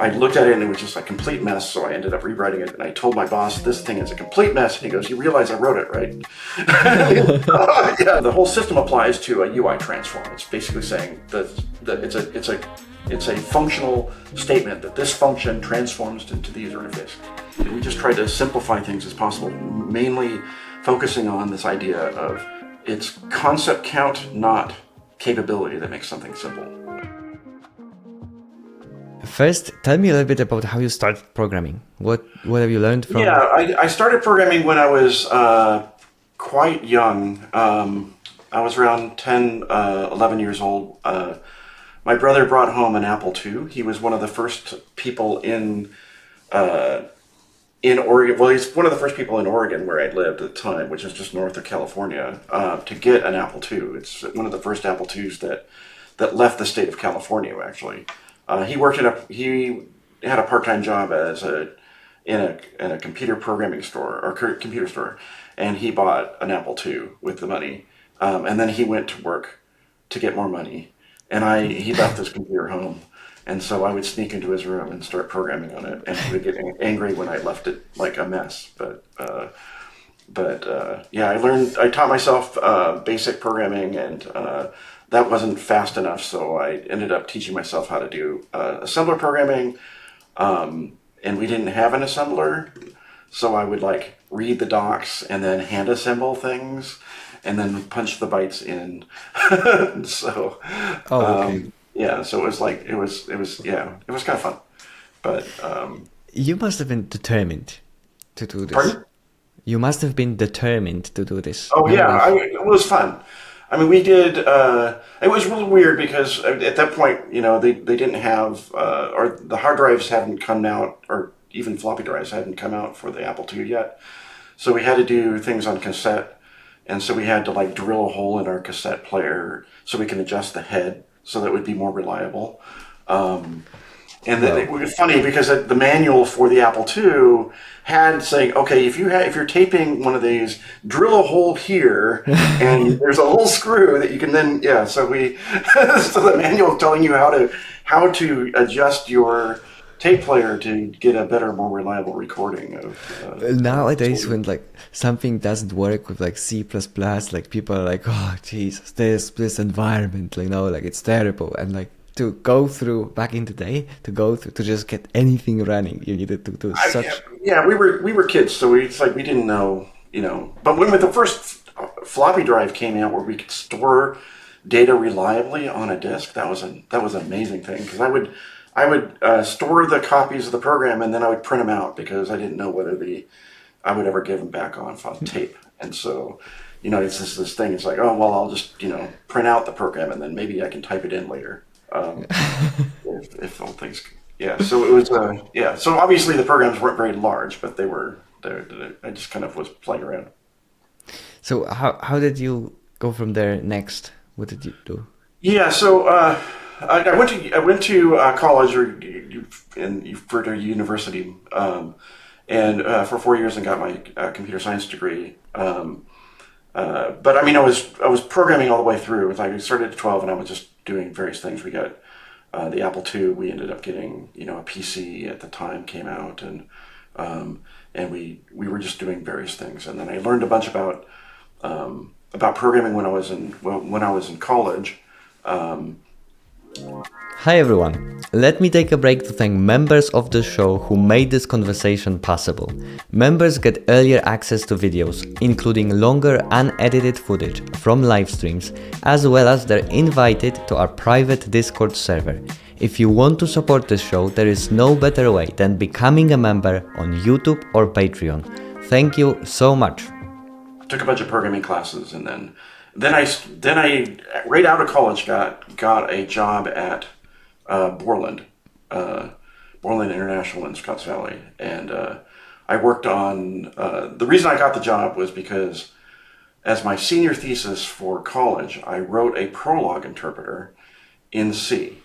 I looked at it and it was just a complete mess, so I ended up rewriting it. And I told my boss, this thing is a complete mess. And he goes, you realize I wrote it, right? Yeah, the whole system applies to a UI transform. It's basically saying that it's a functional statement that this function transforms into the user interface. And we just tried to simplify things as possible, mainly focusing on this idea of it's concept count, not capability, that makes something simple. First, tell me a little bit about how you started programming. What have you learned from? Yeah, I started programming when I was quite young. I was around 10, 11 years old. My brother brought home an Apple II. He was one of the first people in Oregon. Well, he's one of the first people in Oregon where I lived at the time, which is just north of California, to get an Apple II. It's one of the first Apple IIs that left the state of California, actually. He had a part-time job in a computer programming store or computer store, and he bought an Apple II with the money, and then he went to work to get more money, and he left his computer home, and so I would sneak into his room and start programming on it, and he would get angry when I left it like a mess. But yeah, I taught myself basic programming, and that wasn't fast enough, so I ended up teaching myself how to do assembler programming, and we didn't have an assembler, so I would like read the docs and then hand assemble things, and then punch the bytes in. So, okay. Yeah, so it was kind of fun, but you must have been determined to do this. Pardon? You must have been determined to do this. Oh yeah, it was fun. I mean, we did. It was really weird because at that point, they didn't have, or the hard drives hadn't come out, or even floppy drives hadn't come out for the Apple II yet. So we had to do things on cassette, and so we had to like drill a hole in our cassette player so we can adjust the head so that it would be more reliable. And then it was funny because the manual for the Apple II had saying, okay, if you're taping one of these, drill a hole here, and there's a little screw that you can then, so so the manual telling you how to adjust your tape player to get a better, more reliable recording of. Nowadays, when like something doesn't work with like C++, like people are like, oh Jesus, this environment, like it's terrible, and like. To go through back in the day, to just get anything running, you needed to do such. Yeah, we were kids, so we didn't know, But when the first floppy drive came out, where we could store data reliably on a disk, that was an amazing thing, because I would store the copies of the program and then I would print them out because I didn't know whether I would ever give them back on tape, and so. It's just this thing. It's like, oh well, I'll just print out the program and then maybe I can type it in later. If all things, So it was, So obviously the programs weren't very large, but they were. I just kind of was playing around. So how did you go from there next? What did you do? Yeah, so I went to college, or you refer to university, and for 4 years and got my computer science degree. But I mean, I was programming all the way through. Like I started at 12, and I was just doing various things. We got the Apple II. We ended up getting a PC at the time came out, and we were just doing various things. And then I learned a bunch about programming when I was in college. Hi everyone, let me take a break to thank members of the show who made this conversation possible. Members get earlier access to videos, including longer unedited footage from live streams, as well as they're invited to our private Discord server. If you want to support this show, there is no better way than becoming a member on YouTube or Patreon. Thank you so much. Took a bunch of programming classes, and then I right out of college got a job at Borland International in Scotts Valley, and I worked on. The reason I got the job was because, as my senior thesis for college, I wrote a Prolog interpreter in C.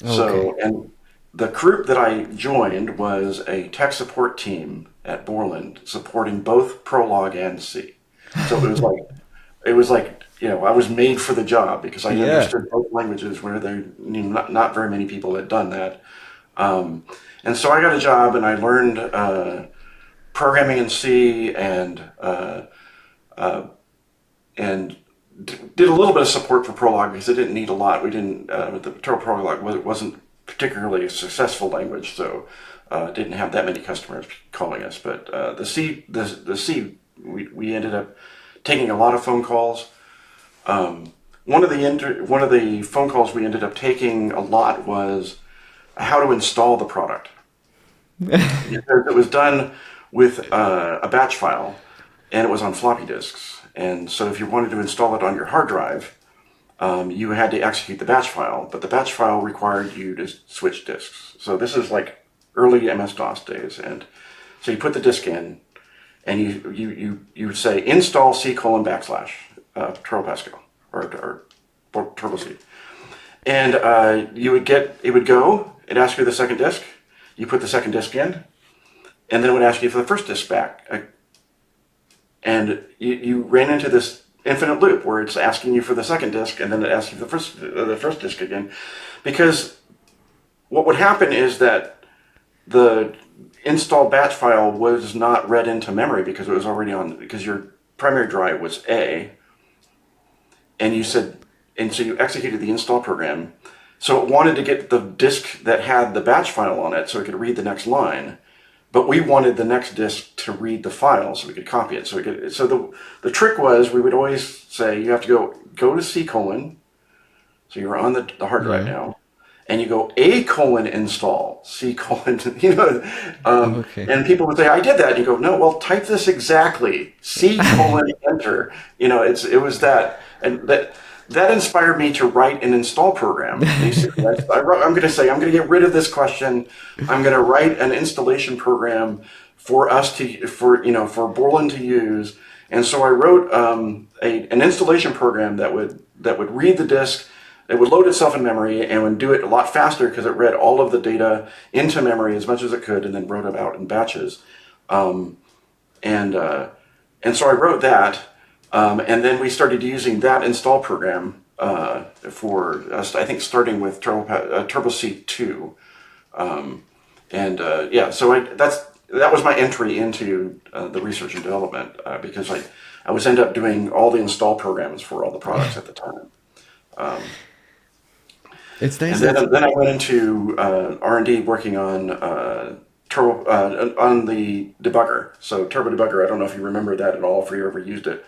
Okay. So, and the group that I joined was a tech support team at Borland supporting both Prolog and C. So it was like. I was made for the job because I understood both languages, where not very many people had done that. And so I got a job, and I learned programming in C and did a little bit of support for Prolog because it didn't need a lot. We didn't, the Turbo Prolog wasn't particularly a successful language, so didn't have that many customers calling us. But the C, we ended up taking a lot of phone calls. One of the phone calls we ended up taking a lot was how to install the product. It was done with a batch file, and it was on floppy disks. And so if you wanted to install it on your hard drive, you had to execute the batch file, but the batch file required you to switch disks. So this is like early MS-DOS days. And so you put the disk in, and you would say install C:\\, Turbo Pascal, or Turbo C. And it would go, it'd ask you the second disk, you put the second disk in, and then it would ask you for the first disk back. And you ran into this infinite loop where it's asking you for the second disk, and then it asks you for the first disk again. Because what would happen is that the installed batch file was not read into memory because it was already because your primary drive was A, and so you executed the install program. So it wanted to get the disk that had the batch file on it so it could read the next line. But we wanted the next disk to read the file so we could copy it. So the trick was we would always say you have to go to C:, so you're on the hard drive now, and you go A: install C:, Okay. and people would say I did that. And you go, no, well, type this exactly, C:, enter. It was that, and that inspired me to write an install program. Basically, I'm going to get rid of this question. I'm going to write an installation program for Borland to use. And so I wrote an installation program that would read the disk. It would load itself in memory and would do it a lot faster because it read all of the data into memory as much as it could, and then wrote it out in batches. And so I wrote that. And then we started using that install program for, I think, starting with Turbo C2. So that was my entry into the research and development because I was end up doing all the install programs for all the products at the time. It's nice. And then I went into R&D working on on the debugger. So Turbo Debugger, I don't know if you remember that at all, if you ever used it.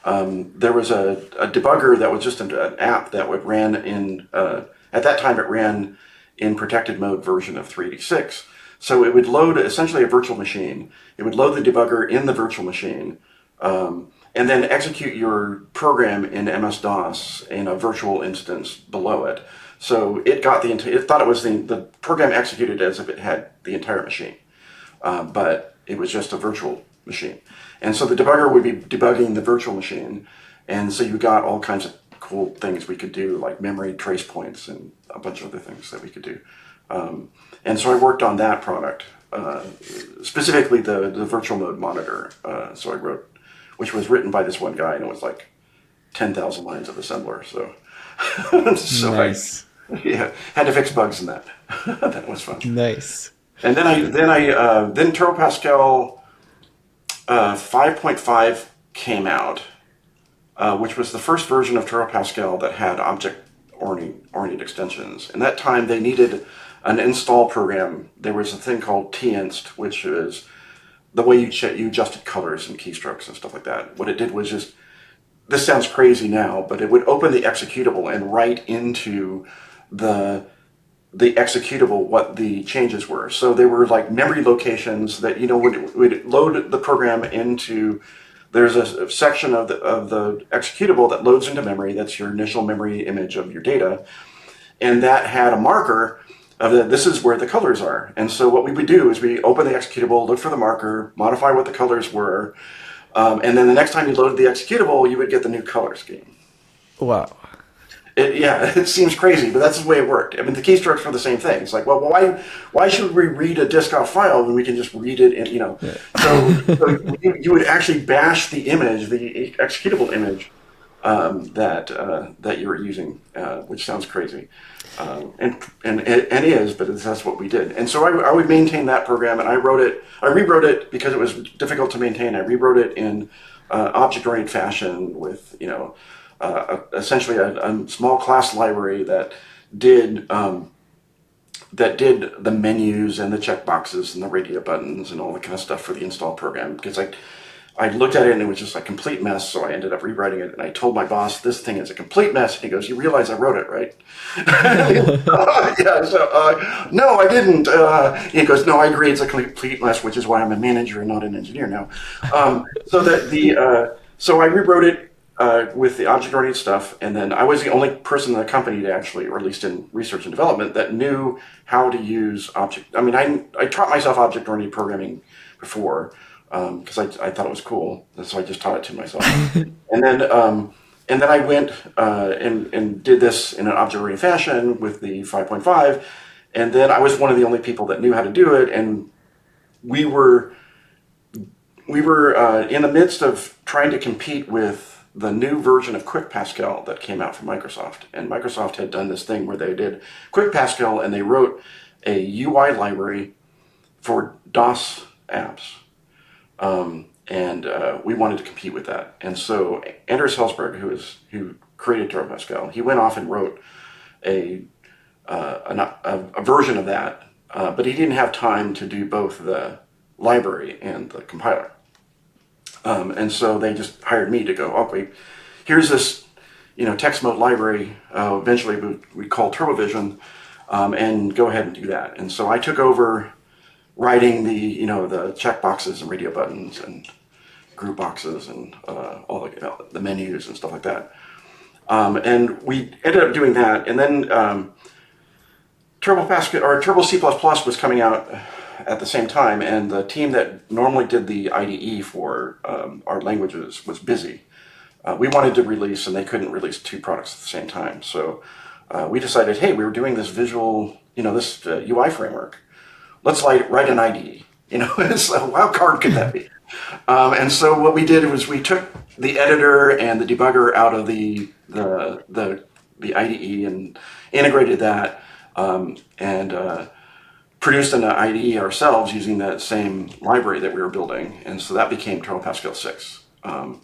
There was a debugger that was just an app that would ran in, at that time it ran in protected mode version of 386. So it would load essentially a virtual machine. It would load the debugger in the virtual machine, and then execute your program in MS-DOS in a virtual instance below it. So it thought it was the program executed as if it had the entire machine, but it was just a virtual machine. And so the debugger would be debugging the virtual machine. And so you got all kinds of cool things we could do, like memory trace points and a bunch of other things that we could do. And so I worked on that product, specifically the virtual mode monitor. So I wrote, which was written by this one guy, and it was like 10,000 lines of assembler. So, Nice. Had to fix bugs in that. That was fun. Nice. And then Turbo Pascal 5.5 came out, which was the first version of Turbo Pascal that had object-oriented extensions. And that time they needed an install program. There was a thing called tinst, which is the way you adjusted colors and keystrokes and stuff like that. What it did was just, this sounds crazy now, but it would open the executable and write into the executable what the changes were. So they were like memory locations that would load the program into. There's a section of the executable that loads into memory. That's your initial memory image of your data, and that had a marker of this is where the colors are. And so what we would do is we open the executable, look for the marker, modify what the colors were, and then the next time you loaded the executable, you would get the new color scheme. Wow. It seems crazy, but that's the way it worked. I mean, the keystrokes were the same thing. It's like, well, why should we read a disk-off file when we can just read it in, So you would actually bash the image, the executable image, that you were using, which sounds crazy, and is, but that's what we did. And so I would maintain that program, and I rewrote it because it was difficult to maintain. I rewrote it in object-oriented fashion with essentially a small class library that did the menus and the checkboxes and the radio buttons and all the kind of stuff for the install program, because I looked at it and it was just a complete mess, so I ended up rewriting it, and I told my boss, this thing is a complete mess, and he goes, you realize I wrote it, right? Yeah, so, no, I didn't. He goes, no, I agree, it's a complete mess, which is why I'm a manager and not an engineer now. So I rewrote it with the object-oriented stuff, and then I was the only person in the company to actually, or at least in research and development, that knew how to use I taught myself object-oriented programming before, because I thought it was cool, and so I just taught it to myself. And then I went and did this in an object-oriented fashion with the 5.5, and then I was one of the only people that knew how to do it, and we were in the midst of trying to compete with the new version of Quick Pascal that came out from Microsoft. And Microsoft had done this thing where they did Quick Pascal and they wrote a UI library for DOS apps. We wanted to compete with that. And so Anders Helsberg, who created Turbo Pascal, he went off and wrote a version of that, but he didn't have time to do both the library and the compiler. And so they just hired me to go, okay, here's this, text mode library, eventually we call TurboVision, and go ahead and do that. And so I took over writing the checkboxes and radio buttons and group boxes and all the menus and stuff like that. And we ended up doing that. And then Turbo Pascal or Turbo C++ was coming out at the same time, and the team that normally did the IDE for our languages was busy. We wanted to release, and they couldn't release two products at the same time. So we decided, hey, we were doing this visual, this UI framework. Let's write an IDE. So how hard could that be? And so what we did was we took the editor and the debugger out of the IDE and integrated that, and produced an IDE ourselves using that same library that we were building, and so that became Turbo Pascal 6. So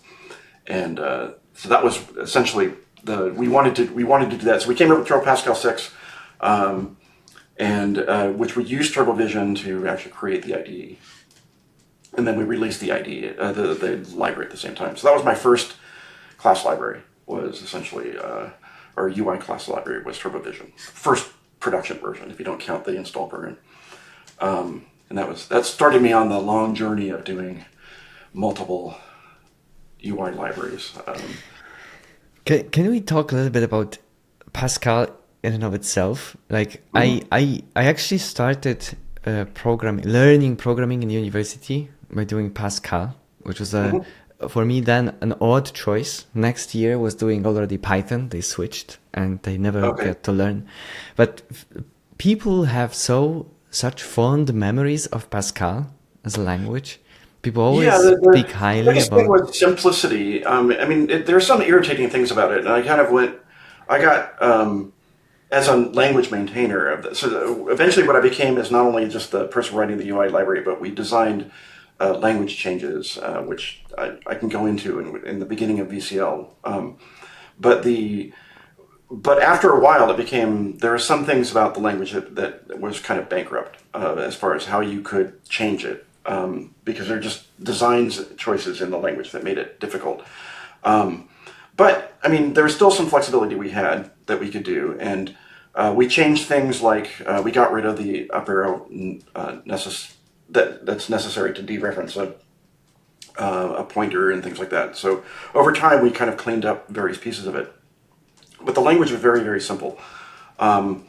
that was essentially we wanted to do that. So we came up with Turbo Pascal 6, which we used TurboVision to actually create the IDE, and then we released the IDE, the library at the same time. So that was my first class library. Was essentially or UI class library was TurboVision, first production version if you don't count the install program. And that started me on the long journey of doing multiple UI libraries. Can we talk a little bit about Pascal in and of itself? Like I actually started learning programming in university by doing Pascal, which was for me then an odd choice. Next year was doing already Python. They switched and they never get to learn. But people have such fond memories of Pascal as a language. People always speak highly about. The thing with simplicity. There are some irritating things about it, and I got as a language maintainer of this. So eventually, what I became is not only just the person writing the UI library, but we designed language changes, which I can go into in the beginning of VCL. But after a while, there are some things about the language that was kind of bankrupt as far as how you could change it, because they're just design choices in the language that made it difficult. But there was still some flexibility we had that we could do, and we changed things like we got rid of the up arrow that's necessary to dereference a pointer and things like that. So over time, we kind of cleaned up various pieces of it. But the language was very, very simple, and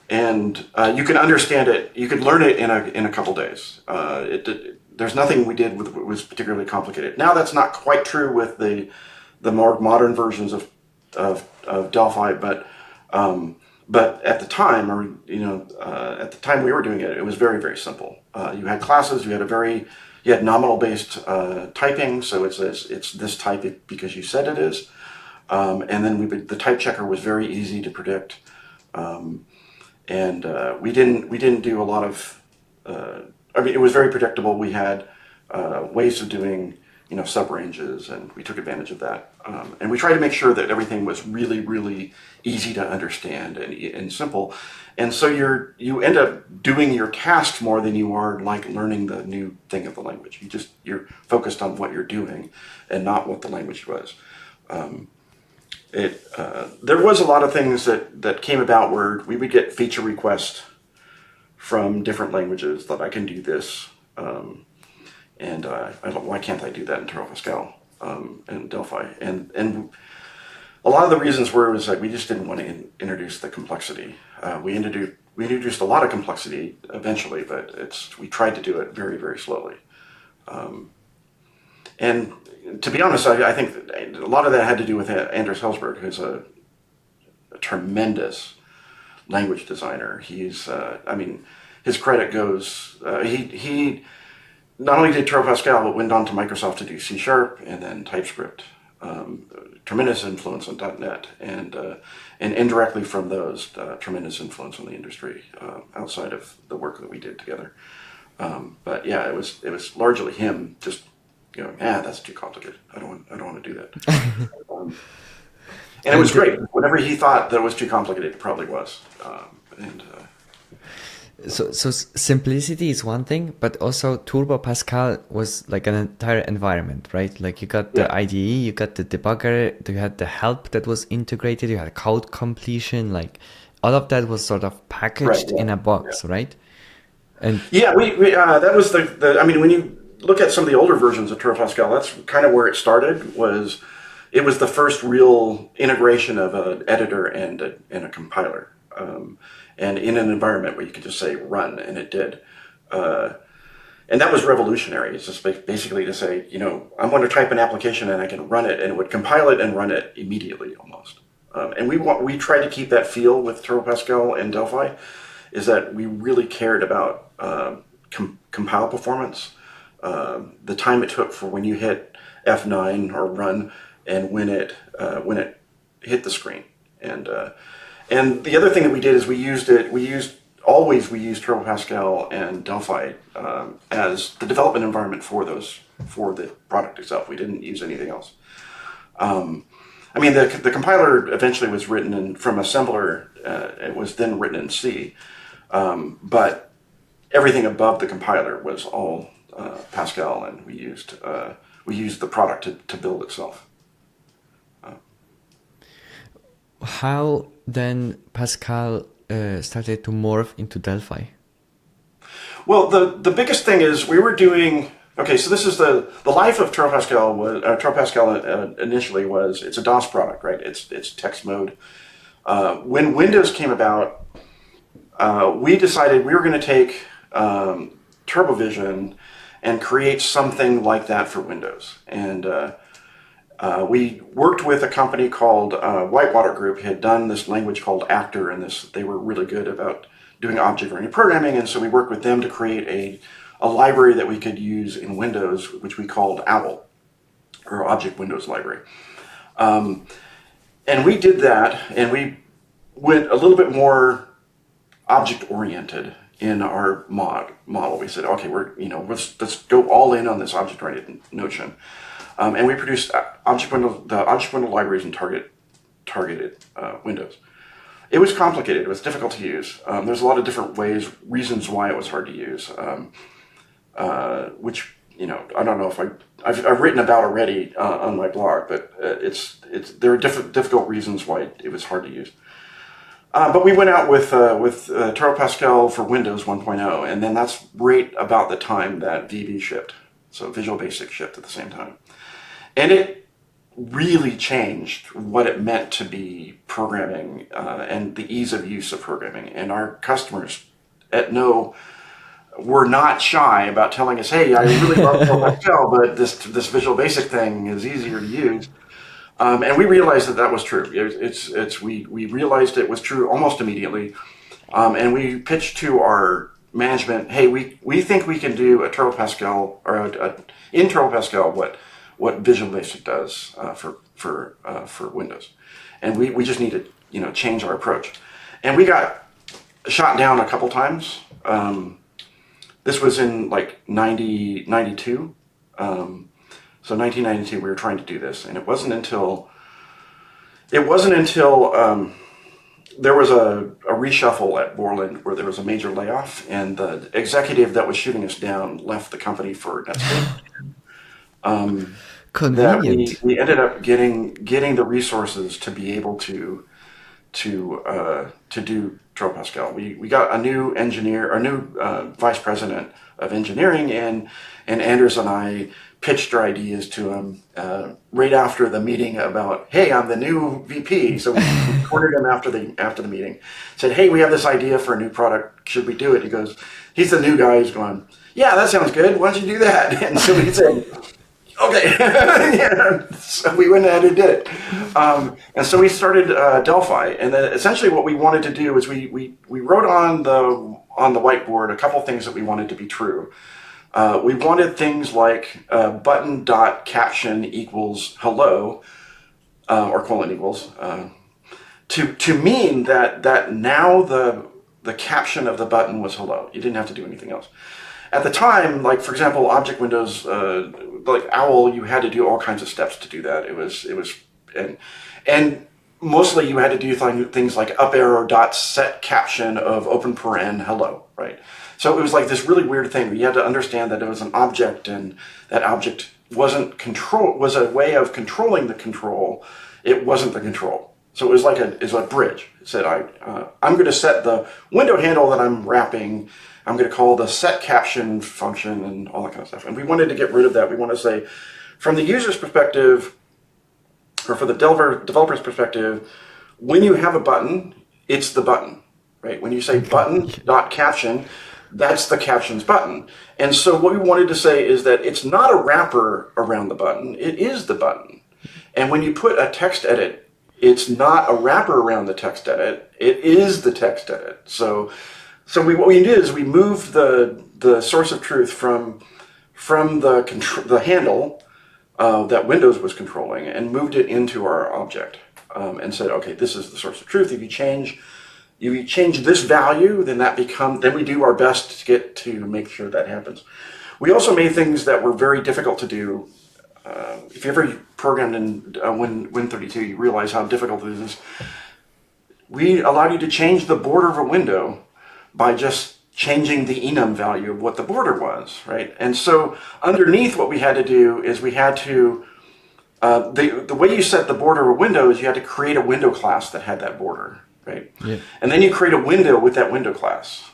you can understand it. You could learn it in a couple days. There's nothing we did was particularly complicated. Now that's not quite true with the more modern versions of Delphi, but at the time, at the time we were doing it, it was very, very simple. You had classes. You had nominal based typing, so it's this type because you said it is. And then the type checker was very easy to predict. And we didn't do a lot of, it was very predictable. We had ways of doing, sub-ranges, and we took advantage of that. And we tried to make sure that everything was really, really easy to understand and simple. And so you end up doing your tasks more than you are like learning the new thing of the language. You're focused on what you're doing and not what the language was. There was a lot of things that came about where we would get feature requests from different languages that I can do this, and why can't I do that in Turbo Pascal and Delphi? And a lot of the reasons were was that we just didn't want to introduce the complexity. We introduced a lot of complexity eventually, but we tried to do it very, very slowly. And to be honest, I think a lot of that had to do with Anders Helsberg, who's a tremendous language designer. He's, his credit goes, he not only did Turbo Pascal, but went on to Microsoft to do C# and then TypeScript. Tremendous influence on .NET, and indirectly from those, tremendous influence on the industry outside of the work that we did together. But yeah, it was largely him just going, that's too complicated. I don't want to do that. And it was great. Whatever he thought that was too complicated, it probably was. So simplicity is one thing, but also Turbo Pascal was like an entire environment, right? Like you got the IDE, you got the debugger, you had the help that was integrated, you had code completion, like all of that was sort of packaged in a box, right? And we that was when you look at some of the older versions of Turbo Pascal, that's kind of where it started. It was the first real integration of an editor and a compiler. And in an environment where you could just say run, and it did. And that was revolutionary. It's just basically to say, I'm going to type an application and I can run it, and it would compile it and run it immediately almost. And we tried to keep that feel with Turbo Pascal and Delphi, is that we really cared about compile performance, the time it took for when you hit F9 or run, and when it hit the screen. And the other thing that we did is we used Turbo Pascal and Delphi as the development environment for the product itself. We didn't use anything else. The compiler eventually was written from assembler. It was then written in C, but everything above the compiler was all Pascal, and we used the product to build itself. How then Pascal started to morph into Delphi? Well, the biggest thing is we were doing. Okay, so this is the life of Turbo Pascal. Turbo Pascal initially it's a DOS product, right? It's text mode. When Windows came about, we decided we were going to take TurboVision and create something like that for Windows. And we worked with a company called Whitewater Group, who had done this language called Actor, and they were really good about doing object-oriented programming, and so we worked with them to create a library that we could use in Windows, which we called OWL, or Object Windows Library. And we did that, and we went a little bit more object-oriented in our model. We said, okay, let's go all in on this object-oriented notion. And we produced the object window libraries and targeted windows. It was complicated. It was difficult to use. There's a lot of different reasons why it was hard to use, which I don't know if I've written about already on my blog, but there are difficult reasons why it was hard to use. But we went out with Turbo Pascal for Windows 1.0, and then that's right about the time that VB shipped. So Visual Basic shipped at the same time. And it really changed what it meant to be programming and the ease of use of programming. And our customers at No were not shy about telling us, hey, I really love Turbo Pascal, but this Visual Basic thing is easier to use. And we realized that was true. We realized it was true almost immediately. And we pitched to our management, hey, we think we can do a Turbo Pascal, or in Turbo Pascal, what Visual Basic does for Windows, and we just need to change our approach. And we got shot down a couple times. This was in like 92. So 1992, we were trying to do this, and it wasn't until there was a reshuffle at Borland where there was a major layoff, and the executive that was shooting us down left the company for Netscape. Convenient. That we ended up getting the resources to be able to do Turbo Pascal. We got a new engineer, a new vice president of engineering, and Anders and I pitched our ideas to him right after the meeting about, hey, I'm the new VP. So we recorded him after the meeting. Said, hey, we have this idea for a new product. Should we do it? He goes, he's the new guy. He's going, yeah, that sounds good. Why don't you do that? And so we said, okay. Yeah. So we went ahead and did it. And so we started Delphi. And then essentially what we wanted to do is we wrote on the whiteboard a couple things that we wanted to be true. We wanted things like button.caption equals hello, or colon equals, to mean that now the caption of the button was hello. You didn't have to do anything else. At the time, like for example, object windows, like OWL, you had to do all kinds of steps to do that. It was and mostly you had to do things like up arrow dot set caption of open paren hello, right? So it was like this really weird thing. You had to understand that it was an object, and that object was a way of controlling the control. It wasn't the control. So it was like a bridge. It said, I'm going to set the window handle that I'm wrapping. I'm going to call the set caption function and all that kind of stuff. And we wanted to get rid of that. We want to say, from the user's perspective, or for the developer's perspective, when you have a button, it's the button, right? When you say button.caption, that's the captions button. And so what we wanted to say is that it's not a wrapper around the button, it is the button. And when you put a text edit, it's not a wrapper around the text edit, it is the text edit. So what we did is we moved the source of truth from the handle that Windows was controlling and moved it into our object, and said, okay, this is the source of truth. If you change this value, then we do our best to make sure that happens. We also made things that were very difficult to do. If you ever programmed in Win32, you realize how difficult it is. We allowed you to change the border of a window by just changing the enum value of what the border was, right? And so underneath, what we had to do is we had to, the way you set the border of a window is you had to create a window class that had that border, right? Yeah. And then you create a window with that window class.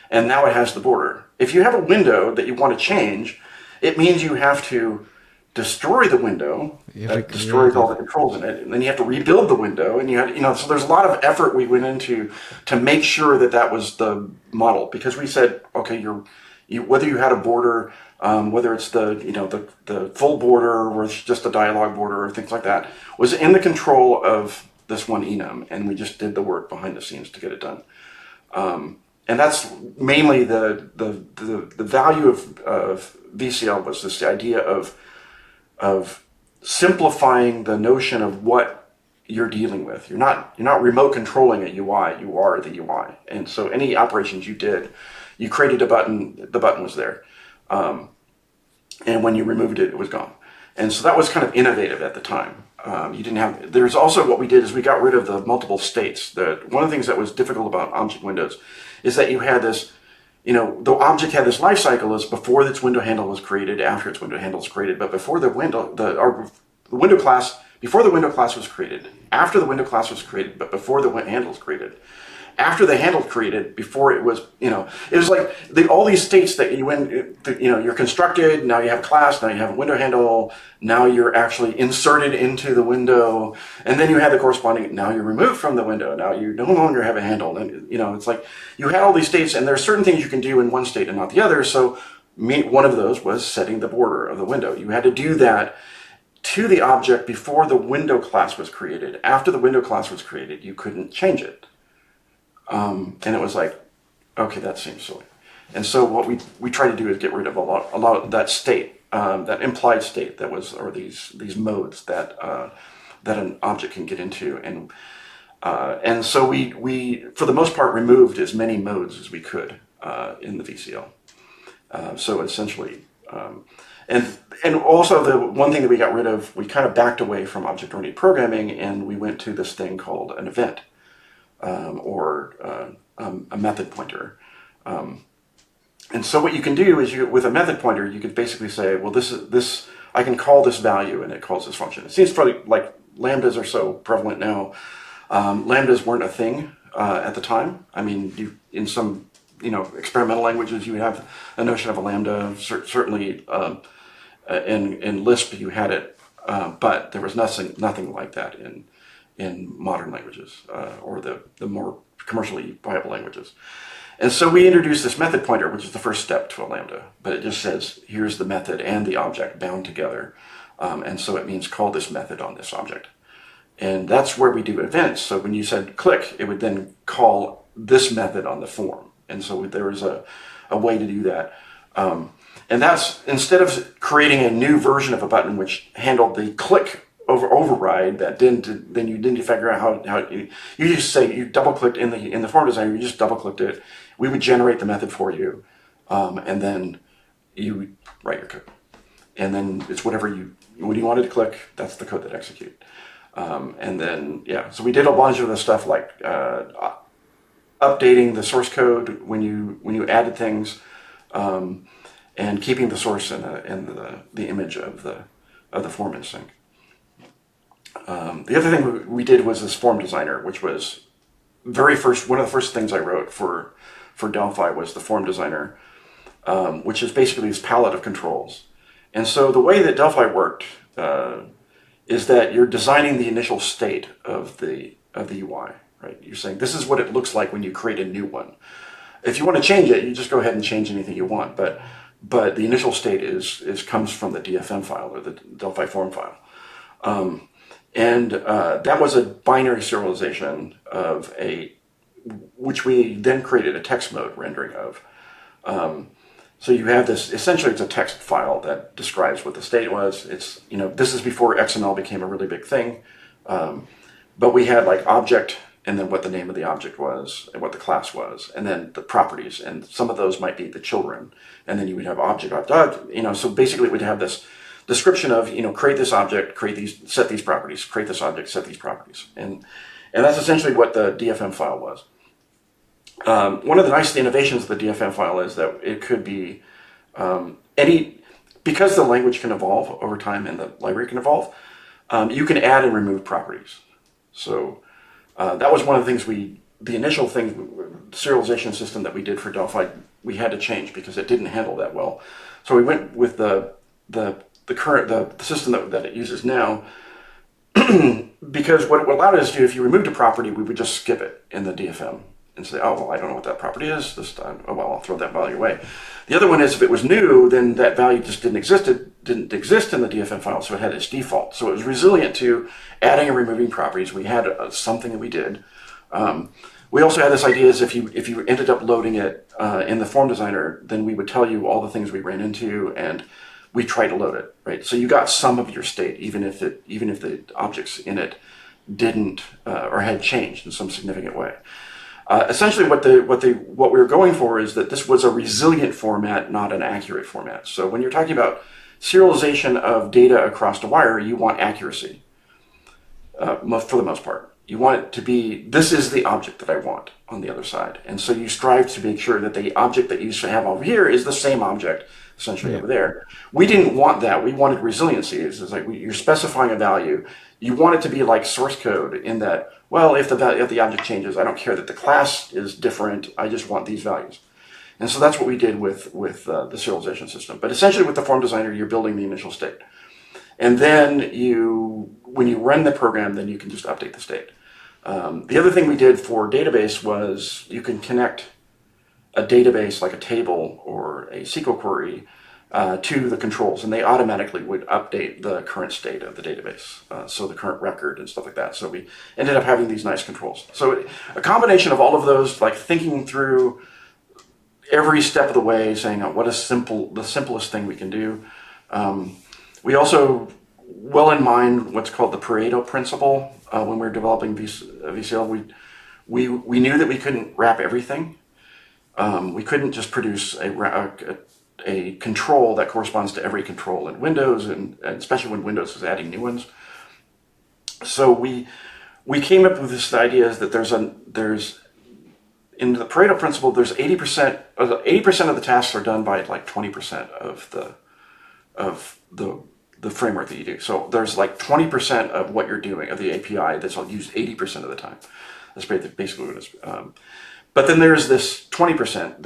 And now it has the border. If you have a window that you want to change, it means you have to destroy the window that destroys all the controls in it, and then you have to rebuild the window, and so there's a lot of effort we went into to make sure that was the model, because we said, okay, whether you had a border, whether it's the full border or it's just a dialog border or things like that, was in the control of this one enum, and we just did the work behind the scenes to get it done. And that's mainly the value of VCL, was this idea of simplifying the notion of what you're dealing with. You're not remote controlling a UI. You are the UI. And so any operations you did, you created a button. The button was there, and when you removed it, it was gone. And so that was kind of innovative at the time. You didn't have. There's also what we did is we got rid of the multiple states. One of the things that was difficult about object windows is that you had this. The object had this life cycle as before its window handle was created, after its window handle was created, but before the window class, before the window class was created, after the window class was created, but before the handle was created, after the handle created, before it was, it was like all these states that you're constructed, now you have a class, now you have a window handle, now you're actually inserted into the window, and then you have the corresponding, now you're removed from the window, now you no longer have a handle, and it's like you had all these states, and there are certain things you can do in one state and not the other. So one of those was setting the border of the window. You had to do that to the object before the window class was created. After the window class was created, you couldn't change it. And it was like, okay, that seems silly. And so what we try to do is get rid of a lot of that state. that implied state that was, or these modes that that an object can get into, and so we for the most part removed as many modes as we could in the VCL. So essentially, and also the one thing that we got rid of, we kind of backed away from object-oriented programming, and we went to this thing called an event or a method pointer. And so what you can do is, with a method pointer, you could basically say, well, this I can call this value, and it calls this function. It seems probably like lambdas are so prevalent now. Lambdas weren't a thing at the time. I mean, in some experimental languages, you have a notion of a lambda. Certainly, in Lisp, you had it, but there was nothing like that in modern languages or the more commercially viable languages. And so we introduced this method pointer, which is the first step to a lambda, but it just says, here's the method and the object bound together. And so it means call this method on this object. And that's where we do events. So when you said click, it would then call this method on the form. And so there was a way to do that. And that's, instead of creating a new version of a button which handled the click override, that then you didn't figure out how you just say you double clicked in the form designer, you just double clicked it. We would generate the method for you, and then you would write your code. And then it's when you wanted to click, that's the code that execute. And then so we did a bunch of the stuff like updating the source code when you added things, and keeping the source in the image of the form in sync. The other thing we did was this form designer, which was one of the first things I wrote for Delphi was the form designer, which is basically this palette of controls. And so the way that Delphi worked is that you're designing the initial state of the UI, right? You're saying this is what it looks like when you create a new one. If you want to change it, you just go ahead and change anything you want. But the initial state comes from the DFM file or the Delphi form file. And that was a binary serialization of which we then created a text mode rendering of. So you have this, essentially it's a text file that describes what the state was. It's, this is before XML became a really big thing. But we had like object, and then what the name of the object was, and what the class was, and then the properties, and some of those might be the children. And then you would have object, so basically we'd have this description of, create this object, set these properties, create this object, set these properties. And that's essentially what the DFM file was. One of the nice innovations of the DFM file is that it could be because the language can evolve over time and the library can evolve, you can add and remove properties. So that was one of the things the initial serialization system that we did for Delphi, we had to change because it didn't handle that well. So we went with the system that it uses now, because what allowed us to do, if you removed a property, we would just skip it in the DFM and say, oh, well, I don't know what that property is this time. Oh, well, I'll throw that value away. The other one is, if it was new, then that value just didn't exist in the DFM file, so it had its default. So it was resilient to adding and removing properties. We had something that we did. We also had this idea is if you ended up loading it in the form designer, then we would tell you all the things we ran into, and we try to load it, right? So you got some of your state, even if the objects in it didn't or had changed in some significant way. Essentially, what we were going for is that this was a resilient format, not an accurate format. So when you're talking about serialization of data across the wire, you want accuracy for the most part. You want it to be, this is the object that I want on the other side. And so you strive to make sure that the object that you have over here is the same object essentially over there. We didn't want that. We wanted resiliency. It's like you're specifying a value. You want it to be like source code in that, well, if the object changes, I don't care that the class is different. I just want these values. And so that's what we did with the serialization system. But essentially with the form designer, you're building the initial state. And then when you run the program, then you can just update the state. The other thing we did for database was you can connect a database like a table or a SQL query to the controls, and they automatically would update the current state of the database, so the current record and stuff like that. So we ended up having these nice controls. So a combination of all of those, like thinking through every step of the way, saying what is the simplest thing we can do, We also, well in mind, what's called the Pareto principle. When we were developing VCL, we knew that we couldn't wrap everything. We couldn't just produce a control that corresponds to every control in Windows, and especially when Windows is adding new ones. So we came up with this idea is that there's in the Pareto principle, there's 80% of the tasks are done by like 20% of the framework that you do. So there's like 20% of what you're doing of the API that's used 80% of the time. That's basically what it is. But then there's this 20%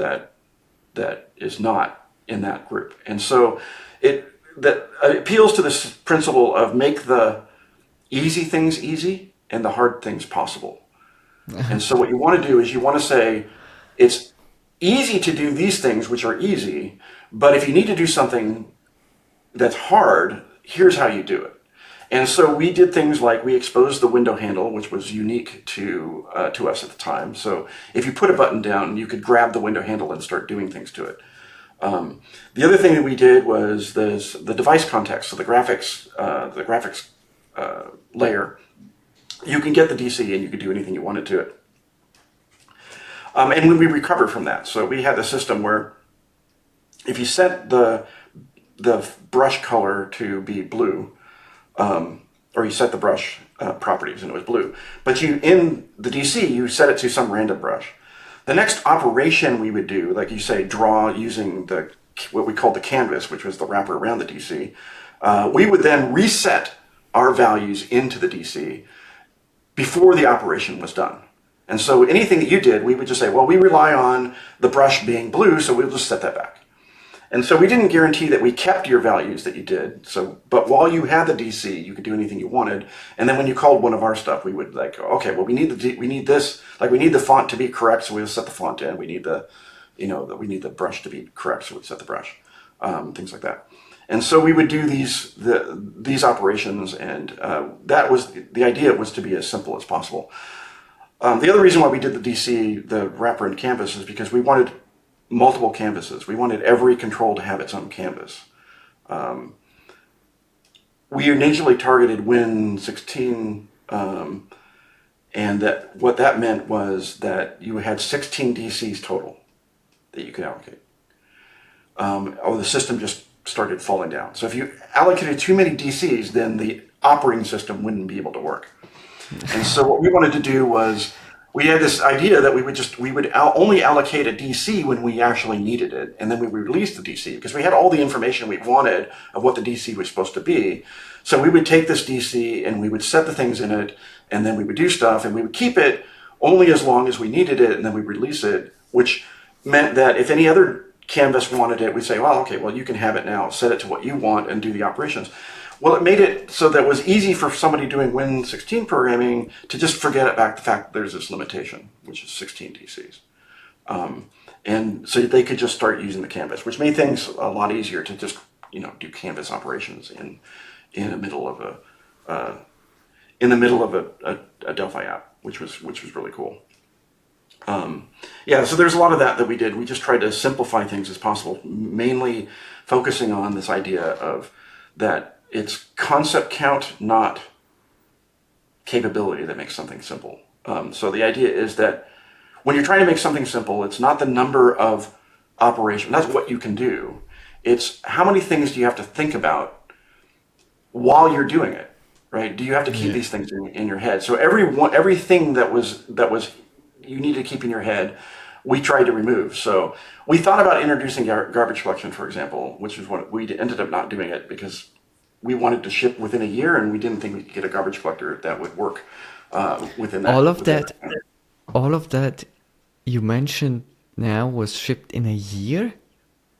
that is not in that group, and so it appeals to this principle of make the easy things easy and the hard things possible. And so what you want to do is you want to say it's easy to do these things which are easy, but if you need to do something that's hard, here's how you do it. And so we did things like we exposed the window handle, which was unique to us at the time. So if you put a button down, you could grab the window handle and start doing things to it. The other thing that we did was the device context, so the graphics layer. You can get the DC and you can do anything you wanted to it. And when we recovered from that, so we had a system where if you set the brush color to be blue, or you set the brush properties and it was blue, but in the DC, you set it to some random brush. The next operation we would do, like you say, draw using what we called the canvas, which was the wrapper around the DC, we would then reset our values into the DC before the operation was done. And so anything that you did, we would just say, well, we rely on the brush being blue, so we'll just set that back. And so we didn't guarantee that we kept your values that you did. But while you had the DC, you could do anything you wanted. And then when you called one of our stuff, we would like, okay, well, we need this, like we need the font to be correct, so we'll set the font in. We need we need the brush to be correct, so we set the brush, things like that. And so we would do these operations, and the idea was to be as simple as possible. The other reason why we did the DC, the wrapper and canvas, is because we wanted multiple canvases. We wanted every control to have its own canvas. We initially targeted Win16, and what that meant was that you had 16 DCs total that you could allocate. The system just started falling down. So if you allocated too many DCs, then the operating system wouldn't be able to work. And so what we wanted to do was, we had this idea that we would only allocate a DC when we actually needed it, and then we would release the DC because we had all the information we wanted of what the DC was supposed to be. So we would take this DC and we would set the things in it, and then we would do stuff, and we would keep it only as long as we needed it, and then we release it, which meant that if any other canvas wanted it, we'd say, well, okay, well, you can have it now, set it to what you want and do the operations. Well, it made it so that it was easy for somebody doing Win16 programming to just forget about the fact that there's this limitation, which is 16 DCs. And so they could just start using the canvas, which made things a lot easier to just, do canvas operations in the middle of a Delphi app, which was really cool. So there's a lot of that we did. We just tried to simplify things as possible, mainly focusing on this idea of that it's concept count, not capability, that makes something simple. So the idea is that when you're trying to make something simple, it's not the number of operations, that's what you can do. It's how many things do you have to think about while you're doing it, right? Do you have to keep these things in your head? So everything that was you need to keep in your head, we tried to remove. So we thought about introducing garbage collection, for example, which is what we ended up not doing it because we wanted to ship within a year, and we didn't think we could get a garbage collector that would work within that. All of that you mentioned now was shipped in a year?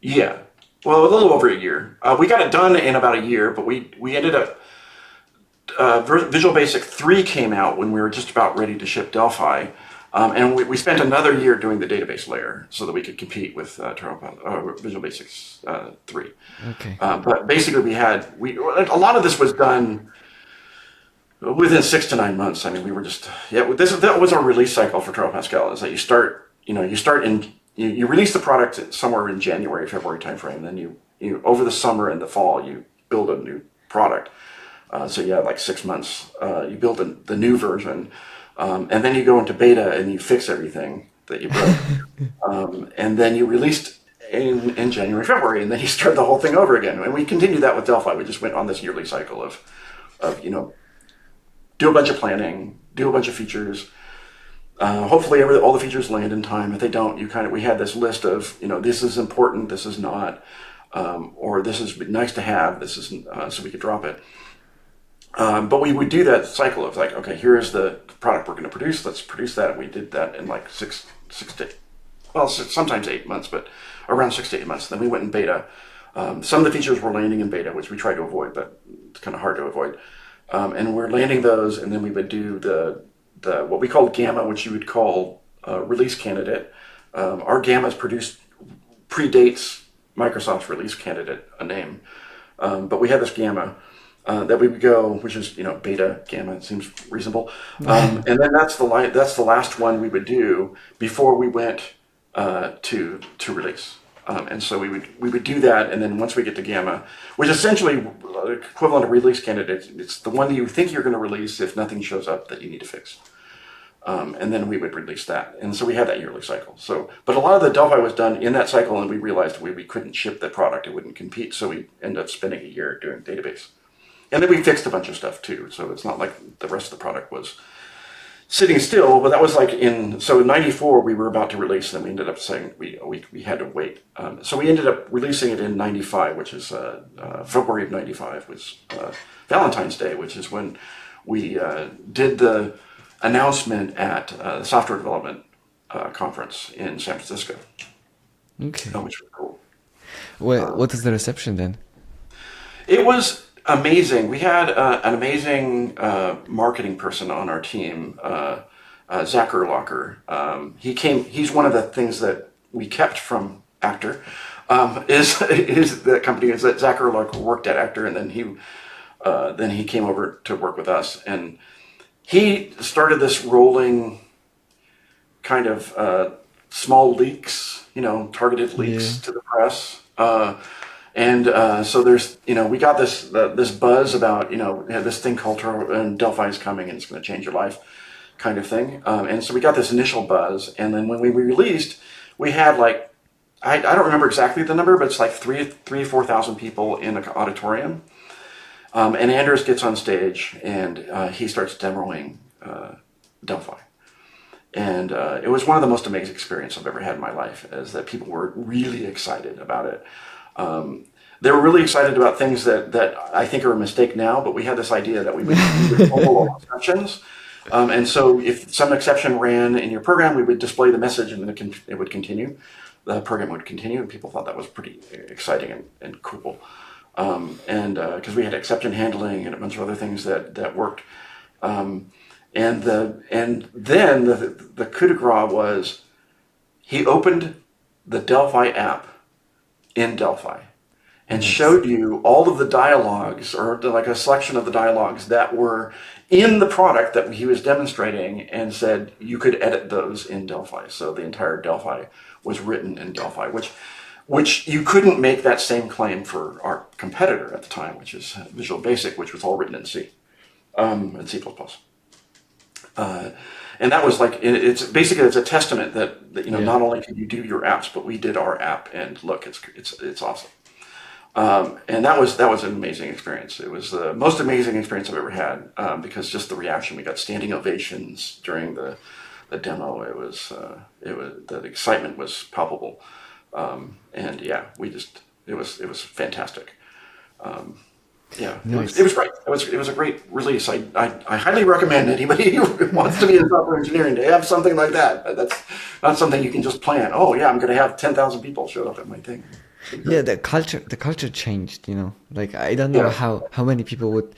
Yeah, well, a little over a year. We got it done in about a year, but we ended up, Visual Basic 3 came out when we were just about ready to ship Delphi. And we spent another year doing the database layer so that we could compete with Visual Basic 3. Okay. But basically a lot of this was done within 6 to 9 months. I mean, we were just, that was our release cycle for Turbo Pascal, is that you release the product somewhere in January, February timeframe, then over the summer and the fall, you build a new product. So you have like 6 months. You build the new version, and then you go into beta and you fix everything that you built. And then you released in January, February, and then you start the whole thing over again. And we continued that with Delphi. We just went on this yearly cycle of do a bunch of planning, do a bunch of features. Hopefully all the features land in time. If they don't, we had this list of, this is important, this is not, or this is nice to have, this isn't, so we could drop it. But we would do that cycle of like, okay, here's the product we're going to produce. Let's produce that. And we did that in like sometimes 8 months, but around 6 to 8 months. Then we went in beta. Some of the features were landing in beta, which we tried to avoid, but it's kind of hard to avoid. And we're landing those, and then we would do the what we called Gamma, which you would call release candidate. Our Gamma's predates Microsoft's release candidate, a name. But we had this Gamma that we would go, which is beta, Gamma. It seems reasonable. And then that's the last one we would do before we went to release. And so we would do that, and then once we get to Gamma, which is essentially equivalent to release candidate, it's the one that you think you're going to release if nothing shows up that you need to fix. And then we would release that. And so we had that yearly cycle. But a lot of the Delphi was done in that cycle, and we realized we couldn't ship the product. It wouldn't compete. So we ended up spending a year doing database. And then we fixed a bunch of stuff too. So it's not like the rest of the product was sitting still, but that was like in 94 we were about to release, and we ended up saying we had to wait. So we ended up releasing it in 95, which is February of 95 was Valentine's Day, which is when we did the announcement at the software development conference in San Francisco. Okay. Which was cool. Well, what is the reception then? It was amazing. We had an amazing marketing person on our team, Zach Erlocker. He's one of the things that we kept from Actor. Is the company is that Zach Erlocker worked at Actor, and then he came over to work with us, and he started this rolling kind of small leaks, targeted leaks to the press. So there's, we got this buzz about, this thing called Delphi is coming and it's going to change your life kind of thing. And so we got this initial buzz. And then when we released, we had like, I don't remember exactly the number, but it's like 3,000 or 4,000 people in an auditorium. And Anders gets on stage and he starts demoing Delphi. And it was one of the most amazing experiences I've ever had in my life, is that people were really excited about it. They were really excited about things that I think are a mistake now, but we had this idea that we would pull all exceptions. And so if some exception ran in your program, we would display the message and then it would continue. The program would continue, and people thought that was pretty exciting and cool. Because we had exception handling and a bunch of other things that worked. And then the coup de grace was he opened the Delphi app in Delphi and showed you all of the dialogues, or like a selection of the dialogues that were in the product that he was demonstrating, and said you could edit those in Delphi. So the entire Delphi was written in Delphi, which you couldn't make that same claim for our competitor at the time, which is Visual Basic, which was all written in C, and C++. And that was like, it's a testament that not only can you do your apps, but we did our app, and look, it's awesome. And that was an amazing experience. It was the most amazing experience I've ever had, because just the reaction, we got standing ovations during the demo. It was the excitement was palpable. And yeah, it was fantastic. Nice. It was great. It was a great release. I highly recommend anybody who wants to be in software engineering to have something like that. That's not something you can just plan. Oh yeah, I'm going to have 10,000 people show up at my thing. Yeah, the culture changed, like I don't know how many people would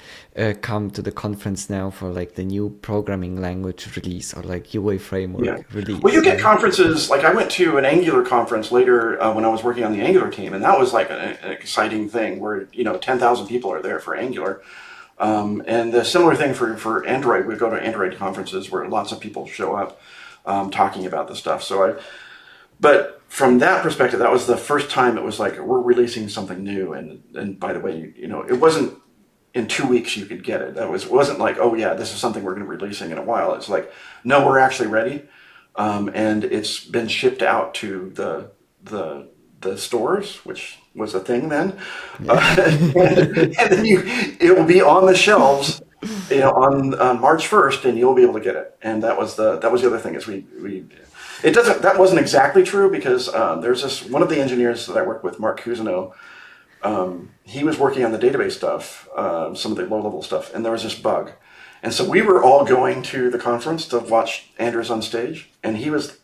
come to the conference now for like the new programming language release, or like UA framework release. Well, you get conferences, like I went to an Angular conference later when I was working on the Angular team, and that was like an exciting thing where 10,000 people are there for Angular. And the similar thing for Android. We go to Android conferences where lots of people show up talking about the stuff. So but from that perspective, that was the first time it was like, we're releasing something new. And by the way, it wasn't in 2 weeks you could get it. It wasn't like, oh yeah, this is something we're going to be releasing in a while. It's like, no, we're actually ready. And it's been shipped out to the stores, which was a thing then. And then it will be on the shelves, on March 1st, and you'll be able to get it. And that was the other thing is that wasn't exactly true because there's one of the engineers that I work with, Mark Cousineau. He was working on the database stuff, some of the low-level stuff, and there was this bug. And so we were all going to the conference to watch Anders on stage, and he was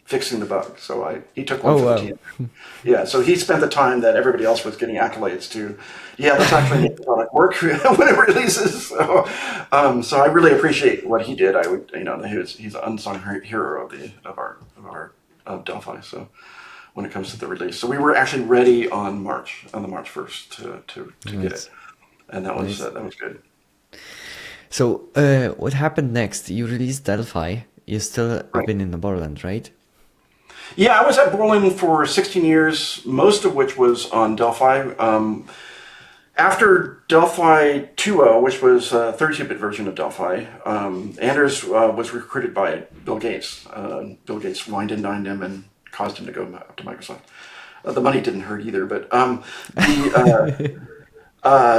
fixing the bug. So he took one for the team. Yeah, so he spent the time that everybody else was getting accolades to. Yeah, let's actually make the product work when it releases. So I really appreciate what he did. He's an unsung hero of Delphi. So when it comes to the release, so we were actually ready on the March 1st to get it, and that was good. So what happened next? You released Delphi. You still have been in the Borland, right? Yeah, I was at Borland for 16 years, most of which was on Delphi. After Delphi 2.0, which was a 32-bit version of Delphi, Anders was recruited by Bill Gates. Bill Gates wined and dined him and caused him to go up to Microsoft. The money didn't hurt either, but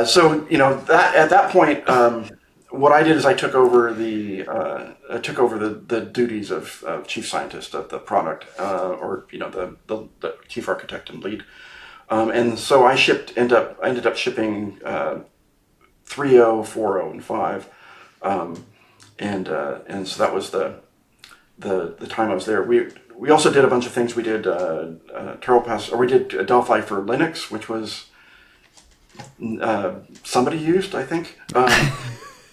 so at that point. What I did is I took over the duties of chief scientist of the product, or the chief architect and lead, and so I ended up shipping 3.0, 4.0, and 5, and so that was the time I was there. We also did a bunch of things. We did we did Delphi for Linux, which was somebody used, I think.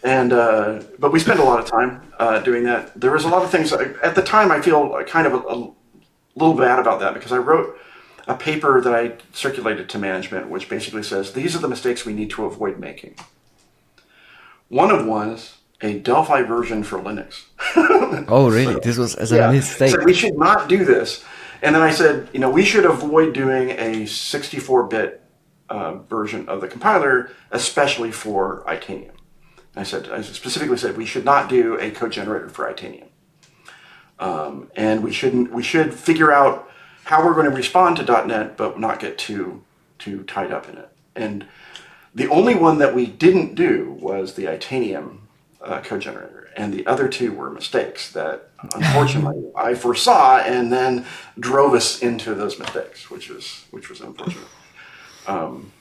But we spent a lot of time doing that. There was a lot of things at the time. I feel kind of a little bad about that because I wrote a paper that I circulated to management, which basically says these are the mistakes we need to avoid making. One of them was a Delphi version for Linux. Oh, really? So, this was a mistake. So we should not do this. And then I said, we should avoid doing a 64-bit version of the compiler, especially for Itanium. I specifically said we should not do a code generator for Itanium, and we should figure out how we're going to respond to .NET, but not get too tied up in it. And the only one that we didn't do was the Itanium code generator, and the other two were mistakes that unfortunately I foresaw and then drove us into those mistakes, which was unfortunate.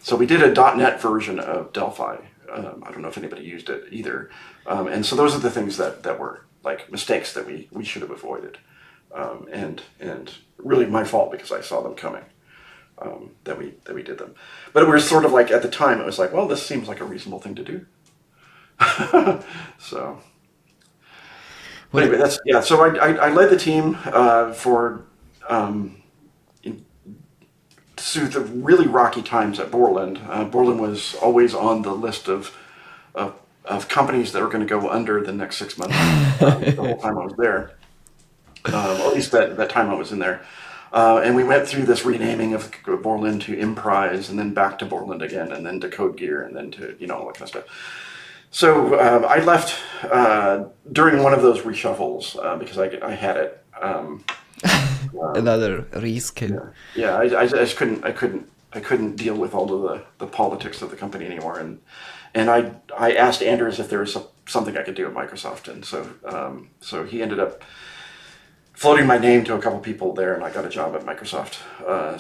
So we did a .NET version of Delphi. I don't know if anybody used it either. And so those are the things that were like mistakes that we should have avoided. And really my fault because I saw them coming, that we did them. But it was sort of like, at the time, it was like, well, this seems like a reasonable thing to do. So anyway, so I led the team through the really rocky times at Borland. Borland was always on the list of companies that were going to go under the next 6 months. The whole time I was there, or at least that time I was in there. And we went through this renaming of Borland to Imprise, and then back to Borland again, and then to Code Gear, and then to all that kind of stuff. So I left during one of those reshuffles because I had it. Another reskin. Yeah. I just couldn't deal with all of the politics of the company anymore, and I asked Anders if there was something I could do at Microsoft, and so he ended up floating my name to a couple people there, and I got a job at Microsoft,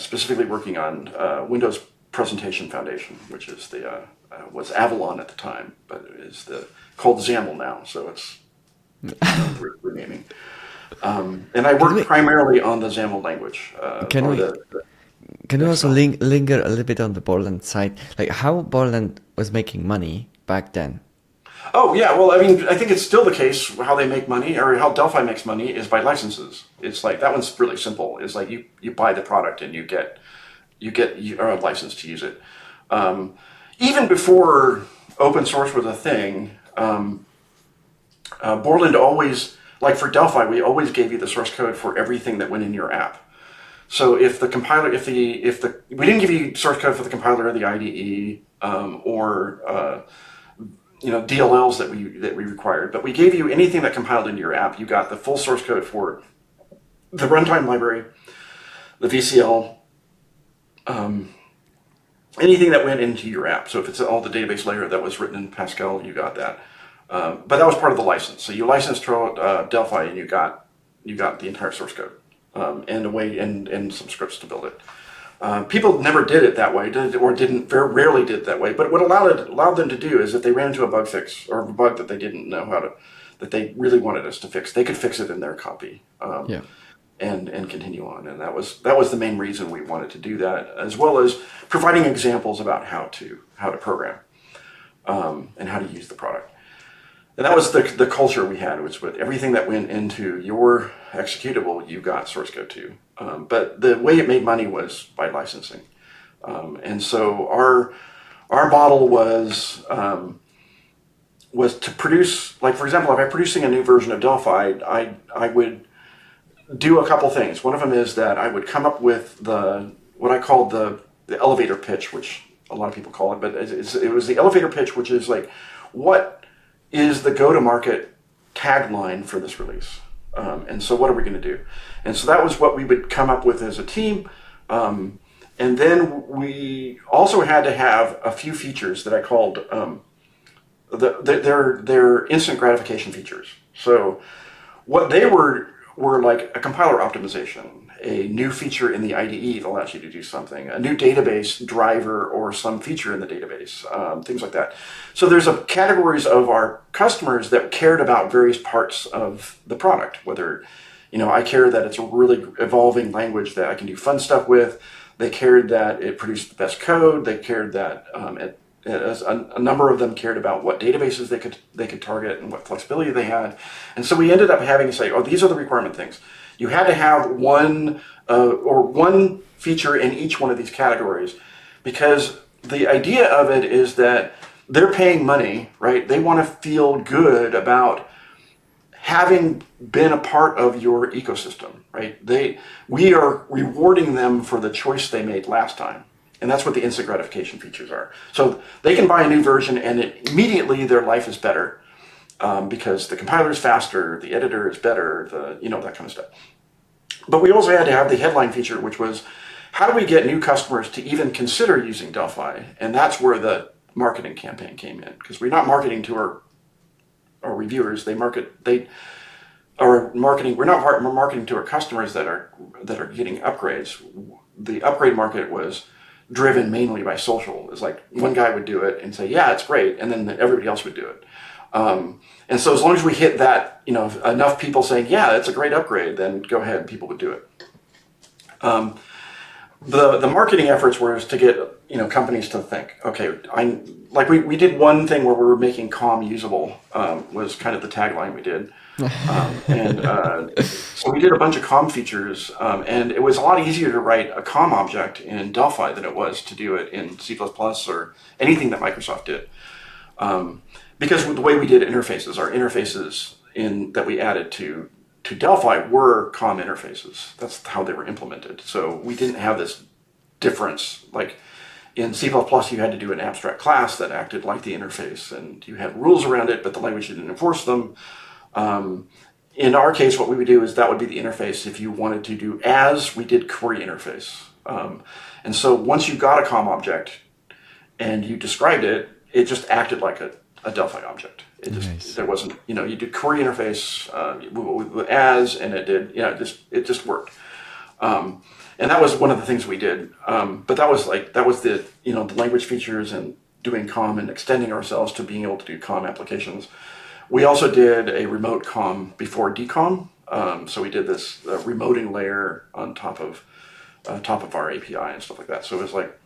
specifically working on Windows Presentation Foundation, which is was Avalon at the time, but it is called XAML now, so it's renaming. And I work primarily on the XAML language. Can you also linger a little bit on the Borland side? Like how Borland was making money back then? Oh, yeah. Well, I mean, I think it's still the case how they make money, or how Delphi makes money, is by licenses. It's like, that one's really simple. It's like you buy the product and you are a license to use it. Even before open source was a thing, Borland always, like for Delphi, we always gave you the source code for everything that went in your app. So if the compiler, we didn't give you source code for the compiler or the IDE, or DLLs that we required, but we gave you anything that compiled into your app. You got the full source code for the runtime library, the VCL, anything that went into your app. So if it's all the database layer that was written in Pascal, you got that. But that was part of the license. So you licensed Delphi, and you got the entire source code, and some scripts to build it. People never did it that way, very rarely did it that way. But what allowed them to do is if they ran into a bug fix or a bug that they didn't know that they really wanted us to fix, they could fix it in their copy. And continue on. And that was the main reason we wanted to do that, as well as providing examples about how to program, and how to use the product. And that was the culture we had, which with everything that went into your executable, you got source code to. But the way it made money was by licensing. And so our model was to produce, like, for example, if I'm producing a new version of Delphi, I would do a couple things. One of them is that I would come up with what I called the elevator pitch, which a lot of people call it, but it was the elevator pitch, which is like, what is the go-to-market tagline for this release? And so what are we going to do? And so that was what we would come up with as a team. And then we also had to have a few features that I called they're instant gratification features. So what they were like a compiler optimization, a new feature in the IDE that allows you to do something, a new database driver or some feature in the database, things like that. So there's categories of our customers that cared about various parts of the product, whether, I care that it's a really evolving language that I can do fun stuff with. They cared that it produced the best code. They cared that a number of them cared about what databases they could target and what flexibility they had. And so we ended up having to say, these are the requirement things. You had to have one feature in each one of these categories, because the idea of it is that they're paying money, right? They want to feel good about having been a part of your ecosystem, right? We are rewarding them for the choice they made last time. And that's what the instant gratification features are. So they can buy a new version and immediately their life is better, because the compiler is faster, the editor is better, that kind of stuff. But we also had to have the headline feature, which was, how do we get new customers to even consider using Delphi? And that's where the marketing campaign came in, because we're not marketing to our reviewers. We're not marketing to our customers that are getting upgrades. The upgrade market was driven mainly by social. It's like one guy would do it and say, yeah, it's great, and then everybody else would do it. And so as long as we hit that, enough people saying, yeah, it's a great upgrade, then go ahead, people would do it. The marketing efforts were to get companies to think, okay, we did one thing where we were making COM usable, was kind of the tagline we did. So we did a bunch of COM features, and it was a lot easier to write a COM object in Delphi than it was to do it in C++ or anything that Microsoft did. Because with the way we did interfaces, our interfaces that we added to Delphi were COM interfaces. That's how they were implemented. So we didn't have this difference. Like in C++, you had to do an abstract class that acted like the interface, and you had rules around it, but the language didn't enforce them. In our case, what we would do is that would be the interface. If you wanted to do we did query interface. And so once you got a COM object and you described it, it just acted like a Delphi object. There wasn't, you did query interface and it just worked. And that was one of the things we did. But that was the language features and doing COM and extending ourselves to being able to do COM applications. We also did a remote COM before DCOM. So we did this remoting layer on top of our API and stuff like that. So it was like,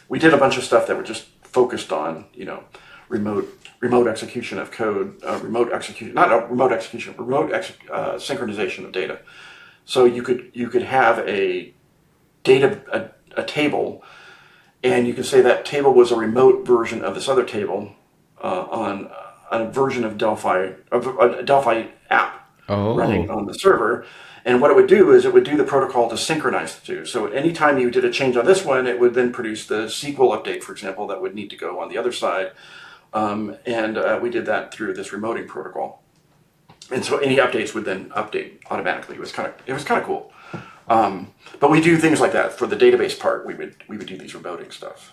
we did a bunch of stuff that were just focused on, remote execution of code, synchronization of data. So you could have a table, and you could say that table was a remote version of this other table on a version of Delphi, a Delphi app. running Oh, on the server. And what it would do is it would do the protocol to synchronize the two. So anytime you did a change on this one, it would then produce the SQL update, for example, that would need to go on the other side. And we did that through this remoting protocol. And so any updates would then update automatically. It was kind of cool. But we do things like that for the database part. We would do these remoting stuff.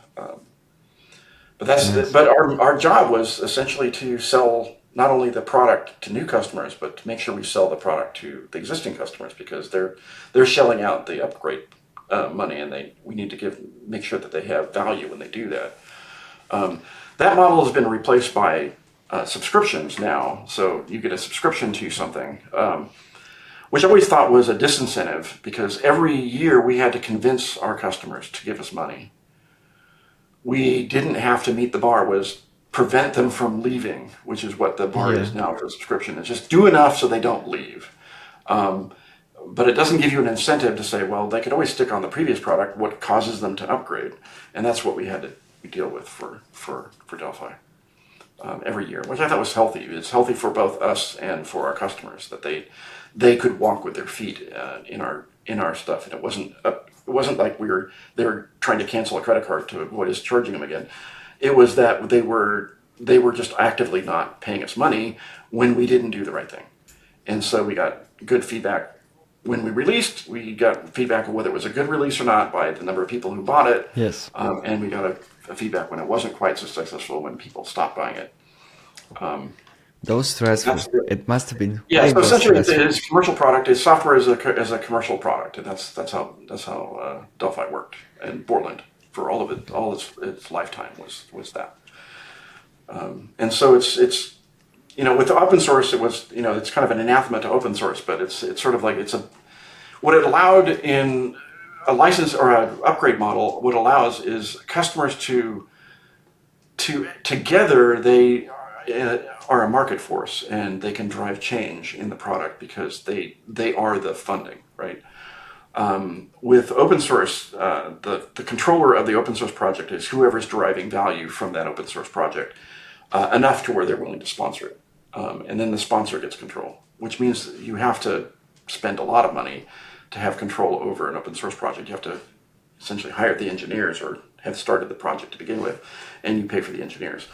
But our job was essentially to sell not only the product to new customers, but to make sure we sell the product to the existing customers, because they're shelling out the upgrade money, and we need to make sure that they have value when they do that. That model has been replaced by subscriptions now. So you get a subscription to something, which I always thought was a disincentive, because every year we had to convince our customers to give us money. We didn't have to meet the bar, was prevent them from leaving, which is what the bar is now for a subscription. It's just do enough so they don't leave. But it doesn't give you an incentive to say, well, they could always stick on the previous product. What causes them to upgrade? And that's what we had to deal with for Delphi every year, which I thought was healthy. It's healthy for both us and for our customers, that they could walk with their feet in our stuff, and it wasn't like they were trying to cancel a credit card to avoid us charging them again. It was that they were just actively not paying us money when we didn't do the right thing. And so we got good feedback when we released. We got feedback of whether it was a good release or not by the number of people who bought it. yes. And we got a feedback when it wasn't quite so successful, when people stopped buying it. Those stressful. It must have been. Yeah, so way essentially stressful. it's commercial product. It's software as a commercial product, and that's how Delphi worked, and Borland for all of it, all its lifetime was that. And so it's with the open source, it was it's kind of an anathema to open source, but it's sort of like what it allowed in a license or an upgrade model. What allows is customers to together they are a market force, and they can drive change in the product because they are the funding, right? With open source, the controller of the open source project is whoever's deriving value from that open source project, enough to where they're willing to sponsor it. And then the sponsor gets control, which means you have to spend a lot of money to have control over an open source project. You have to essentially hire the engineers, or have started the project to begin with, and you pay for the engineers.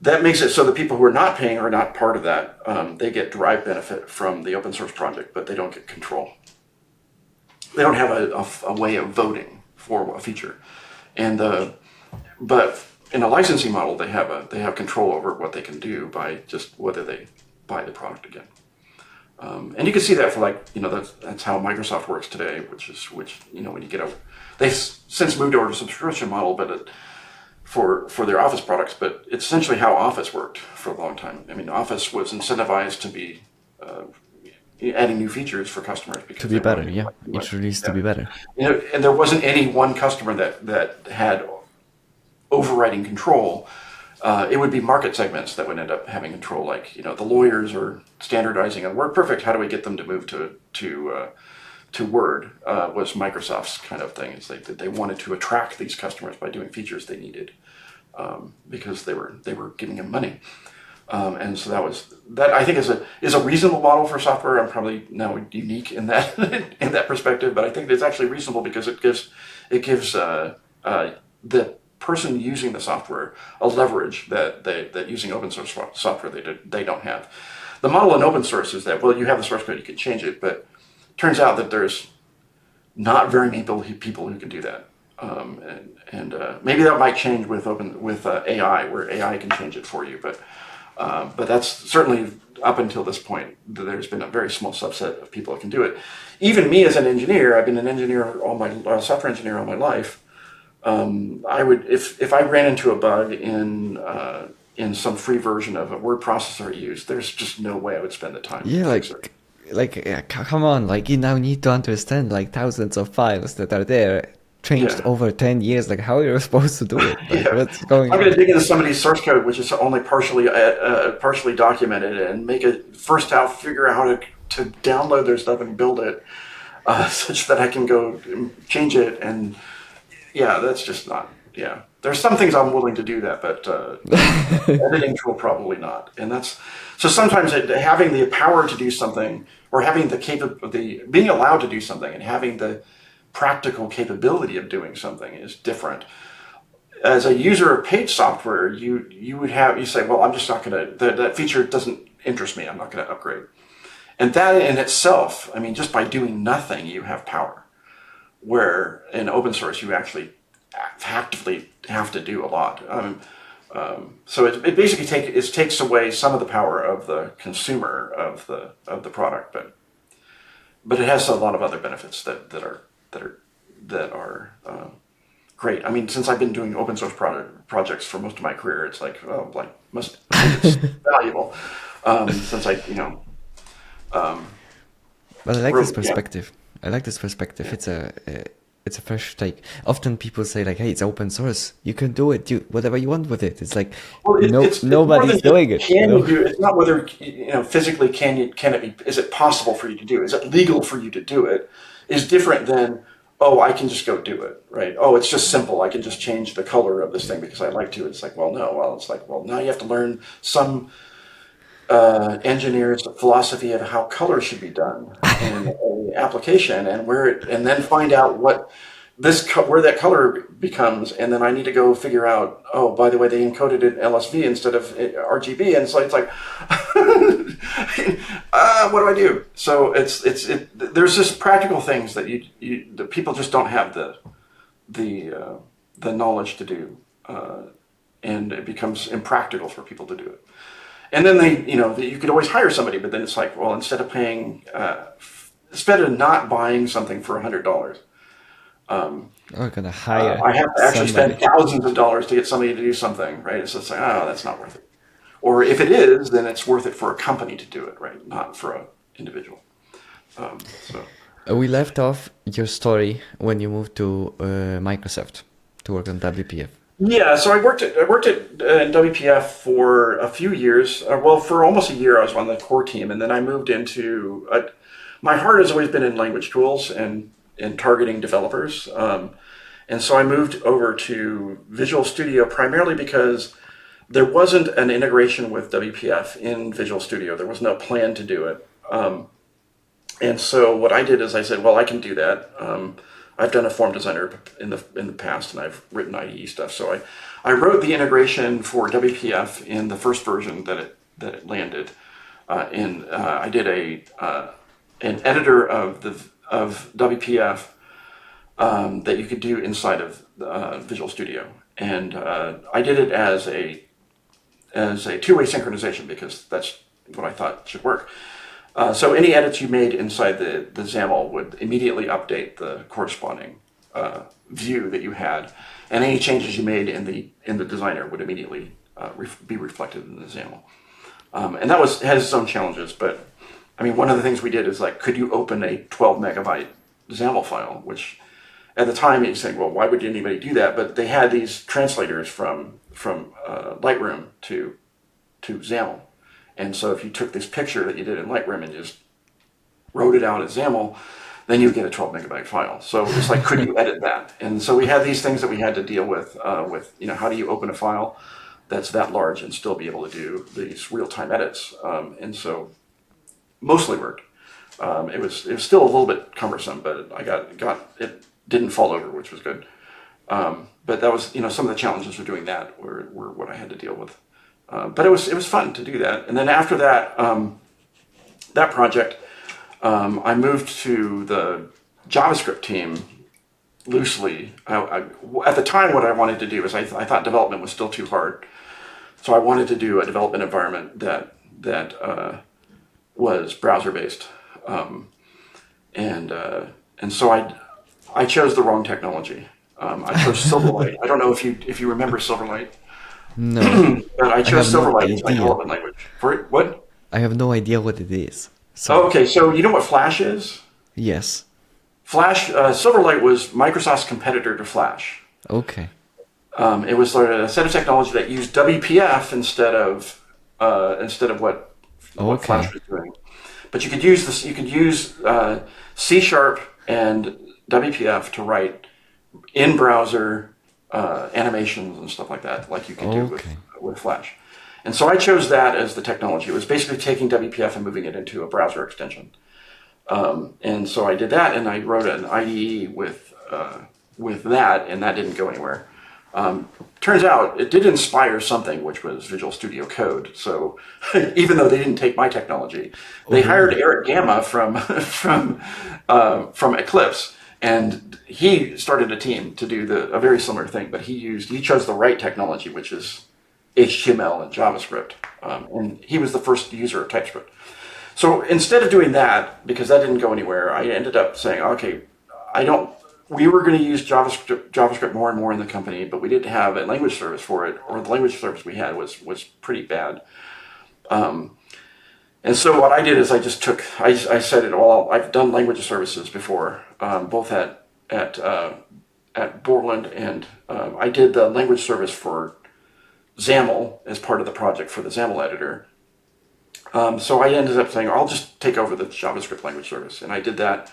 That makes it so the people who are not paying are not part of that. They get derived benefit from the open source project, but they don't get control. They don't have a way of voting for a feature, but in a licensing model, they have control over what they can do by just whether they buy the product again. And you can see that for that's how Microsoft works today, which when you they've since moved over to a subscription model, but for their Office products, but it's essentially how Office worked for a long time. I mean, Office was incentivized to be adding new features for customers because To be better, yeah. Each release to be better. And there wasn't any one customer that had overriding control. It would be market segments that would end up having control, like the lawyers are standardizing on WordPerfect. How do we get them to move to Word? Was Microsoft's kind of thing. Is they wanted to attract these customers by doing features they needed, because they were giving them money. And so that I think is a reasonable model for software. I'm probably now unique in that in that perspective, but I think it's actually reasonable because it gives the person using the software a leverage that using open source software they don't have. The model in open source is that, well, you have the source code, you can change it, but it turns out that there's not very many people who can do that. And maybe that might change with AI, where AI can change it for you, but that's certainly up until this point, there's been a very small subset of people that can do it. Even me as an engineer, I've been an engineer software engineer all my life. I would, if I ran into a bug in some free version of a word processor I use, there's just no way I would spend the time. Yeah, come on, you now need to understand thousands of files that are there, changed over 10 years. How are you supposed to do it? What's going on? I'm going to dig into somebody's source code, which is only partially documented, and make it first out, figure out how to download their stuff and build it, such that I can go change it. And yeah, that's just not. Yeah, there's some things I'm willing to do that, but editing tool probably not. And that's so sometimes having the power to do something, or having the being allowed to do something, and having the practical capability of doing something is different. As a user of paid software, you say, well, I'm just not going to, that feature doesn't interest me. I'm not going to upgrade. And that in itself, I mean, just by doing nothing, you have power. Where in open source, you actually actively have to do a lot. So it basically takes away some of the power of the consumer of the product, but it has a lot of other benefits that are great. I mean, since I've been doing open source projects for most of my career, it's like, oh, like it's valuable. Since Well, I like really, this perspective. I like this perspective. It's a fresh take. Often people say like, "Hey, it's open source. You can do it. Do whatever you want with it." It's like, nobody's doing it. Can you do it? It's not whether physically can it be? Is it possible for you to do? Is it legal for you to do it? Is different than, oh, I can just go do it, right? Oh, it's just simple. I can just change the color of this thing because I like to. It's like, well, no. Well, it's like, well, now you have to learn some engineer's philosophy of how color should be done in an application, and then find out where that color becomes, and then I need to go figure out, oh, by the way, they encoded it in LSV instead of RGB, and so it's like, what do I do? So there's just practical things that the people just don't have the knowledge to do, and it becomes impractical for people to do it. And then you could always hire somebody, but then it's like, well, instead of not buying something for $100, I'm gonna hire. I have to actually somebody. spend thousands of dollars to get somebody to do something, right? It's just like, oh, that's not worth it. Or if it is, then it's worth it for a company to do it, right? Not for an individual. We left off your story when you moved to Microsoft to work on WPF. Yeah, so I worked at WPF for a few years. For almost a year, I was on the core team, and then I moved into. My heart has always been in language tools and targeting developers, and so I moved over to Visual Studio primarily because there wasn't an integration with WPF in Visual Studio. There was no plan to do it, and so what I did is I said, well, I can do that. I've done a form designer in the past, and I've written IDE stuff. So I wrote the integration for WPF in the first version that it landed. I did an editor of WPF that you could do inside of Visual Studio, and I did it as a two-way synchronization because that's what I thought should work. So any edits you made inside the XAML would immediately update the corresponding view that you had, and any changes you made in the designer would immediately be reflected in the XAML. And that has its own challenges, but I mean, one of the things we did is like, could you open a 12 megabyte XAML file? Which at the time you think, well, why would anybody do that? But they had these translators from Lightroom to XAML. And so if you took this picture that you did in Lightroom and just wrote it out as XAML, then you get a 12 megabyte file. So it's like, could you edit that? And so we had these things that we had to deal with how do you open a file that's that large and still be able to do these real-time edits? And so mostly worked. It was still a little bit cumbersome, but I got it didn't fall over, which was good. But that was some of the challenges of doing that were what I had to deal with. But it was fun to do that. And then after that project, I moved to the JavaScript team loosely. At the time, what I wanted to do is I thought development was still too hard. So I wanted to do a development environment that was browser-based. And so I chose the wrong technology. I chose Silverlight. I don't know if you remember Silverlight. No. But I chose Silverlight as my development language. For it, what? I have no idea what it is. So. Okay, so you know what Flash is? Yes. Flash, Silverlight was Microsoft's competitor to Flash. Okay. It was a set of technology that used WPF instead of what Flash was doing. But you could use C# and WPF to write in-browser animations and stuff like that, like you can do Okay. with Flash. And so I chose that as the technology. It was basically taking WPF and moving it into a browser extension. And so I did that, and I wrote an IDE with that, and that didn't go anywhere. Turns out it did inspire something, which was Visual Studio Code. So even though they didn't take my technology, they hired Eric Gamma from Eclipse, and he started a team to do a very similar thing. But he chose the right technology, which is HTML and JavaScript, and he was the first user of TypeScript. So instead of doing that, because that didn't go anywhere, I ended up saying, okay, we were going to use JavaScript more and more in the company, but we didn't have a language service for it, or the language service we had was pretty bad. And so what I did is I set it all. I've done language services before, both at Borland, and I did the language service for XAML as part of the project for the XAML editor. So I ended up saying, I'll just take over the JavaScript language service. And I did that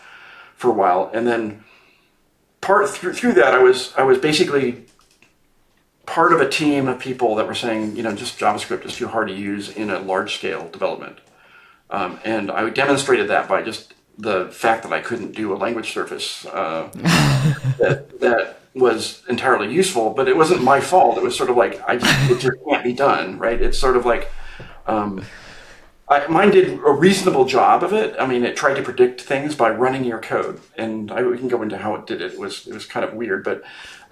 for a while. And then through that, I was basically part of a team of people that were saying, just JavaScript is too hard to use in a large scale development. And I demonstrated that by just the fact that I couldn't do a language service that was entirely useful, but it wasn't my fault. It was sort of like, it just can't be done, right? It's sort of like, mine did a reasonable job of it. I mean, it tried to predict things by running your code, and we can go into how it did it. It was kind of weird, but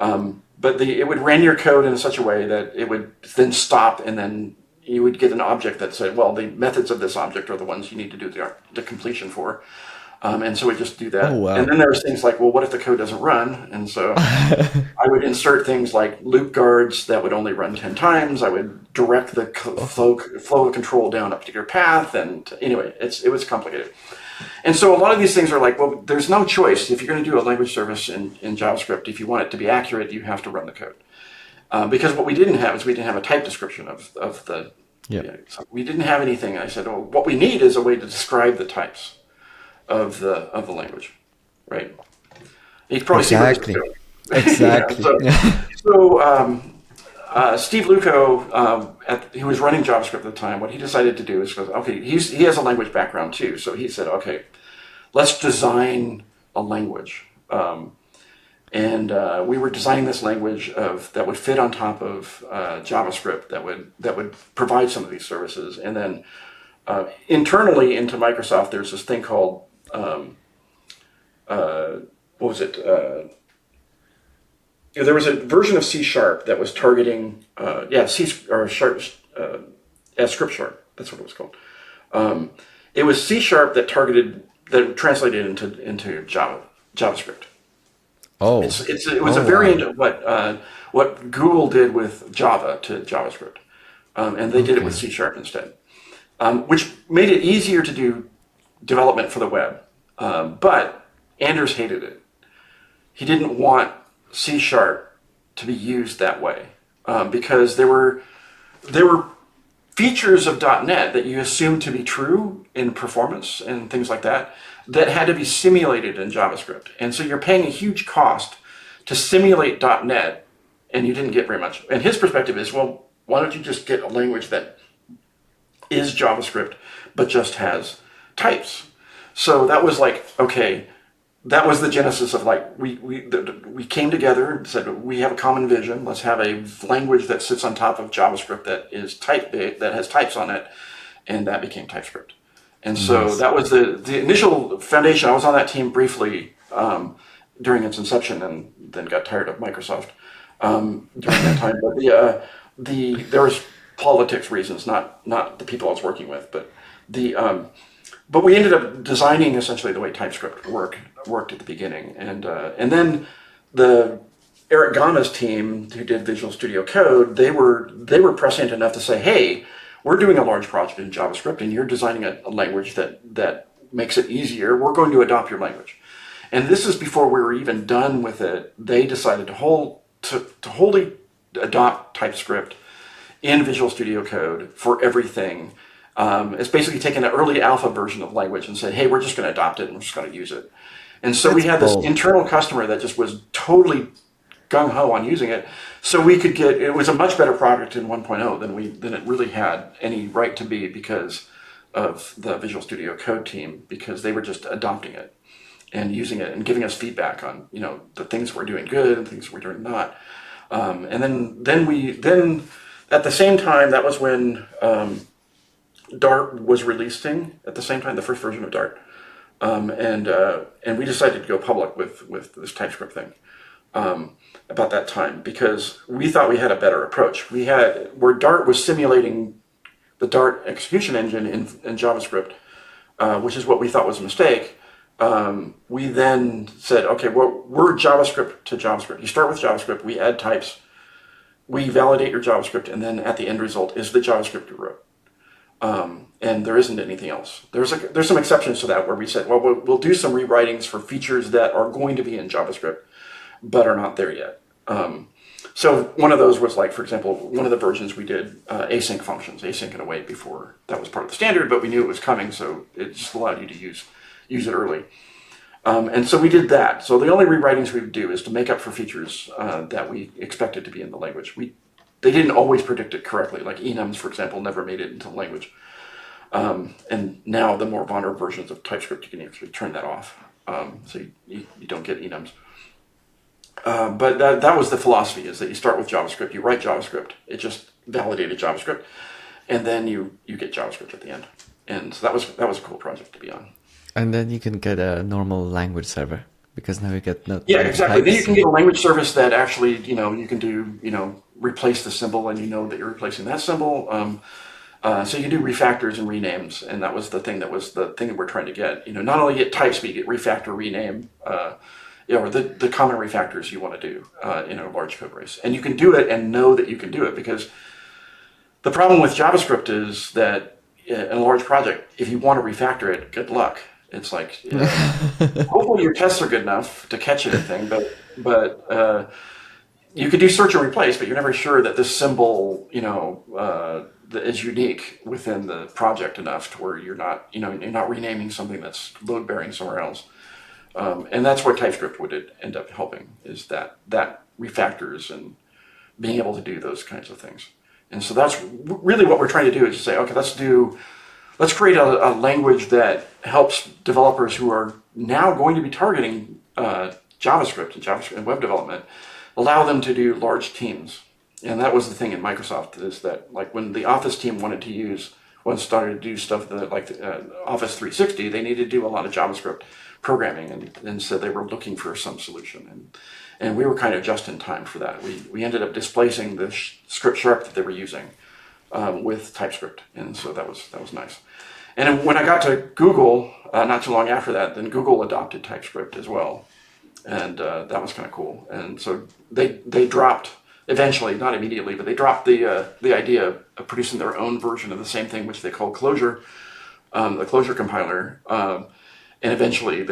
it would run your code in such a way that it would then stop, and then you would get an object that said, well, the methods of this object are the ones you need to do the completion for. And so we just do that. Oh, wow. And then there was things like, well, what if the code doesn't run? And so I would insert things like loop guards that would only run 10 times. I would direct the flow of control down a particular path. And anyway, it was complicated. And so a lot of these things are like, well, there's no choice. If you're going to do a language service in JavaScript, if you want it to be accurate, you have to run the code. Because what we didn't have is we didn't have a type description of the... Yeah. So we didn't have anything. I said, well, what we need is a way to describe the types of the language, right? You can probably Exactly. see what Exactly. So Steve Luco, who was running JavaScript at the time, what he decided to do is, okay, he has a language background too. So he said, okay, let's design a language. And we were designing this language that would fit on top of JavaScript that would provide some of these services. And then internally into Microsoft, there's this thing called what was it? There was a version of C# that was targeting Script Sharp. That's what it was called. It was C# that translated into JavaScript. Oh, It was a variant of what Google did with Java to JavaScript, and they did it with C# instead, which made it easier to do development for the web. But Anders hated it. He didn't want C# to be used that way because there were features of .NET that you assumed to be true in performance and things like that had to be simulated in JavaScript. And so you're paying a huge cost to simulate .NET, and you didn't get very much. And his perspective is, well, why don't you just get a language that is JavaScript but just has types? So that was like, okay, that was the genesis of like, we came together and said, we have a common vision. Let's have a language that sits on top of JavaScript that is that has types on it. And that became TypeScript. And so that was the initial foundation. I was on that team briefly during its inception, and then got tired of Microsoft during that time. But there was politics reasons, not the people I was working with, but we ended up designing essentially the way TypeScript worked at the beginning, and then the Eric Gamma's team, who did Visual Studio Code, they were prescient enough to say, hey, we're doing a large project in JavaScript, and you're designing a language that makes it easier. We're going to adopt your language. And this is before we were even done with it. They decided to wholly adopt TypeScript in Visual Studio Code for everything. It's basically taken an early alpha version of language and said, hey, we're just going to adopt it and we're just going to use it. And so we That's had this bold. internal customer that just was totally gung-ho on using it. So we could get, it was a much better product in 1.0 than it really had any right to be because of the Visual Studio Code team, because they were just adopting it and using it and giving us feedback on, the things we're doing good and things we're doing not. And then at the same time, that was when Dart was releasing at the same time, the first version of Dart. And we decided to go public with this TypeScript thing about that time, because we thought we had a better approach. Where Dart was simulating the Dart execution engine in JavaScript, which is what we thought was a mistake. We then said, okay, we're JavaScript to JavaScript. You start with JavaScript, we add types, we validate your JavaScript, and then at the end result is the JavaScript you wrote. And there isn't anything else. There's some exceptions to that where we said, well, we'll do some rewritings for features that are going to be in JavaScript, but are not there yet. So one of those was, like, for example, one of the versions we did async functions, async and await before that was part of the standard, but we knew it was coming, so it just allowed you to use it early. And so we did that. So the only rewritings we would do is to make up for features that we expected to be in the language. They didn't always predict it correctly. Like enums, for example, never made it into the language. And now the more modern versions of TypeScript, you can actually turn that off. So you don't get enums. But that was the philosophy, is that you start with JavaScript, you write JavaScript, it just validated JavaScript, and then you get JavaScript at the end. And so that was a cool project to be on. And then you can get a normal language server, because now you get not Yeah, exactly. types. Then you can get a language service that actually, you can do, replace the symbol, and that you're replacing that symbol. So you can do refactors and renames, and that was the thing that we're trying to get. Not only get types, but you get refactor, rename, or the common refactors you want to do in a large code base. And you can do it and know that you can do it, because the problem with JavaScript is that in a large project, if you want to refactor it, good luck. It's like, hopefully your tests are good enough to catch anything, but you could do search and replace, but you're never sure that this symbol, that is unique within the project enough to where you're not renaming something that's load bearing somewhere else. And that's what TypeScript would end up helping, is that refactors and being able to do those kinds of things. And so that's really what we're trying to do, is to say, okay, let's create a language that helps developers who are now going to be targeting JavaScript and web development, allow them to do large teams. And that was the thing in Microsoft, is that, like, when the Office team wanted started to do stuff like Office 360, they needed to do a lot of JavaScript programming, and so they were looking for some solution. And we were kind of just in time for that. We ended up displacing the script sharp that they were using with TypeScript, and so that was nice. And when I got to Google, not too long after that, then Google adopted TypeScript as well, and that was kind of cool. And so they dropped, eventually, not immediately, but they dropped the idea of producing their own version of the same thing, which they call Clojure, the Clojure compiler, and eventually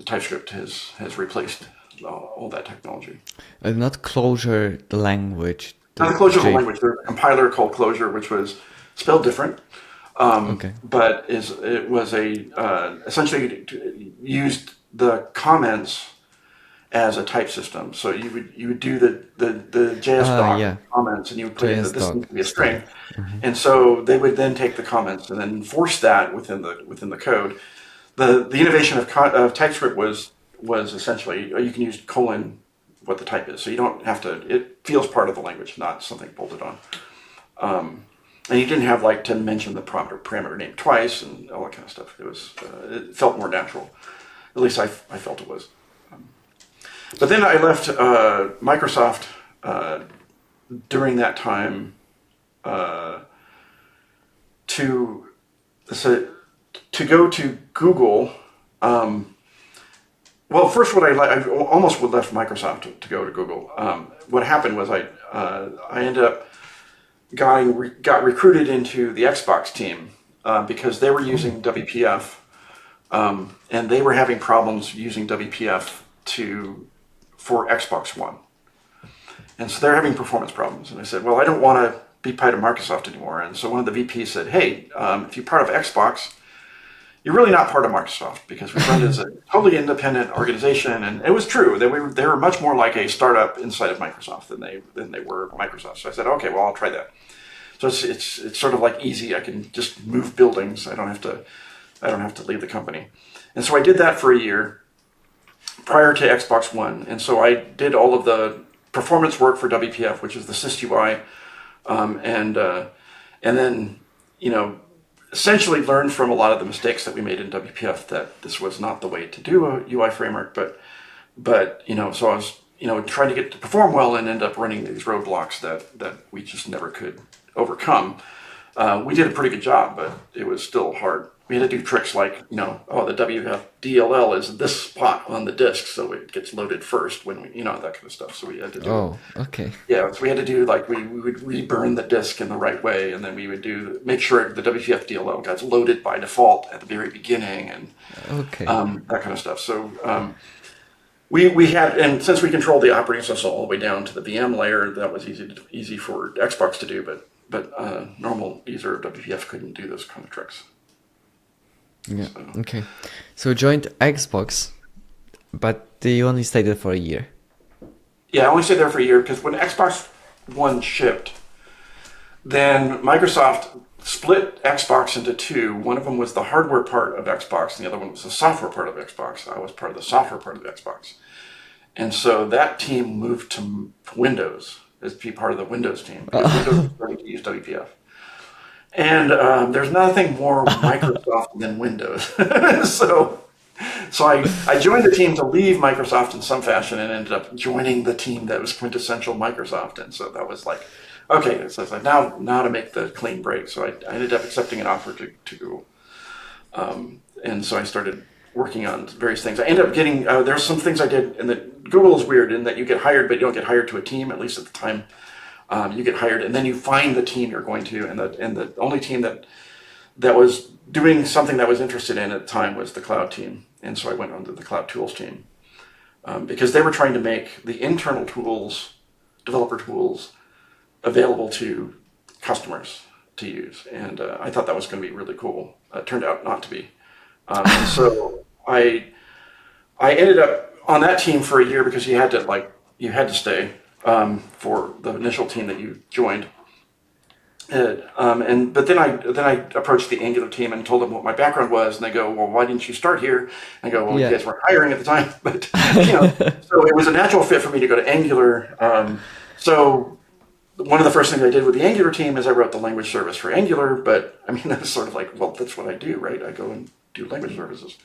TypeScript has replaced all that technology. Not Clojure, the language. Not Clojure, the language. There's a compiler called Clojure, which was spelled different. But it was essentially used the comments as a type system. So you would do the JS doc comments, and you would put in that this needs to be a string. Mm-hmm. And so they would then take the comments and then enforce that within the code. The innovation of TypeScript was essentially, you can use colon what the type is, so you don't have to. It feels part of the language, not something bolted on. And you didn't have to mention the parameter name twice and all that kind of stuff. It felt more natural. At least I felt it was. But then I left Microsoft during that time to go to Google. Well, first, I almost would left Microsoft to go to Google. What happened was I ended up got recruited into the Xbox team because they were using WPF, and they were having problems using WPF for Xbox One. And so they're having performance problems. And I said, well, I don't want to be part of Microsoft anymore. And so one of the VPs said, hey, if you're part of Xbox, you're really not part of Microsoft because we run as a totally independent organization, and it was true that they were much more like a startup inside of Microsoft than they were Microsoft. So I said, okay, well, I'll try that. So it's sort of like easy. I can just move buildings. I don't have to leave the company. And so I did that for a year prior to Xbox One. And so I did all of the performance work for WPF, which is the SysUI, and then, essentially learned from a lot of the mistakes that we made in WPF that this was not the way to do a UI framework. But so I was, trying to get to perform well and end up running these roadblocks that we just never could overcome. We did a pretty good job, but it was still hard. We had to do tricks like, the WPF DLL is this spot on the disk, so it gets loaded first when we, that kind of stuff. So we had to do. Oh, okay. Yeah, so we had to do we would reburn the disk in the right way, and then we would make sure the WPF DLL got loaded by default at the very beginning, and that kind of stuff. So we had, and since we controlled the operating system all the way down to the VM layer, that was easy for Xbox to do, but normal user of WPF couldn't do those kind of tricks. Yeah. So. Okay. So you joined Xbox, but you only stayed there for a year. Yeah, I only stayed there for a year because when Xbox One shipped, then Microsoft split Xbox into two. One of them was the hardware part of Xbox, and the other one was the software part of Xbox. I was part of the software part of Xbox. And so that team moved to Windows as to be part of the Windows team. Because Windows was starting to use WPF. And there's nothing more Microsoft than Windows. so I joined the team to leave Microsoft in some fashion and ended up joining the team that was quintessential Microsoft. And so that was like, okay, so it's like now to make the clean break. So I ended up accepting an offer to Google. And so I started working on various things. I ended up getting, there's some things I did, and that Google is weird in that you get hired, but you don't get hired to a team, at least at the time. You get hired, and then you find the team you're going to, and the only team that was doing something that I was interested in at the time was the cloud team. And so I went on to the cloud tools team because they were trying to make the internal tools, developer tools, available to customers to use. And I thought that was going to be really cool. It turned out not to be. So I ended up on that team for a year because you had to stay for the initial team that you joined. But then I approached the Angular team and told them what my background was, and they go, "Well, why didn't you start here?" And I go, "Well, you guys weren't hiring at the time." But so it was a natural fit for me to go to Angular. So one of the first things I did with the Angular team is I wrote the language service for Angular. But I mean, that's sort of like, well, that's what I do, right? I go and do language services.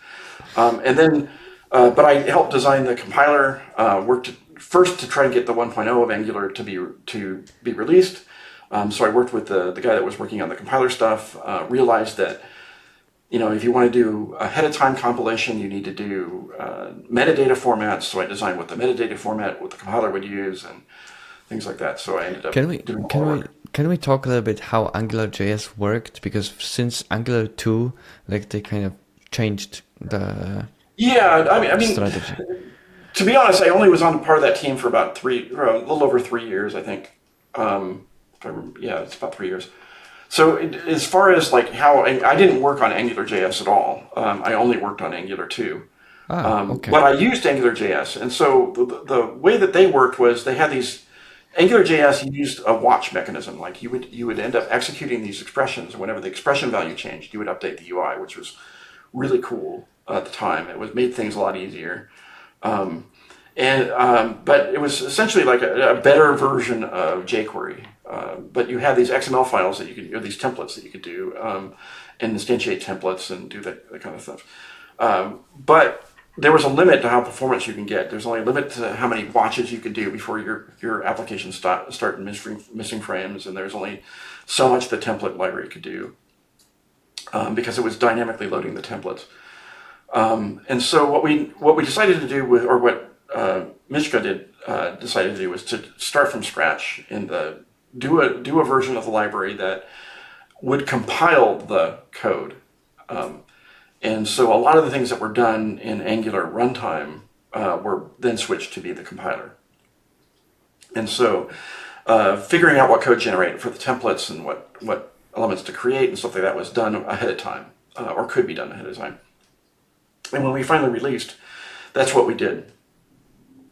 And then, but I helped design the compiler. Worked first to try and get the 1.0 of Angular to be released. So I worked with the guy that was working on the compiler stuff, realized that, if you want to do ahead of time compilation, you need to do metadata formats. So I designed what the metadata format, what the compiler would use, and things like that. So I ended up Can we talk a little bit how AngularJS worked? Because since Angular 2, they kind of changed the strategy. To be honest, I only was on part of that team for about a little over 3 years, I think. It's about 3 years. So as far as how I didn't work on AngularJS at all. I only worked on Angular 2. Okay. But I used AngularJS. And so the way that they worked was they had these, AngularJS used a watch mechanism. You would end up executing these expressions, and whenever the expression value changed, you would update the UI, which was really cool at the time. It made things a lot easier. But it was essentially like a better version of jQuery. But you had these XML files that you could, or these templates that you could do, and instantiate templates and do that kind of stuff. But there was a limit to how performance you can get. There's only a limit to how many watches you could do before your application start missing frames, and there's only so much the template library could do because it was dynamically loading the templates. And so what we decided to do or what Mishka decided to do was to start from scratch and do a version of the library that would compile the code. And so a lot of the things that were done in Angular runtime were then switched to be the compiler. And so figuring out what code generated for the templates and what elements to create and stuff like that was done ahead of time. or could be done ahead of time. And when we finally released, that's what we did.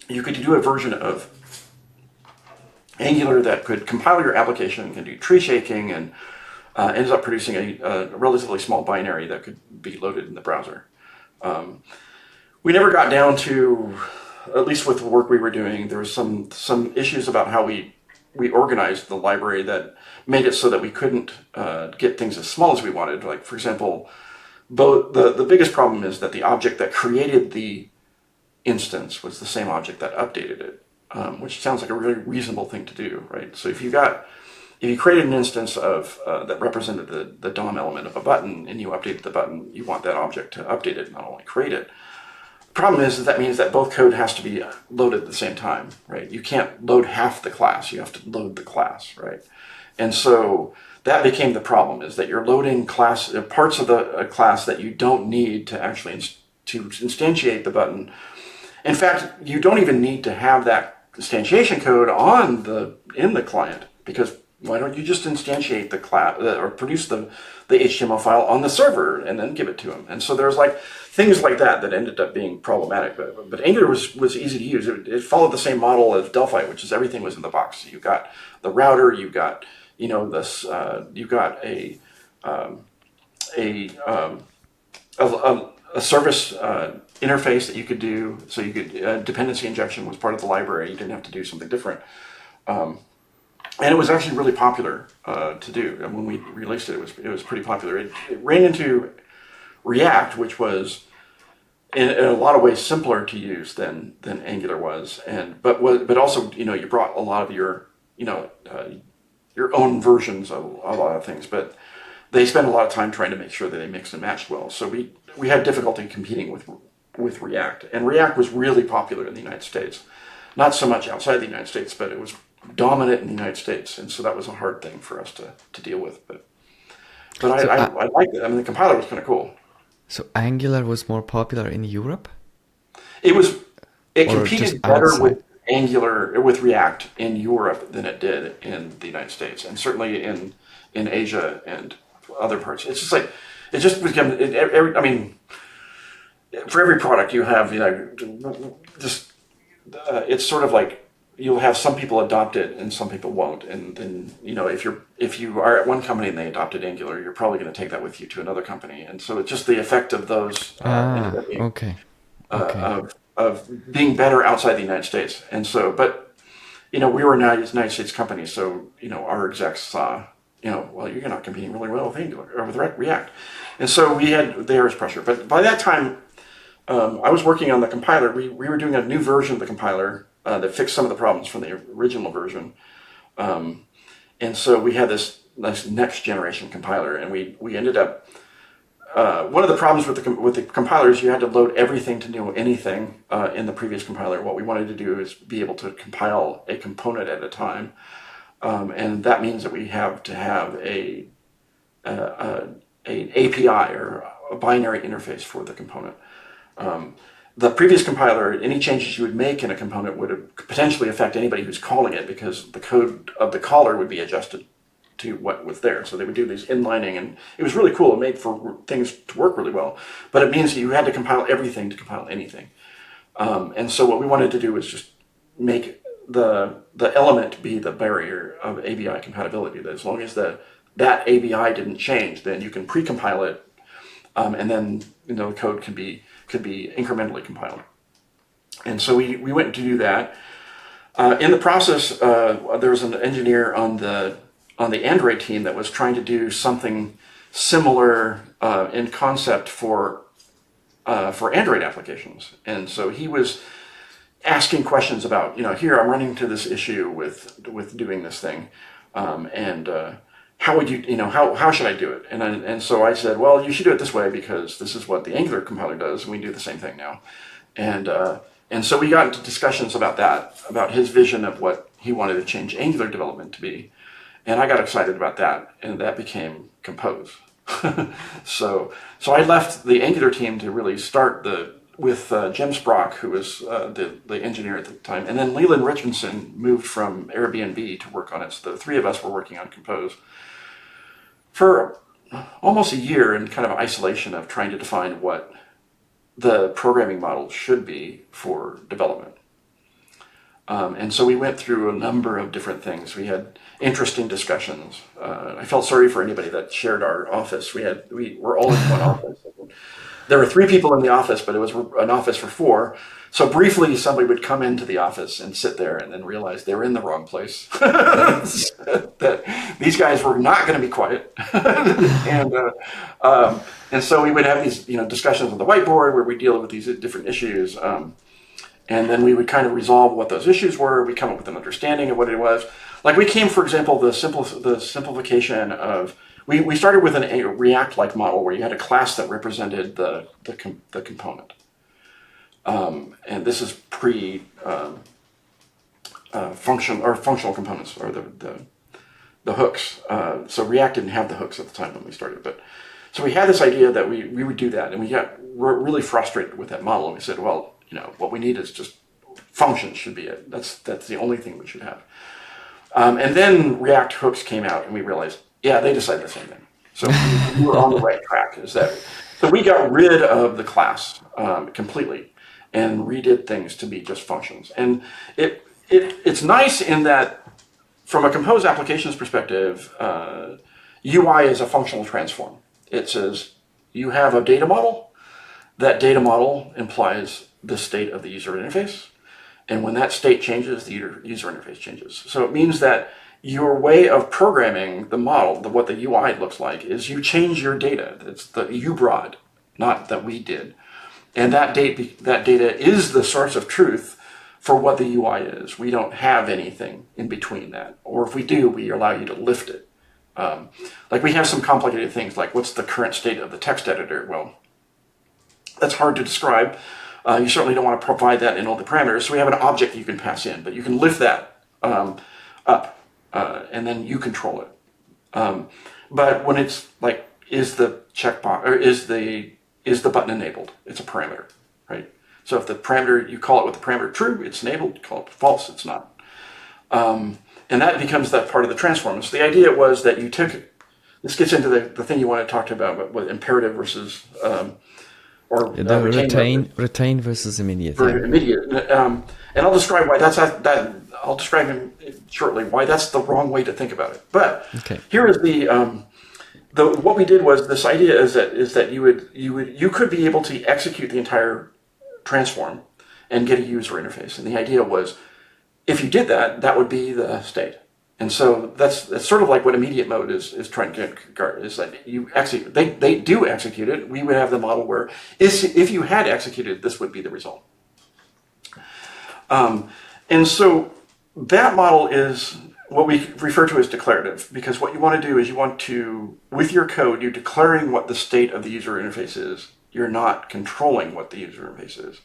You could do a version of Angular that could compile your application and do tree shaking, and ends up producing a relatively small binary that could be loaded in the browser. We never got down to, at least with the work we were doing, there was some issues about how we organized the library that made it so that we couldn't get things as small as we wanted. Like, for example, the biggest problem is that the object that created the instance was the same object that updated it, which sounds like a really reasonable thing to do, right? So if you created an instance of that represented the DOM element of a button, and you updated the button, you want that object to update it, not only create it. The problem is that means that both code has to be loaded at the same time, right? You can't load half the class, you have to load the class, right? And so that became the problem, is that you're loading parts of the class that you don't need to actually to instantiate the button. In fact, you don't even need to have that instantiation code in the client, because why don't you just instantiate the class or produce the HTML file on the server and then give it to them? And so there's like things like that ended up being problematic. But Angular was easy to use. It followed the same model as Delphi, which is everything was in the box. So you got the router, you got you got a service interface that you could do. So you could dependency injection was part of the library. You didn't have to do something different. And it was actually really popular to do. And when we released it, it was pretty popular. It ran into React, which was in a lot of ways simpler to use than Angular was, but also you brought a lot of your own versions of a lot of things. But they spent a lot of time trying to make sure that they mixed and matched well. So we had difficulty competing with React, and React was really popular in the United States. Not so much outside the United States, but it was dominant in the United States, and so that was a hard thing for us to deal with. But I liked it. I mean, the compiler was kind of cool. So Angular was more popular in Europe? It competed better with Angular, with React in Europe than it did in the United States, and certainly in Asia and other parts. It's just like it just became. I mean, for every product you have, it's sort of like you'll have some people adopt it and some people won't. And then if you are at one company and they adopted Angular, you're probably going to take that with you to another company. And so it's just the effect of those of being better outside the United States. And so, but we were a United States company, so our execs saw, well, you're not competing really well with Angular or with React. And so there was pressure. But by that time, I was working on the compiler. We were doing a new version of the compiler that fixed some of the problems from the original version. And so we had this next generation compiler, and we ended up, one of the problems with the compilers, you had to load everything to do anything in the previous compiler. What we wanted to do is be able to compile a component at a time. And that means that we have to have an API or a binary interface for the component. The previous compiler, any changes you would make in a component would potentially affect anybody who's calling it, because the code of the caller would be adjusted to what was there. So they would do these inlining, and it was really cool. It made for things to work really well. But it means that you had to compile everything to compile anything. And so what we wanted to do was just make the element be the barrier of ABI compatibility. That as long as that ABI didn't change, then you can pre-compile it, and then the code could be incrementally compiled. And so we went to do that. In the process, there was an engineer on the Android team that was trying to do something similar in concept for Android applications. And so he was asking questions about, here I'm running into this issue with doing this thing, and how would you, how should I do it? And so I said, well, you should do it this way, because this is what the Angular compiler does, and we do the same thing now. And so we got into discussions about that, about his vision of what he wanted to change Angular development to be. And I got excited about that, and that became Compose. So I left the Angular team to really start with Jim Sprock, who was the engineer at the time, and then Leland Richardson moved from Airbnb to work on it. So the three of us were working on Compose for almost a year in kind of isolation of trying to define what the programming model should be for development. And so we went through a number of different things. We had interesting discussions. I felt sorry for anybody that shared our office. We were all in one office. There were 3 people in the office, but it was an office for 4. So briefly, somebody would come into the office and sit there and then realize they were in the wrong place. That these guys were not going to be quiet. And so we would have these discussions on the whiteboard where we deal with these different issues. And then we would kind of resolve what those issues were. We come up with an understanding of what it was. Like we came, for example, the simplification of, we started with a React-like model where you had a class that represented the component. And this is functional components, or the hooks. So React didn't have the hooks at the time when we started, but so we had this idea that we would do that, and we got really frustrated with that model. And we said, well, what we need is just functions should be it. That's the only thing we should have. And then React hooks came out, and we realized, yeah, they decided the same thing. So we were on the right track. So we got rid of the class completely and redid things to be just functions. And it's nice in that, from a Compose applications perspective, UI is a functional transform. It says you have a data model. That data model implies the state of the user interface. And when that state changes, the user interface changes. So it means that your way of programming the model, what the UI looks like, is you change your data. It's that you brought, not that we did. And that data is the source of truth for what the UI is. We don't have anything in between that. Or if we do, we allow you to lift it. Like we have some complicated things, like what's the current state of the text editor? Well, that's hard to describe. You certainly don't want to provide that in all the parameters. So we have an object you can pass in, but you can lift that up, and then you control it. But when it's like, is the checkbox, or is the button enabled? It's a parameter, right? So if the parameter, you call it with the parameter true, it's enabled. You call it false, it's not. And that becomes that part of the transform. So the idea was that you took, this gets into the thing you want to talk about, what imperative versus retain versus immediate. Immediate, and I'll describe why I'll describe shortly why that's the wrong way to think about it. But here is what we did was, this idea is that you could be able to execute the entire transform and get a user interface, and the idea was, if you did that, that would be the state. And so that's sort of like what immediate mode is trying to get, is that you execute, they do execute it. We would have the model where if you had executed, this would be the result. And so that model is what we refer to as declarative, because what you want to do is you want to, with your code, you're declaring what the state of the user interface is. You're not controlling what the user interface is.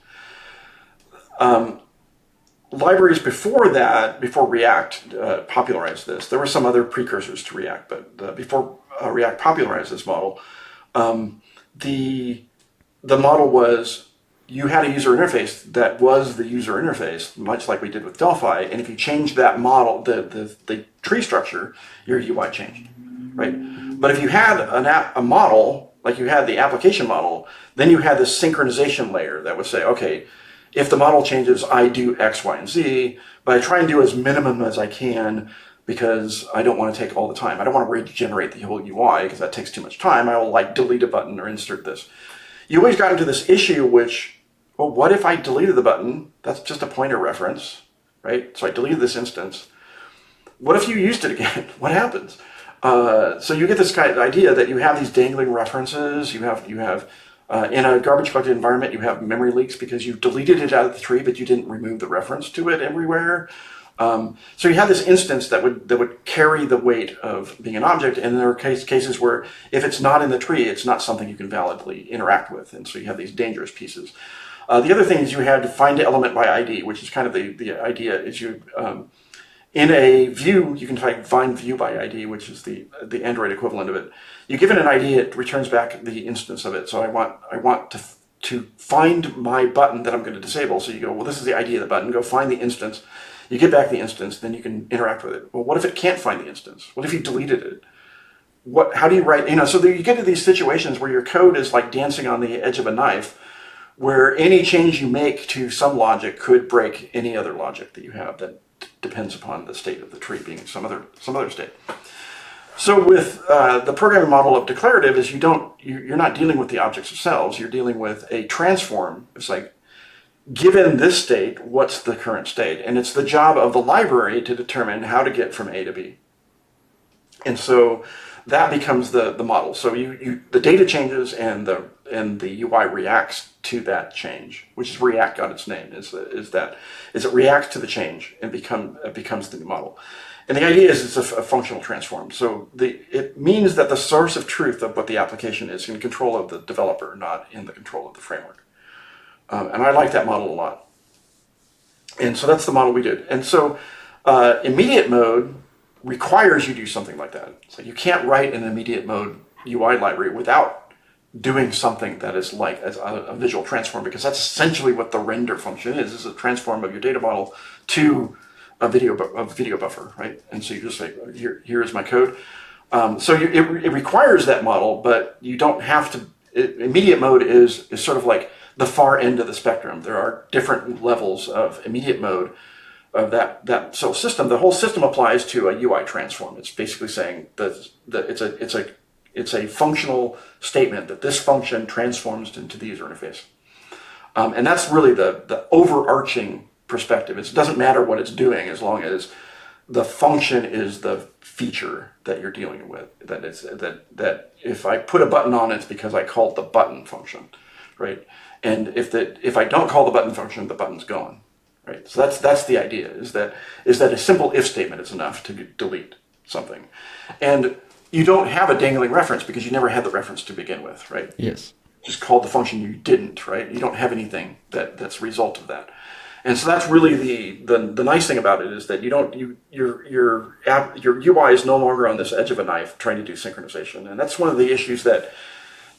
Libraries before that, before React popularized this, there were some other precursors to React, but before React popularized this model, the model was you had a user interface that was the user interface, much like we did with Delphi, and if you changed that model, the tree structure, your UI changed, right? But if you had a model, like you had the application model, then you had this synchronization layer that would say, okay, if the model changes, I do X, Y, and Z, but I try and do as minimum as I can because I don't want to take all the time. I don't want to regenerate the whole UI because that takes too much time. I will like delete a button or insert this. You always got into this issue which, well, what if I deleted the button? That's just a pointer reference, right? So I deleted this instance. What if you used it again? What happens? So you get this kind of idea that you have these dangling references. You have in a garbage collected environment, you have memory leaks because you deleted it out of the tree, but you didn't remove the reference to it everywhere. So you have this instance that would carry the weight of being an object, and there are cases where if it's not in the tree, it's not something you can validly interact with, and so you have these dangerous pieces. The other thing is you had to find element by ID, which is kind of the idea is you in a view, you can find view by ID, which is the Android equivalent of it. You give it an ID, it returns back the instance of it. So I want to find my button that I'm going to disable. So you go, well, this is the ID of the button. Go find the instance. You get back the instance, then you can interact with it. Well, what if it can't find the instance? What if you deleted it? how do you write, so you get to these situations where your code is like dancing on the edge of a knife, where any change you make to some logic could break any other logic that you have that depends upon the state of the tree being some other state. So with the programming model of declarative is you're not dealing with the objects themselves, you're dealing with a transform. It's like, given this state, what's the current state? And it's the job of the library to determine how to get from A to B. And so that becomes the model. So the data changes and the UI reacts to that change, which is React got its name, is it reacts to the change and becomes the new model. And the idea is it's a functional transform. So it means that the source of truth of what the application is in control of the developer, not in the control of the framework. And I like that model a lot. And so that's the model we did. And so immediate mode requires you do something like that. So you can't write an immediate mode UI library without doing something that is like a visual transform, because that's essentially what the render function is a transform of your data model to a video buffer, right? And so you just say, here is my code. So it requires that model, but you don't have to. Immediate mode is sort of like the far end of the spectrum. There are different levels of immediate mode of that so system. The whole system applies to a UI transform. It's basically saying that it's a functional statement that this function transforms into the user interface. And that's really the overarching perspective. It doesn't matter what it's doing as long as the function is the feature that you're dealing with. That if I put a button on, it's because I called the button function, right? And if I don't call the button function, the button's gone, right? So that's the idea. Is that a simple if statement is enough to delete something, and you don't have a dangling reference because you never had the reference to begin with, right? Yes. Just called the function you didn't, right? You don't have anything that's a result of that. And so that's really the nice thing about it is that your UI is no longer on this edge of a knife trying to do synchronization. And that's one of the issues that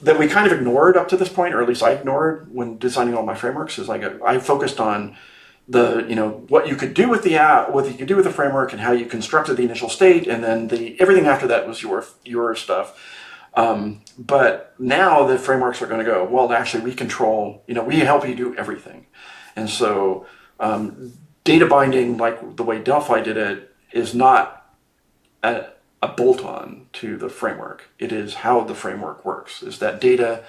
we kind of ignored up to this point, or at least I ignored when designing all my frameworks, is I focused on what you could do with the app, what you could do with the framework, and how you constructed the initial state, and then everything after that was your stuff. But now the frameworks are going to go, well, actually we control, we help you do everything. And so data binding, like the way Delphi did it, is not a bolt-on to the framework. It is how the framework works, is that data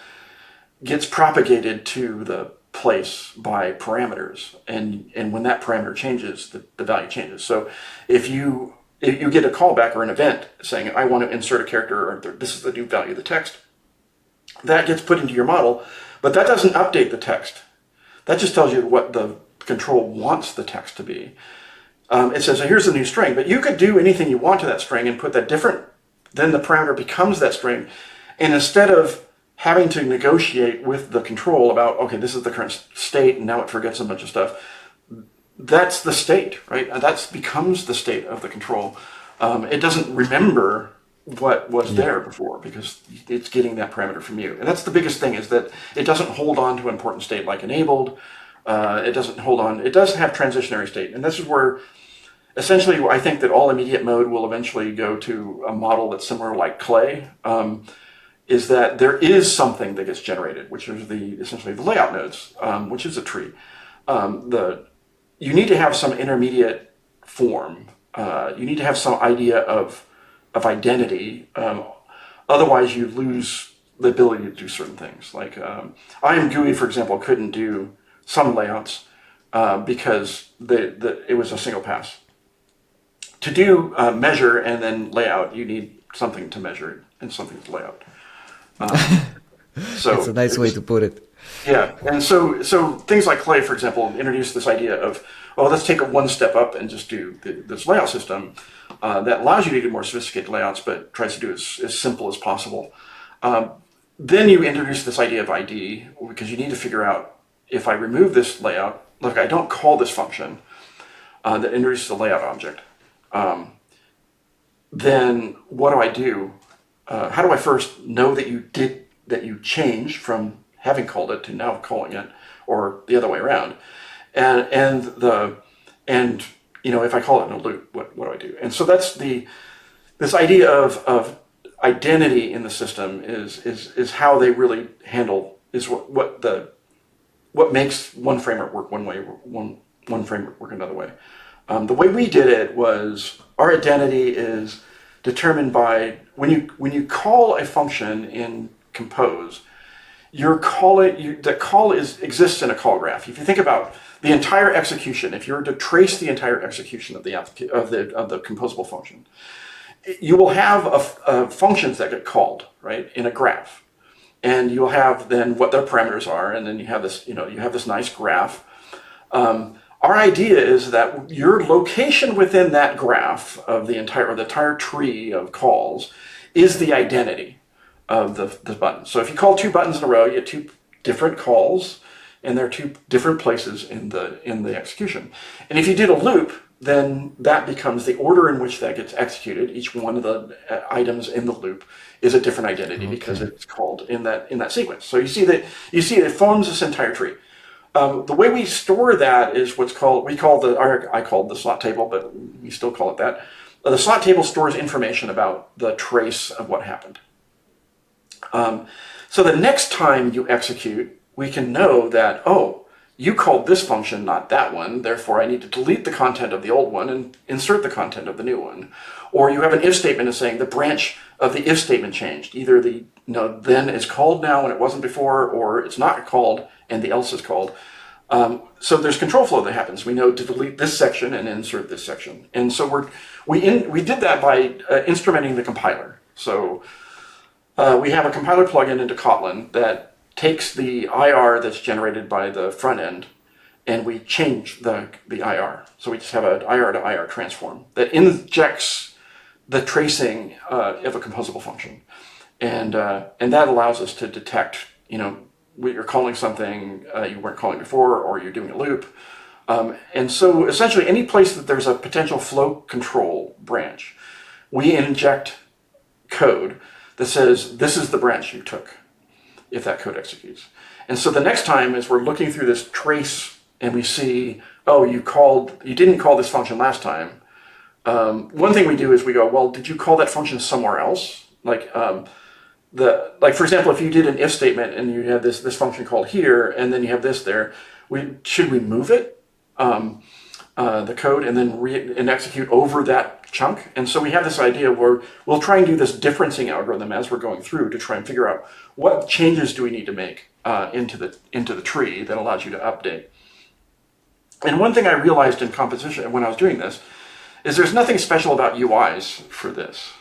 gets propagated to the place by parameters. And when that parameter changes, the value changes. So if you get a callback or an event saying, I want to insert a character, or this is the new value of the text, that gets put into your model, but that doesn't update the text. That just tells you what the control wants the text to be. It says, here's the new string, but you could do anything you want to that string and put that different, then the parameter becomes that string. And instead of having to negotiate with the control about, okay, this is the current state, and now it forgets a bunch of stuff, that's the state, right? That becomes the state of the control. It doesn't remember what was there before because it's getting that parameter from you. And that's the biggest thing, is that it doesn't hold on to an important state like enabled. It doesn't hold on. It does have transitionary state. And this is where essentially I think that all immediate mode will eventually go to a model that's similar like Clay, is that there is something that gets generated, which is essentially the layout nodes, which is a tree. You need to have some intermediate form. You need to have some idea of identity. Otherwise, you lose the ability to do certain things. Like IMGUI, for example, couldn't do some layouts because it was a single pass. To do measure and then layout, you need something to measure and something to layout. So that's a nice way to put it. Yeah, and so things like Clay, for example, introduced this idea of, let's take it one step up and just do this layout system that allows you to do more sophisticated layouts, but tries to do it as simple as possible. Then you introduce this idea of ID, because you need to figure out, if I remove this layout, look, I don't call this function that introduces the layout object, then what do I do? How do I first know that you changed from having called it to now calling it, or the other way around? And if I call it in a loop, what do I do? And so that's this idea of identity in the system is how they really handle, is what makes one framework work one way, one framework work another way. The way we did it was our identity is determined by when you call a function in Compose, that call exists in a call graph. If you think about the entire execution, if you were to trace the entire execution of the composable function, you will have functions that get called, right, in a graph, and you'll have then what their parameters are, and then you have this nice graph. Our idea is that your location within that graph of the entire tree of calls is the identity of the button. So if you call two buttons in a row, you get two different calls, and they're two different places in the execution. And if you did a loop, then that becomes the order in which that gets executed. Each one of the items in the loop is a different identity because it's called in that sequence. So you see it forms this entire tree. The way we store that is I call it the slot table, but we still call it that. The slot table stores information about the trace of what happened. So the next time you execute, we can know that, you called this function, not that one, therefore I need to delete the content of the old one and insert the content of the new one. Or you have an if statement that's saying the branch of the if statement changed. Either the then is called now when it wasn't before, or it's not called and the else is called. So there's control flow that happens. We know to delete this section and insert this section. And so we did that by instrumenting the compiler. So we have a compiler plugin into Kotlin that takes the IR that's generated by the front end, and we change the IR. So we just have an IR to IR transform that injects the tracing of a composable function, and that allows us to detect, you're calling something you weren't calling before, or you're doing a loop. And so essentially any place that there's a potential flow control branch, we inject code that says this is the branch you took, if that code executes. And so the next time as we're looking through this trace and we see, you didn't call this function last time. One thing we do is we go, well, did you call that function somewhere else? Like for example, if you did an if statement and you have this function called here, and then you have this there, should we move it, the code, and then execute over that chunk? And so we have this idea where we'll try and do this differencing algorithm as we're going through to try and figure out what changes do we need to make into the tree that allows you to update. And one thing I realized in composition when I was doing this is there's nothing special about UIs for this.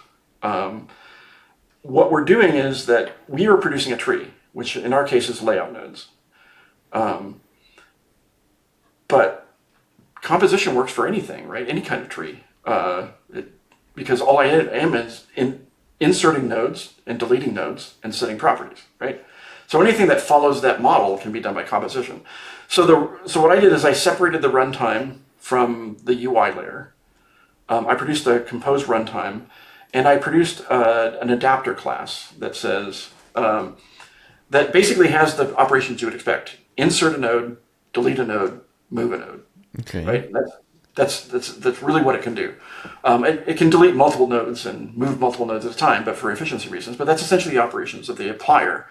What we're doing is that we are producing a tree, which in our case is layout nodes. But composition works for anything, right? Any kind of tree. Because all I am is inserting nodes and deleting nodes and setting properties, right? So anything that follows that model can be done by composition. So what I did is I separated the runtime from the UI layer. I produced a compose runtime, and I produced an adapter class that says, that basically has the operations you would expect. Insert a node, delete a node, move a node. Okay. Right? That's really what it can do. It can delete multiple nodes and move multiple nodes at a time, but for efficiency reasons. But that's essentially the operations of the applier.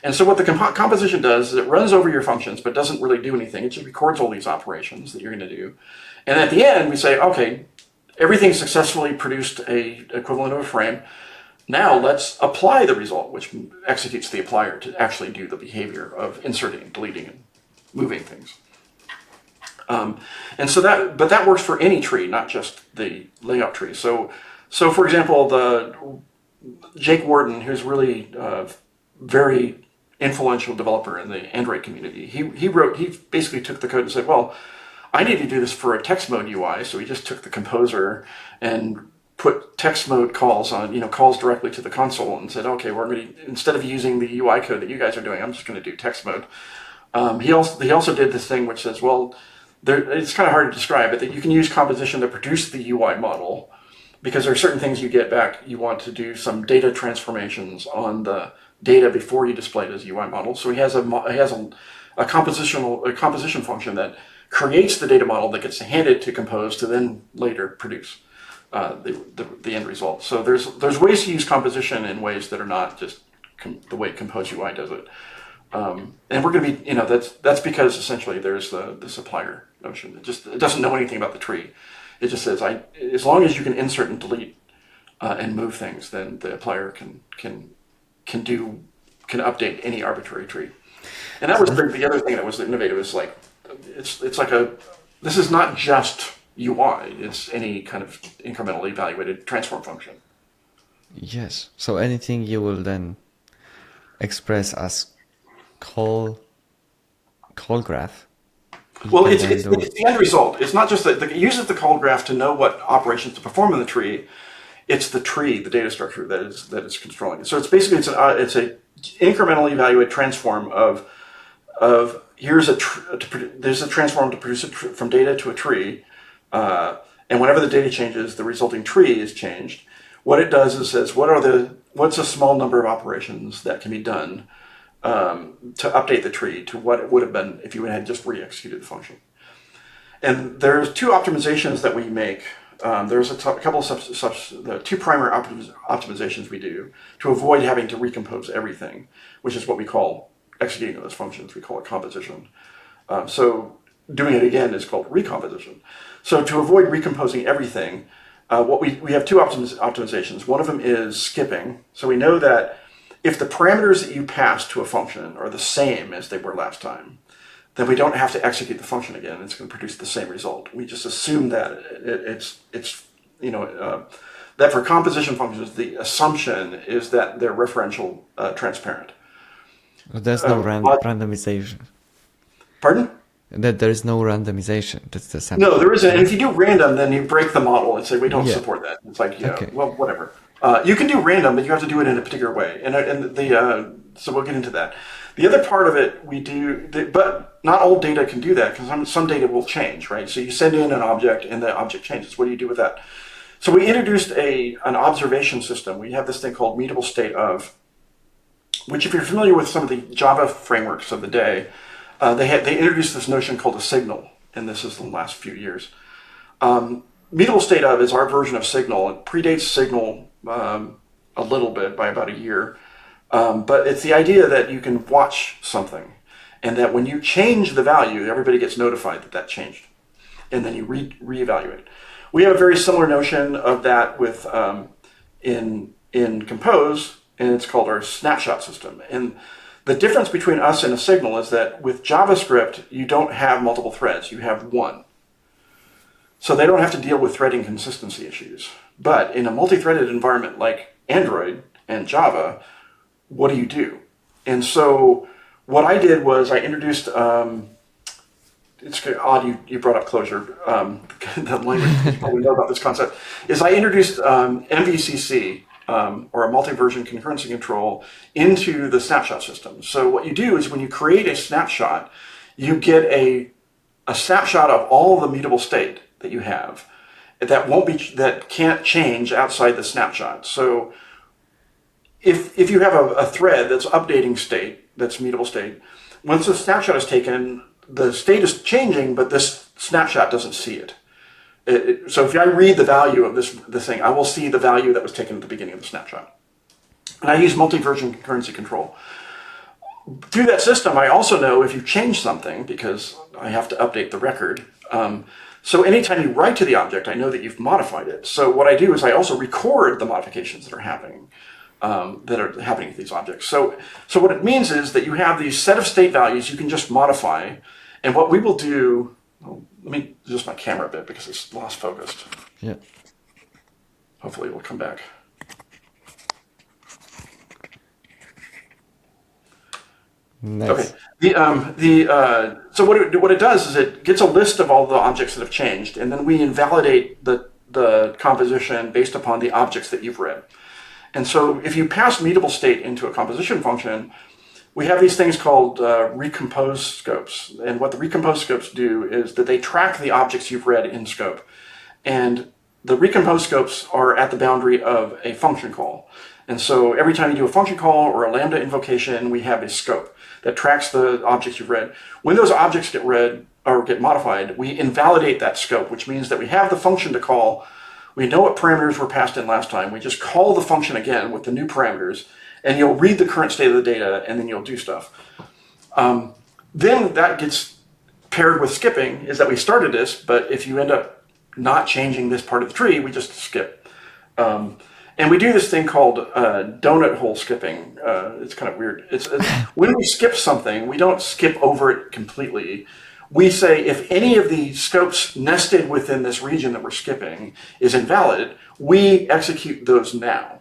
And so what the composition does is it runs over your functions, but doesn't really do anything. It just records all these operations that you're going to do. And at the end, we say, okay, everything successfully produced a equivalent of a frame. Now let's apply the result, which executes the applier to actually do the behavior of inserting and deleting and moving things. But that works for any tree, not just the layout tree. So for example, Jake Warden, who's really very influential developer in the Android community, he basically took the code and said, well, I need to do this for a text mode UI. So he just took the composer and put text mode calls on, calls directly to the console, and said, okay, instead of using the UI code that you guys are doing, I'm just going to do text mode. He also did this thing which says, well, it's kind of hard to describe it, that you can use composition to produce the UI model, because there are certain things you get back. You want to do some data transformations on the data before you display it as UI model. So he has a composition function that creates the data model that gets handed to Compose to then later produce. the end result. So there's ways to use composition in ways that are not just the way Compose UI does it. And we're going to be, that's because essentially there's the supplier notion. It doesn't know anything about the tree. It just says, as long as you can insert and delete and move things, then the applier can update any arbitrary tree. And that was the other thing that was innovative. Is like it's like this is not just UI. It's any kind of incrementally evaluated transform function. Yes. So anything you will then express as call graph. Well, it's the end result. It's not just that it uses the call graph to know what operations to perform in the tree. It's the tree, the data structure that is controlling it. So it's basically it's a incrementally evaluated transform of there's a transform to produce it from data to a tree, and whenever the data changes, the resulting tree is changed. What it does is says what's a small number of operations that can be done to update the tree to what it would have been if you had just re-executed the function. And there's two optimizations that we make. There's a couple of the two primary optimizations we do to avoid having to recompose everything, which is what we call executing those functions. We call it composition. So doing it again is called recomposition. So to avoid recomposing everything, we have two optimizations. One of them is skipping. So we know that if the parameters that you pass to a function are the same as they were last time, then we don't have to execute the function again. It's going to produce the same result. We just assume that that for composition functions, the assumption is that they're referential transparent. There's no randomization. Pardon? That there is no randomization. That's the sample. No, there isn't. And if you do random, then you break the model and say we don't support that. It's like, well, whatever. You can do random, but you have to do it in a particular way. So we'll get into that. The other part of it we do, but not all data can do that because some data will change, right? So you send in an object and the object changes. What do you do with that? So we introduced an observation system. We have this thing called mutable state of, which if you're familiar with some of the Java frameworks of the day, they introduced this notion called a signal, and this is in the last few years. Mutable state of is our version of signal. It predates signal a little bit by about a year. But it's the idea that you can watch something and that when you change the value, everybody gets notified that changed. And then you reevaluate. We have a very similar notion of that with in Compose, and it's called our snapshot system. And the difference between us and a signal is that with JavaScript, you don't have multiple threads, you have one. So they don't have to deal with threading consistency issues. But in a multi-threaded environment like Android and Java, what do? And so what I did was I introduced, it's odd you brought up Clojure, the language you probably know about this concept, is I introduced MVCC, or a multi-version concurrency control, into the snapshot system. So what you do is when you create a snapshot, you get a snapshot of all the mutable state that you have that can't change outside the snapshot. So if you have a thread that's updating state, that's mutable state, once the snapshot is taken, the state is changing, but this snapshot doesn't see it. So if I read the value of this thing, I will see the value that was taken at the beginning of the snapshot. And I use multi-version concurrency control. Through that system, I also know if you change something, because I have to update the record. So anytime you write to the object, I know that you've modified it. So what I do is I also record the modifications that are happening with these objects. So what it means is that you have these set of state values you can just modify. And what we will do, let me adjust my camera a bit because it's lost focused. Yeah. Hopefully it will come back. Nice. Okay. So what it does is it gets a list of all the objects that have changed, and then we invalidate the composition based upon the objects that you've read. And so if you pass mutable state into a composition function, we have these things called recompose scopes. And what the recompose scopes do is that they track the objects you've read in scope. And the recompose scopes are at the boundary of a function call. And so every time you do a function call or a Lambda invocation, we have a scope that tracks the objects you've read. When those objects get read or get modified, we invalidate that scope, which means that we have the function to call. We know what parameters were passed in last time. We just call the function again with the new parameters, and you'll read the current state of the data, and then you'll do stuff. Then that gets paired with skipping, is that we started this, but if you end up not changing this part of the tree, we just skip. And we do this thing called donut hole skipping. It's kind of weird. It's when we skip something, we don't skip over it completely. We say if any of the scopes nested within this region that we're skipping is invalid, we execute those now.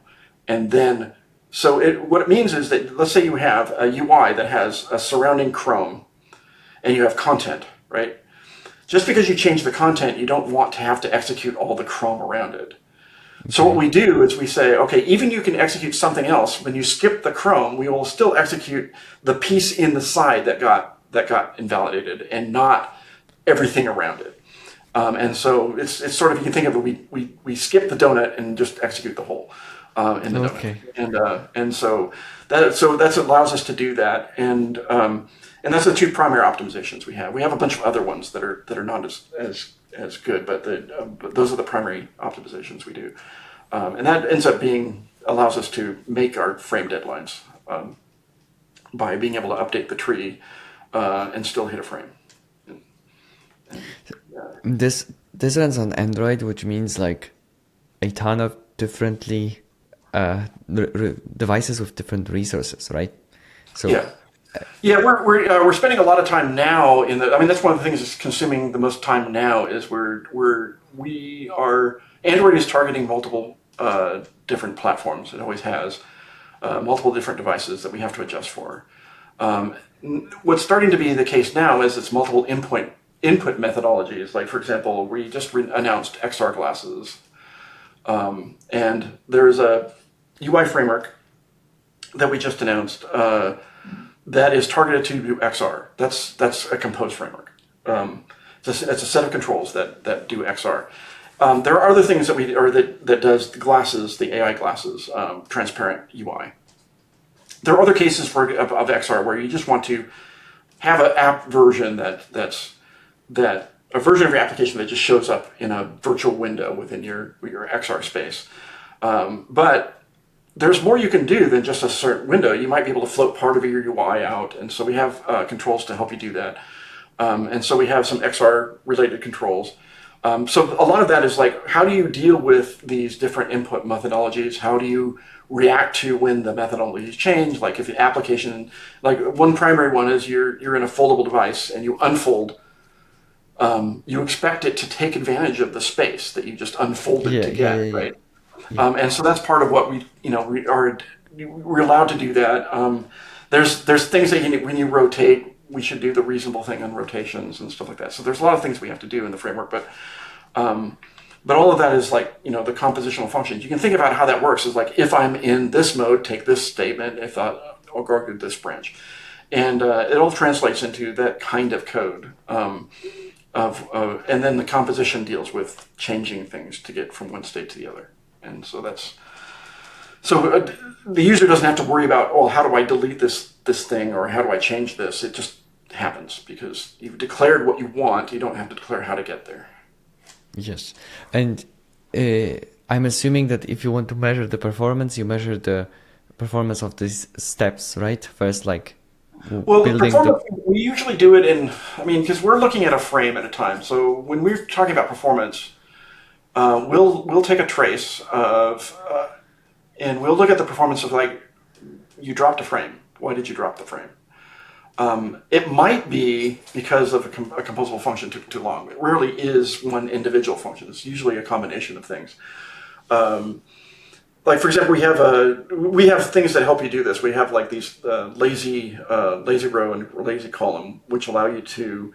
And then, what it means is that, let's say you have a UI that has a surrounding Chrome, and you have content, right? Just because you change the content, you don't want to have to execute all the Chrome around it. Okay. So what we do is we say, okay, even you can execute something else. When you skip the Chrome, we will still execute the piece in the side that got invalidated, and not everything around it. And so it's sort of, you can think of it, we skip the donut and just execute the whole in the donut. And so that allows us to do that. And that's the two primary optimizations we have. We have a bunch of other ones that are not as good, but those are the primary optimizations we do. And that ends up allows us to make our frame deadlines by being able to update the tree and still hit a frame. This runs on Android, which means like a ton of differently devices with different resources, right? So yeah, we're spending a lot of time now that's one of the things that's consuming the most time now is Android is targeting multiple different platforms. It always has multiple different devices that we have to adjust for. What's starting to be the case now is it's multiple input methodologies. Like, for example, we just announced XR glasses. And there's a UI framework that we just announced that is targeted to do XR. That's a Compose framework. It's a set of controls that do XR. There are other things that does the glasses, the AI glasses, transparent UI. There are other cases of XR where you just want to have an app version that's a version of your application that just shows up in a virtual window within your XR space. But there's more you can do than just a certain window. You might be able to float part of your UI out, and so we have controls to help you do that. And so we have some XR related controls. So a lot of that is like, how do you deal with these different input methodologies? How do you react to when the methodologies change? Like if the application, like one primary one is you're in a foldable device and you unfold, you expect it to take advantage of the space that you just unfolded to get, right? Yeah. And so that's part of what we're allowed to do that. There's things that when you rotate, we should do the reasonable thing on rotations and stuff like that. So there's a lot of things we have to do in the framework, but all of that is like, the compositional functions. You can think about how that works is like, if I'm in this mode, take this statement, if I'll go to this branch. And it all translates into that kind of code. And then the composition deals with changing things to get from one state to the other. And so the user doesn't have to worry about, how do I delete this thing, or how do I change this? It just happens because you've declared what you want. You don't have to declare how to get there. Yes. And I'm assuming that if you want to measure the performance, you measure the performance of these steps, right? First, like we usually do it because we're looking at a frame at a time. So when we're talking about performance, we'll take a trace of, and we'll look at the performance of like, you dropped a frame. Why did you drop the frame? It might be because of a composable function took too long. It rarely is one individual function. It's usually a combination of things. Like for example, we have things that help you do this. We have like these lazy row and lazy column, which allow you to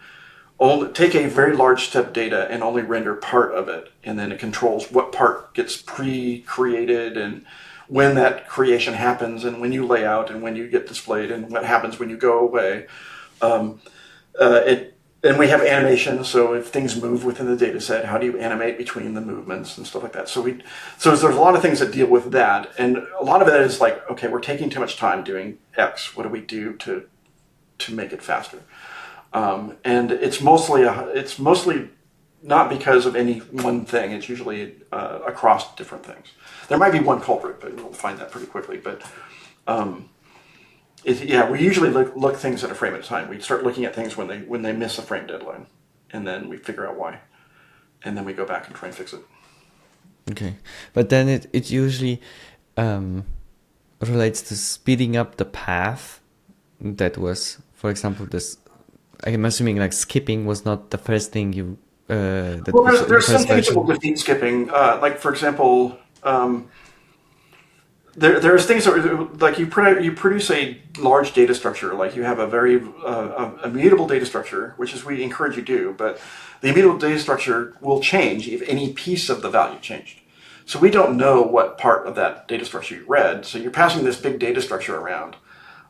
only take a very large step data and only render part of it, and then it controls what part gets pre-created and when that creation happens, and when you lay out, and when you get displayed, and what happens when you go away. And we have animation, so if things move within the data set, how do you animate between the movements and stuff like that? So there's a lot of things that deal with that, and a lot of it is like, okay, we're taking too much time doing X. What do we do to make it faster? And it's mostly not because of any one thing. It's usually across different things. There might be one culprit, but we'll find that pretty quickly. But we usually look things at a frame at a time. We start looking at things when they miss a frame deadline, and then we figure out why, and then we go back and try and fix it. Okay, but then it usually relates to speeding up the path. That was, for example, this. I'm assuming like skipping was not the first thing you. There's some things that will defeat skipping. Like for example, there's things that like you produce a large data structure. Like you have a very immutable data structure, which is we encourage you do, but the immutable data structure will change if any piece of the value changed. So we don't know what part of that data structure you read. So you're passing this big data structure around,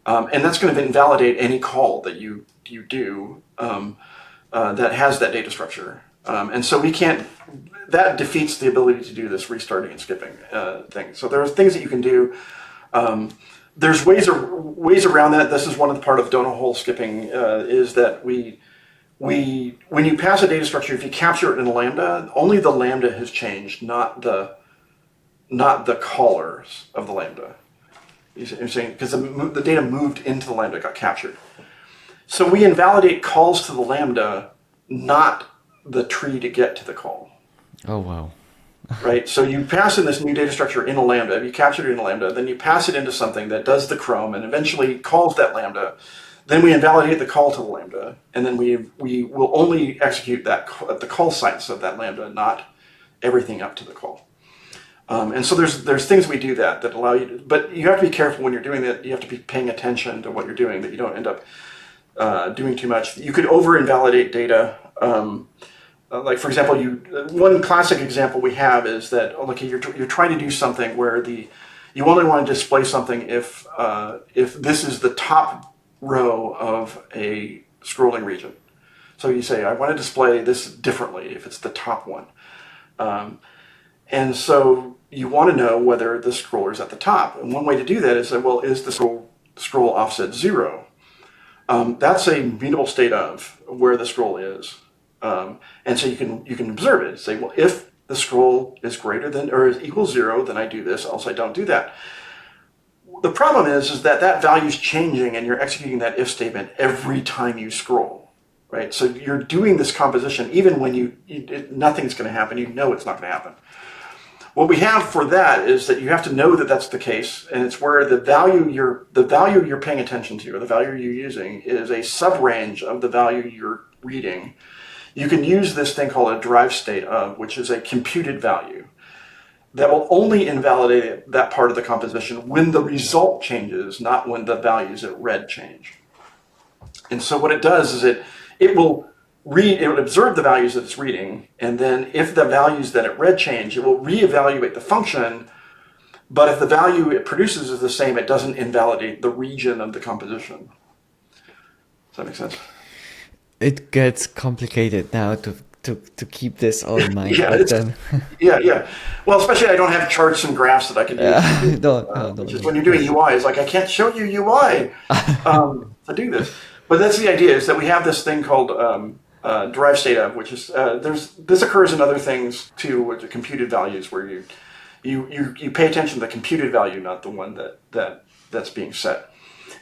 and that's going to invalidate any call that you do that has that data structure. And so we can't. That defeats the ability to do this restarting and skipping thing. So there are things that you can do. There's ways around that. This is one of the part of donut hole skipping is that we when you pass a data structure, if you capture it in a lambda, only the lambda has changed, not the callers of the lambda. You're saying because the data moved into the lambda, got captured. So we invalidate calls to the lambda, not the tree to get to the call. Oh, wow. Right? So you pass in this new data structure in a lambda, you captured it in a lambda, then you pass it into something that does the chrome and eventually calls that lambda. Then we invalidate the call to the lambda, and then we will only execute that at the call sites of that lambda, not everything up to the call. And so there's things we do that allow you to, but you have to be careful when you're doing that. You have to be paying attention to what you're doing, that you don't end up doing too much. You could over-invalidate data. Like for example, one classic example we have is that you're trying to do something where you only want to display something if this is the top row of a scrolling region. So you say I want to display this differently if it's the top one, and so you want to know whether the scroller is at the top. And one way to do that is say, well, is the scroll offset 0? That's a mutable state of where the scroll is. And so you can observe it. Say, well, if the scroll is greater than or is equals 0, then I do this, else I don't do that. The problem is that value is changing and you're executing that if statement every time you scroll, right? So you're doing this composition even when nothing's going to happen. You know it's not going to happen. What we have for that is that you have to know that that's the case, and it's where the value you're paying attention to, or the value you're using, is a subrange of the value you're reading. You can use this thing called a derived state of, which is a computed value that will only invalidate that part of the composition when the result changes, not when the values it read change. And so what it does is it will observe the values that it's reading, and then if the values that it read change, it will reevaluate the function, but if the value it produces is the same, it doesn't invalidate the region of the composition. Does that make sense? It gets complicated now to keep this all in mind. Yeah. Well, especially I don't have charts and graphs that I can use. Don't. When you're doing UI, it's like I can't show you UI to do this. But that's the idea, is that we have this thing called derived state of, which is this occurs in other things too, with the computed values, where you pay attention to the computed value, not the one that's being set.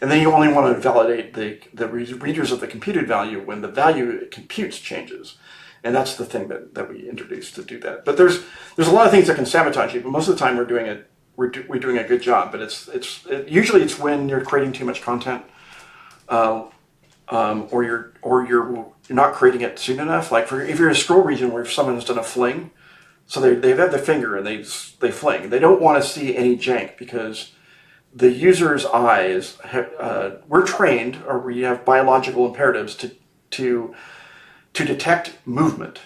And then you only want to validate the readers of the computed value when the value it computes changes. And that's the thing that we introduced to do that. But there's a lot of things that can sabotage you, but most of the time we're doing a good job. But usually it's when you're creating too much content, or you're not creating it soon enough. Like if you're in a scroll region where someone's done a fling, so they've had their finger and they fling. They don't want to see any jank because the user's eyes we're trained, or we have biological imperatives to detect movement,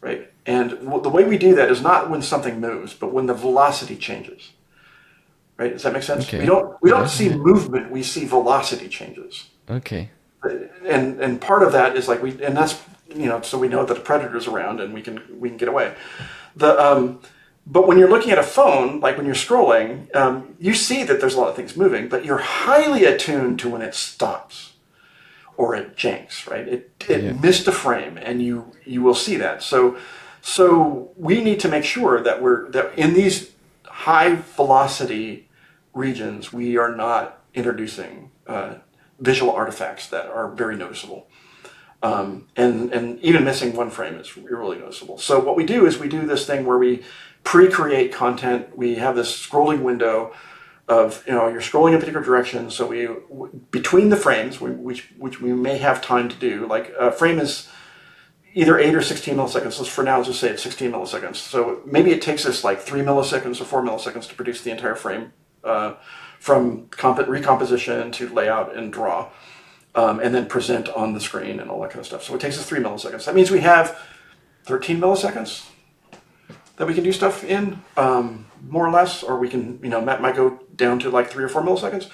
right? And the way we do that is not when something moves, but when the velocity changes, right? Does that make sense? Okay. We don't see movement, we see velocity changes. Okay. And part of that is that's so we know that the predator's around and we can get away. But when you're looking at a phone, like when you're scrolling, you see that there's a lot of things moving, but you're highly attuned to when it stops. or it janks, right? It missed a frame, and you will see that. So we need to make sure that that in these high velocity regions, we are not introducing visual artifacts that are very noticeable. And even missing one frame is really noticeable. So what we do is we do this thing where we pre-create content. We have this scrolling window of, you're scrolling in a particular direction. So between the frames, which we may have time to do, like a frame is either 8 or 16 milliseconds. Let's for now just say it's 16 milliseconds. So maybe it takes us like 3 milliseconds or 4 milliseconds to produce the entire frame, from recomposition to layout and draw. And then present on the screen and all that kind of stuff. So it takes us 3 milliseconds. That means we have 13 milliseconds that we can do stuff in, more or less, or we can, that might go down to like 3 or 4 milliseconds.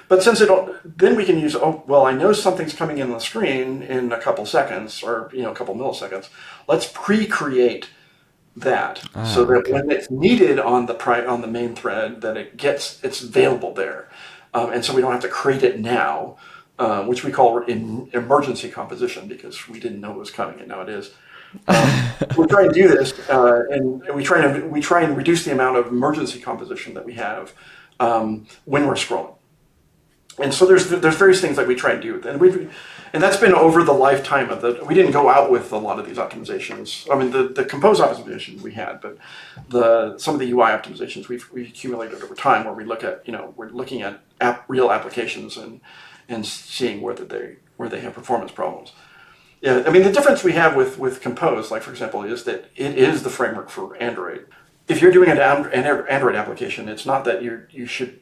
But since then we can use, I know something's coming in on the screen in a couple seconds or, a couple milliseconds. Let's pre-create that so that when it's needed on the main thread, that it's available there. And so we don't have to create it now. Which we call emergency composition because we didn't know it was coming, and now it is. We try and do this, and we try and reduce the amount of emergency composition that we have when we're scrolling. And so there's various things that we try and do, and that's been over the lifetime of we didn't go out with a lot of these optimizations. I mean, the compose optimizations we had, but some of the UI optimizations we accumulated over time, where we look at we're looking at real applications and seeing where they have performance problems. Yeah, I mean, the difference we have with Compose, like for example, is that it is the framework for Android. If you're doing an Android application, it's not that you should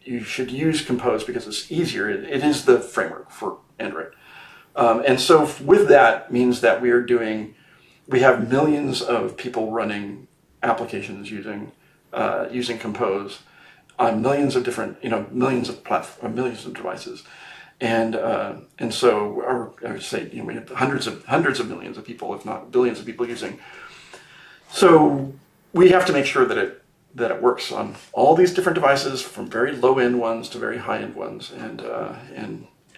use Compose because it's easier. It is the framework for Android, and so with that means that we have millions of people running applications using Compose on millions of different millions of millions of devices. And so I would say we have hundreds of millions of people, if not billions of people using. So we have to make sure that it works on all these different devices, from very low end ones to very high end ones, and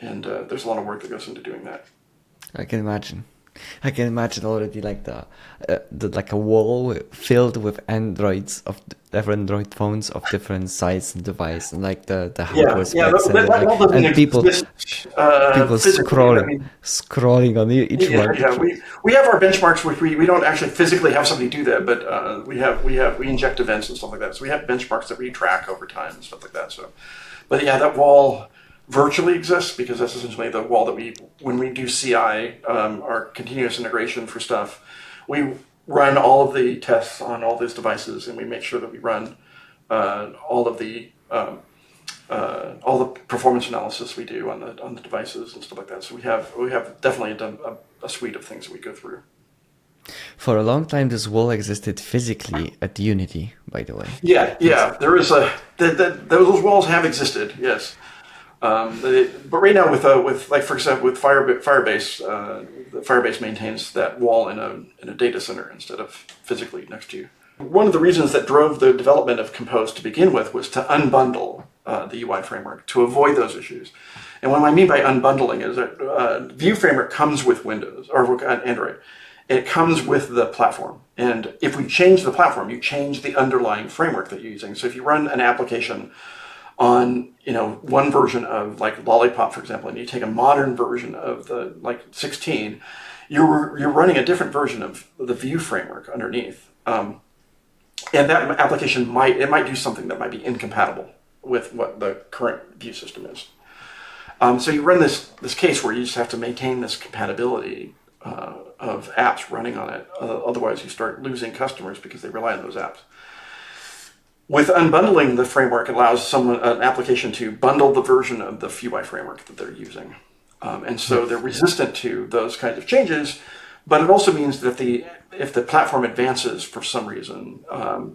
there's a lot of work that goes into doing that. I can imagine already like like a wall filled with Androids of different Android phones of different size and device, and like the hardware specs, and people scrolling on each one. Yeah, we have our benchmarks, which we don't actually physically have somebody do that, but we inject events and stuff like that. So we have benchmarks that we track over time and stuff like that. So, but yeah, that wall virtually exists because that's essentially the wall that when we do CI, our continuous integration for stuff, we run all of the tests on all these devices, and we make sure that we run all the performance analysis we do on the devices and stuff like that. So we have definitely done a suite of things that we go through. For a long time, this wall existed physically at Unity, by the way. Yeah. There is those walls have existed, yes. But right now, with like for example, with Firebase, Firebase maintains that wall in a data center instead of physically next to you. One of the reasons that drove the development of Compose to begin with was to unbundle the UI framework to avoid those issues. And what I mean by unbundling is that Vue framework comes with Windows or Android. It comes with the platform. And if we change the platform, you change the underlying framework that you're using. So if you run an application on one version of like Lollipop, for example, and you take a modern version of the 16, you're running a different version of the Vue framework underneath, and that application might do something that might be incompatible with what the current Vue system is. So you run this case where you just have to maintain this compatibility of apps running on it. Otherwise, you start losing customers because they rely on those apps. With unbundling the framework, it allows an application to bundle the version of the UI framework that they're using. And so they're resistant to those kinds of changes, but it also means that if the platform advances for some reason,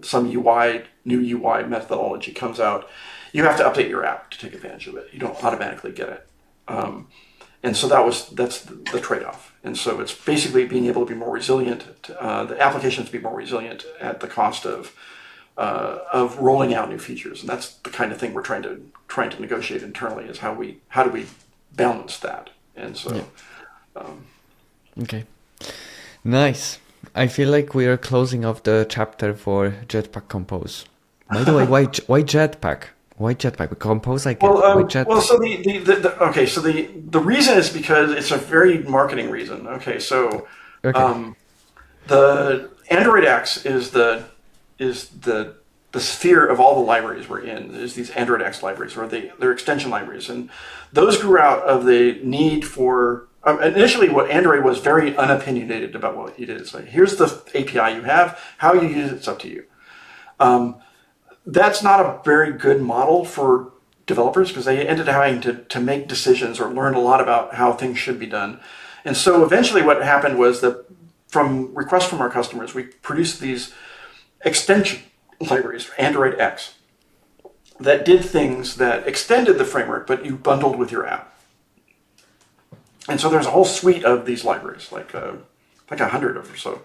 some new UI methodology comes out, you have to update your app to take advantage of it. You don't automatically get it. And so that's the trade-off. And so it's basically being able to be more resilient, the applications to be more resilient at the cost of rolling out new features, and that's the kind of thing we're trying to negotiate internally. Is how do we balance that? And so Okay. Nice. I feel like we are closing off the chapter for Jetpack Compose. By the way, why Jetpack? Why Jetpack? Compose, I get. Why Jetpack? Well, so the reason is because it's a very marketing reason. Okay, so Okay. the Android X is the sphere of all the libraries we're in. There's these Android X libraries, or they're extension libraries, and those grew out of the need for. Initially, what Android was very unopinionated about what you did. It's like, here's the API you have. How you use it's up to you. That's not a very good model for developers because they ended up having to make decisions or learn a lot about how things should be done. And so eventually what happened was that from requests from our customers, we produced these extension libraries for Android X that did things that extended the framework, but you bundled with your app. And so there's a whole suite of these libraries, like 100 or so.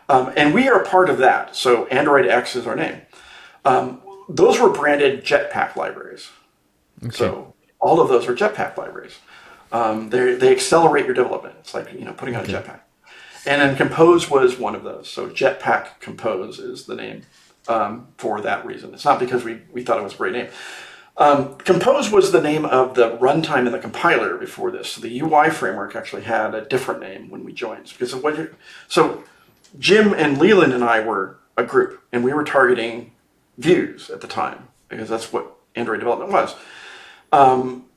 And we are part of that. So Android X is our name. Those were branded Jetpack libraries. Okay. So all of those are Jetpack libraries. They accelerate your development. It's like putting on a jetpack. And then Compose was one of those. So Jetpack Compose is the name for that reason. It's not because we thought it was a great name. Compose was the name of the runtime in the compiler before this. So the UI framework actually had a different name when we joined. So Jim and Leland and I were a group, and we were targeting views at the time because that's what Android development was.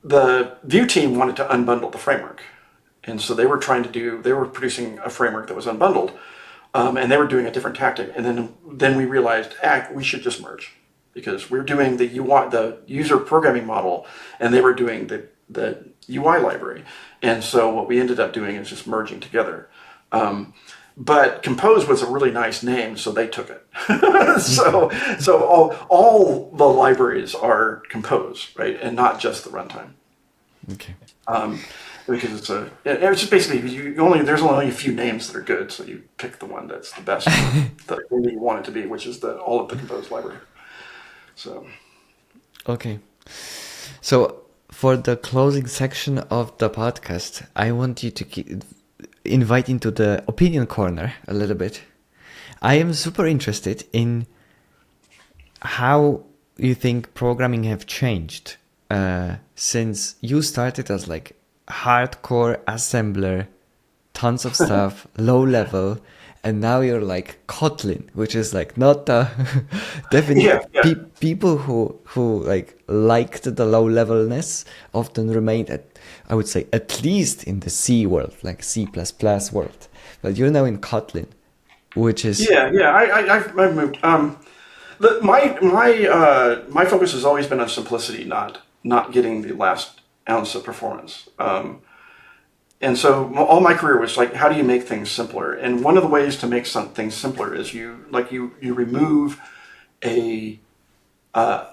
The Vue team wanted to unbundle the framework, and so they were producing a framework that was unbundled, and they were doing a different tactic. And then we realized, we should just merge because we're doing the UI, the user programming model, and they were doing the UI library. And so what we ended up doing is just merging together. But Compose was a really nice name, so they took it. so all the libraries are Compose, right, and not just the runtime. Okay. Because it's just basically there's only a few names that are good, so you pick the one that's the best, the one that you want it to be, which is all of the Compose library. So. Okay. So for the closing section of the podcast, I want you to invite into the opinion corner a little bit. I am super interested in how you think programming have changed since you started as like hardcore assembler, tons of stuff, low level, and now you're like Kotlin, which is like not the definitely people who like liked the low levelness often remained at, I would say, at least in the C world, like C++ world. But you're now in Kotlin, which is I've moved. My focus has always been on simplicity, not getting the last ounce of performance. And so all my career was like, how do you make things simpler? And one of the ways to make things simpler is you remove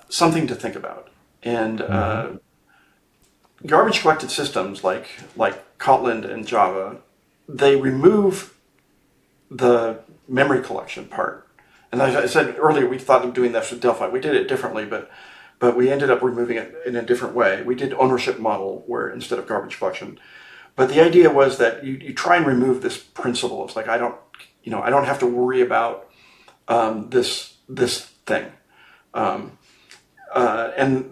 something to think about. And garbage collected systems like Kotlin and Java, they remove the memory collection part. And as I said earlier, we thought of doing this with Delphi. We did it differently, but we ended up removing it in a different way. We did ownership model where instead of garbage collection. But the idea was that you try and remove this principle. It's like I don't have to worry about this thing, and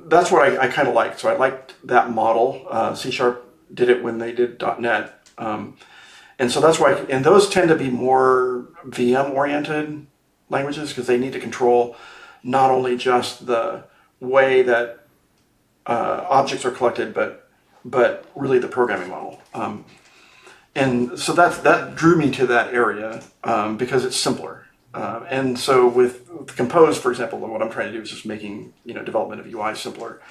that's what I kind of liked. So I liked that model. C# did it when they did .NET, and so that's why. And those tend to be more VM oriented languages because they need to control not only just the way that objects are collected, but really the programming model. And so that drew me to that area because it's simpler. And so with Compose, for example, what I'm trying to do is just making development of UI simpler.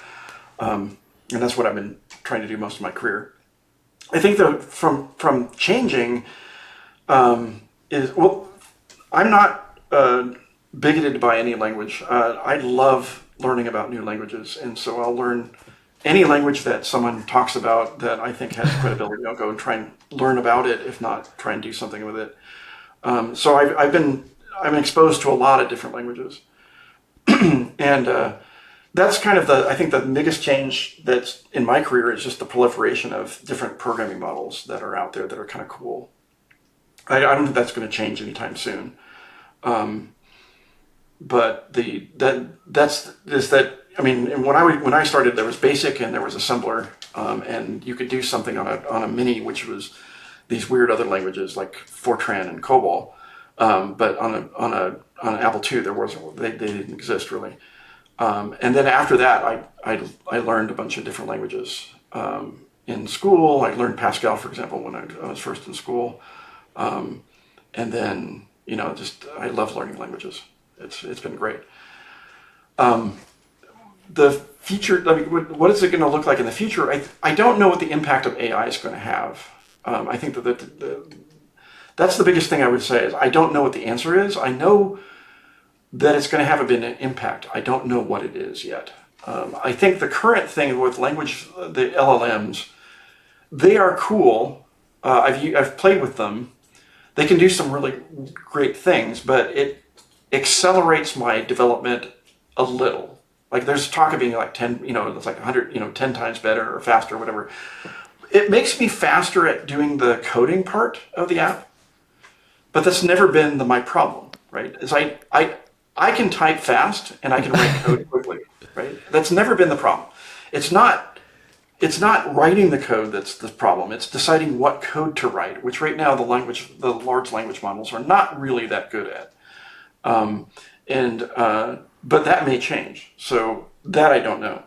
And that's what I've been trying to do most of my career. I think that from changing I'm not bigoted by any language. I love learning about new languages, and so I'll learn any language that someone talks about that I think has credibility. I'll go and try and learn about it, if not try and do something with it. So I'm exposed to a lot of different languages, and that's kind of I think the biggest change that's in my career is just the proliferation of different programming models that are out there that are kind of cool. I don't think that's going to change anytime soon. But when I started, there was BASIC and there was assembler, and you could do something on a Mini, which was these weird other languages like Fortran and COBOL. But on an Apple II, they didn't exist really. And then after that, I learned a bunch of different languages in school. I learned Pascal, for example, when I was first in school, and then I love learning languages. It's been great. The future, what is it going to look like in the future? I don't know what the impact of AI is going to have. I think that's the biggest thing I would say is I don't know what the answer is. I know that it's going to have a big impact. I don't know what it is yet. I think the current thing with the LLMs, they are cool. I've played with them. They can do some really great things, but it accelerates my development a little. Like there's talk of being like 10, it's like 100, 10 times better or faster or whatever. It makes me faster at doing the coding part of the app, but that's never been my problem, right? Is I can type fast and I can write code quickly, right? That's never been the problem. It's not writing the code that's the problem. It's deciding what code to write, which right now the large language models are not really that good at. But that may change. So that I don't know.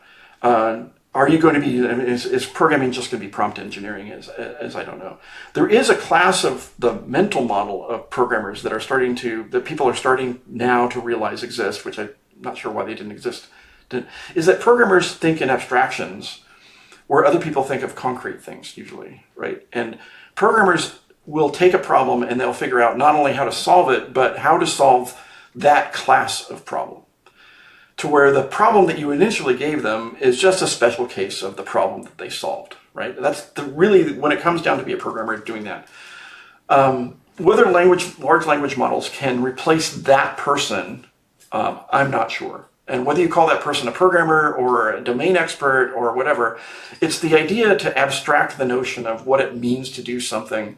Are you going to be, is programming just going to be prompt engineering as I don't know. There is a class of the mental model of programmers that people are starting now to realize exist, which I'm not sure why they didn't exist, is that programmers think in abstractions where other people think of concrete things usually, right? And programmers will take a problem and they'll figure out not only how to solve it, but how to solve that class of problem, to where the problem that you initially gave them is just a special case of the problem that they solved, right? That's really, when it comes down to be a programmer doing that. Whether large language models can replace that person, I'm not sure. And whether you call that person a programmer or a domain expert or whatever, it's the idea to abstract the notion of what it means to do something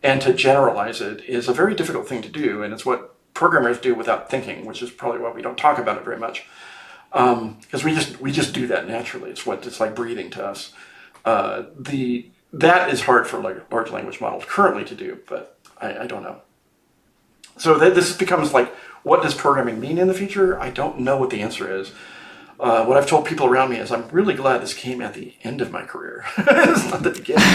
and to generalize it is a very difficult thing to do. And it's what programmers do without thinking, which is probably why we don't talk about it very much. Because we just do that naturally. It's like breathing to us. That is hard for large language models currently to do, but I don't know. So this becomes like, what does programming mean in the future? I don't know what the answer is. What I've told people around me is I'm really glad this came at the end of my career. It's not the beginning.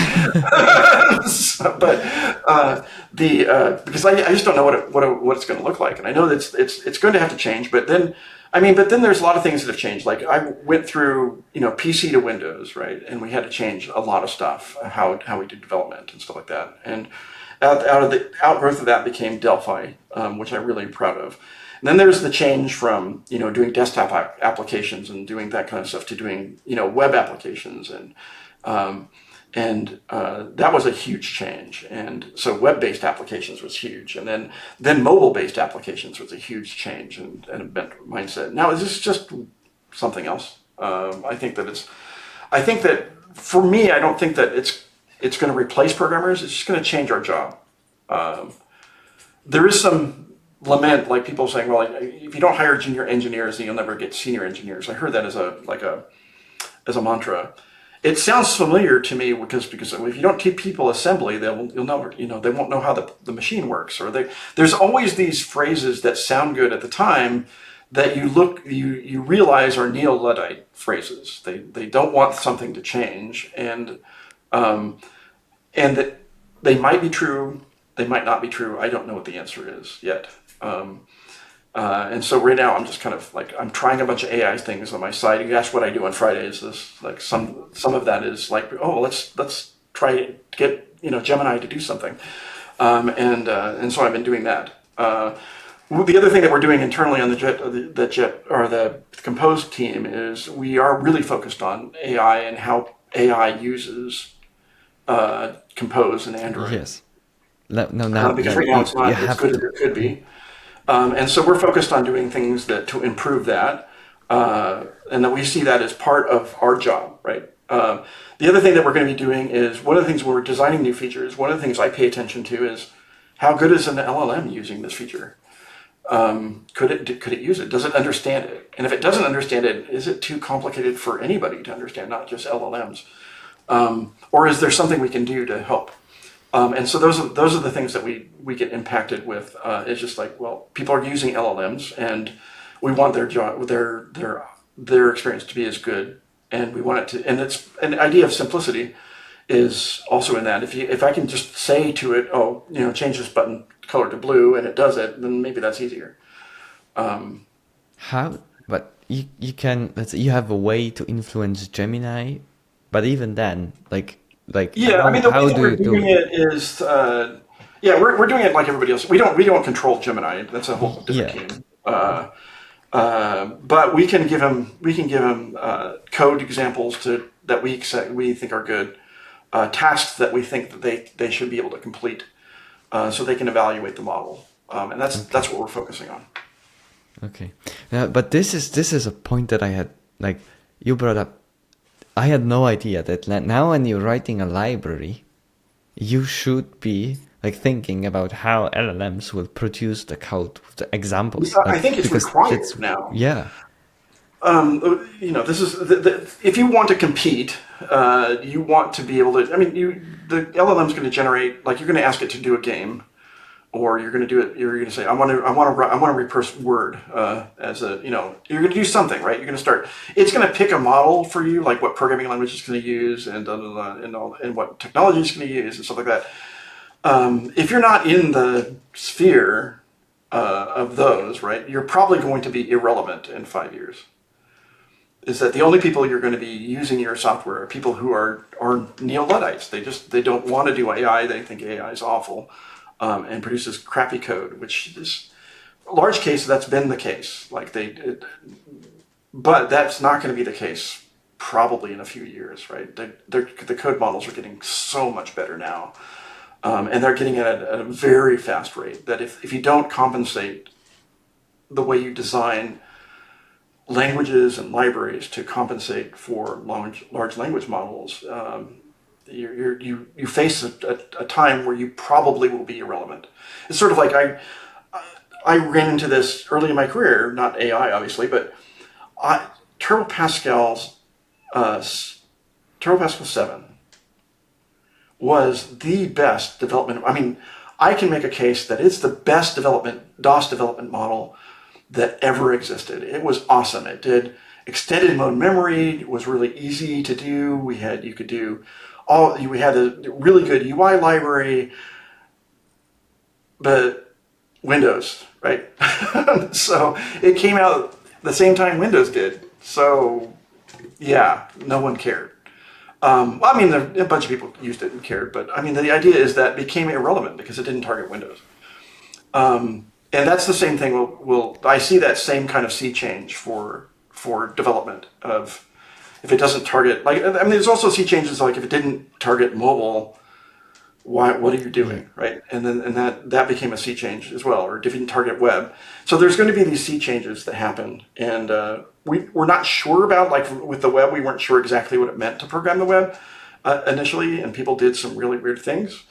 Because I just don't know what it's going to look like, and I know that it's going to have to change. But then there's a lot of things that have changed. Like I went through PC to Windows, right, and we had to change a lot of stuff, how we do development and stuff like that. And out of the outgrowth of that became Delphi, which I'm really proud of. And then there's the change from doing desktop applications and doing that kind of stuff to doing web applications, and that was a huge change. And so web-based applications was huge, and then mobile-based applications was a huge change and a mindset. Now, is this just something else? I think that for me, I don't think that it's going to replace programmers. It's just going to change our job. There is some lament, like people saying, well, if you don't hire junior engineers, then you'll never get senior engineers. I heard that as a mantra. It sounds familiar to me because if you don't teach people assembly, they won't know how the machine works. Or there's always these phrases that sound good at the time that you realize are neo-Luddite phrases. They don't want something to change, and that they might be true, they might not be true. I don't know what the answer is yet. And so right now I'm just kind of like, I'm trying a bunch of AI things on my side. You asked what I do on Fridays. This like some of that is like, oh, let's try to get Gemini to do something. And so I've been doing that. The other thing that we're doing internally on the Compose team is we are really focused on AI and how AI uses Compose in Android. Yes. Because right now it's not as good as it could be. And so we're focused on doing things to improve that. and that we see that as part of our job, right? The other thing that we're going to be doing is one of the things when we're designing new features, one of the things I pay attention to is how good is an LLM using this feature? Could it use it? Does it understand it? And if it doesn't understand it, is it too complicated for anybody to understand, not just LLMs? Or is there something we can do to help? And so those are the things that we get impacted with. It's just like, well, people are using LLMs, and we want their experience to be as good, and we want it to. And it's an idea of simplicity is also in that. If I can just say to it, oh, change this button color to blue, and it does it, then maybe that's easier. How? But you can. Let's say you have a way to influence Gemini, but even then, like yeah, the way that we're doing it is, we're doing it like everybody else. We don't control Gemini. That's a whole different game. But we can give him code examples that we think are good, tasks that we think that they should be able to complete, so they can evaluate the model, and that's what we're focusing on. Okay, but this is a point that I had, like you brought up. I had no idea that now when you're writing a library, you should be like thinking about how LLMs will produce the code with the examples. I think it's required now. Yeah. This is if you want to compete, you want to be able to. The LLM's going to generate, like, you're going to ask it to do a game, or you're going to do it. You're going to say, I want to recurse Word as a. You're going to do something, right? You're going to start. It's going to pick a model for you, like what programming language it's going to use, and what technology it's going to use, and stuff like that. If you're not in the sphere of those, right, you're probably going to be irrelevant in 5 years. Is that the only people you're going to be using your software are people who are neo-Luddites. They don't want to do AI. They think AI is awful, and produces crappy code, which is a large case. That's been the case. But that's not going to be the case probably in a few years, right? The code models are getting so much better now. And they're getting it at a very fast rate, that if you don't compensate the way you design languages and libraries to compensate for large language models, you face a time where you probably will be irrelevant. It's sort of like I ran into this early in my career, not AI obviously, but Turbo Pascal 7 was the best development. I can make a case that it's the best DOS development model that ever existed. It was awesome. It did extended mode memory. It was really easy to do. We had a really good UI library, but Windows, right? So it came out the same time Windows did. So yeah, no one cared. A bunch of people used it and cared, but the idea is that it became irrelevant because it didn't target Windows. And that's the same thing. I see that same kind of sea change for development of, if it doesn't target, there's also sea changes, like if it didn't target mobile, what are you doing, right? And that became a sea change as well, or if it didn't target web. So there's going to be these sea changes that happen, and we're not sure about, like with the web, we weren't sure exactly what it meant to program the web initially, and people did some really weird things.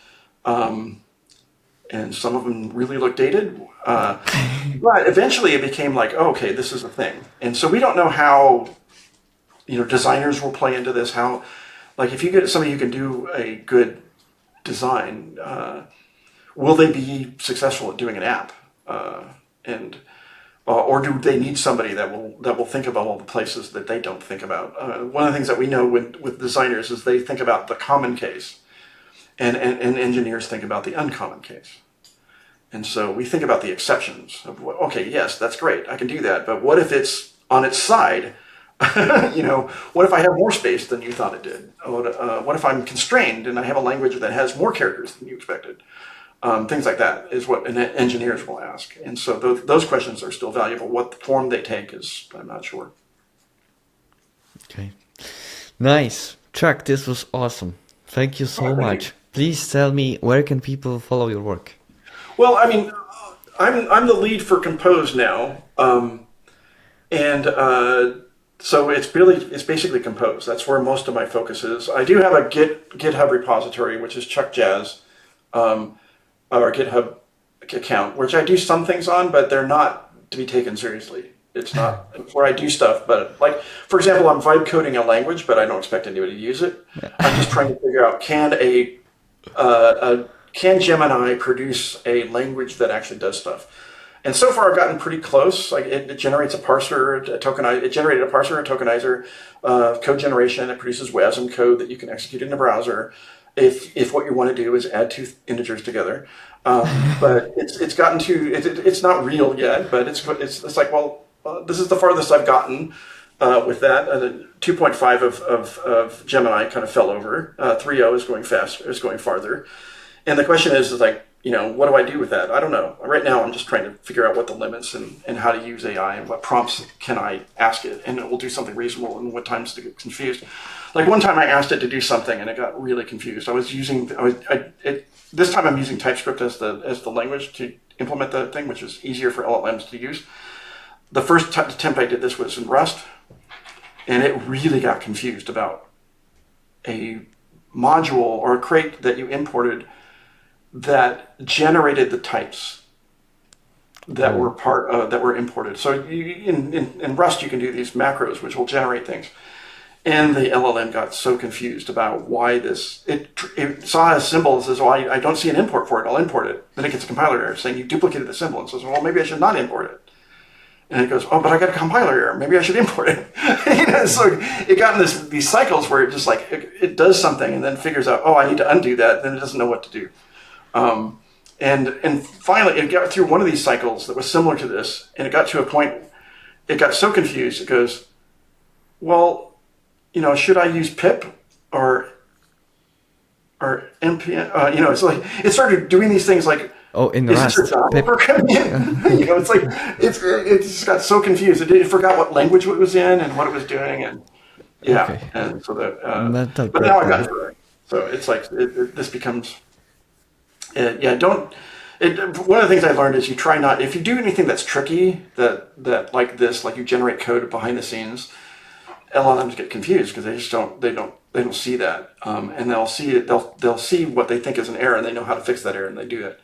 And some of them really looked dated. But eventually it became like, oh, okay, this is a thing. And so we don't know how, designers will play into this, how, like, if you get somebody who can do a good design, will they be successful at doing an app? Or do they need somebody that will think about all the places that they don't think about? One of the things that we know with designers is they think about the common case, and engineers think about the uncommon case. And so we think about the exceptions of, okay, yes, that's great, I can do that, but what if it's on its side? What if I have more space than you thought it did? What if I'm constrained and I have a language that has more characters than you expected? Things like that is what engineers will ask. And so those questions are still valuable. What form they take is, I'm not sure. Okay. Nice. Chuck, this was awesome. Thank you so much. Please tell me, where can people follow your work? Well, I'm the lead for Compose now. And so it's basically Compose. That's where most of my focus is. I do have a GitHub repository, which is Chuck Jazz, or GitHub account, which I do some things on, but they're not to be taken seriously. It's not where I do stuff, but like, for example, I'm vibe coding a language, but I don't expect anybody to use it. I'm just trying to figure out, can Gemini produce a language that actually does stuff? And so far, I've gotten pretty close. Like it generates a parser, it generated a parser, a tokenizer, code generation. It produces WASM code that you can execute in the browser if what you want to do is add two integers together. But it's gotten to it's not real yet. But it's like, well, this is the farthest I've gotten with that. 2.5 of Gemini kind of fell over. 3.0 is going faster, is going farther. And the question is like, what do I do with that? I don't know. Right now, I'm just trying to figure out what the limits and how to use AI and what prompts can I ask it, and it will do something reasonable, and what times to get confused. Like one time I asked it to do something and it got really confused. This time I'm using TypeScript as the language to implement the thing, which is easier for LLMs to use. The first attempt I did this was in Rust, and it really got confused about a module or a crate that you imported that generated the types that were imported. So in Rust, you can do these macros, which will generate things. And the LLM got so confused about why it saw a symbol and says, well, I don't see an import for it. I'll import it. Then it gets a compiler error saying you duplicated the symbol, and says, well, maybe I should not import it. And it goes, oh, but I got a compiler error. Maybe I should import it. So it got in these cycles where it just like, it does something and then figures out, oh, I need to undo that. Then it doesn't know what to do. And finally, it got through one of these cycles that was similar to this, and it got to a point, it got so confused, it goes, well, should I use pip or npm? It's like, it started doing these things like, in the Rust, pip. It's like, it just got so confused. It forgot what language it was in and what it was doing, and Okay. and so that, but now I got it right. So it's like, this becomes, one of the things I learned is you try not, if you do anything that's tricky, that like this, like you generate code behind the scenes, LLMs get confused because they don't see that, and they'll see what they think is an error, and they know how to fix that error, and they do it.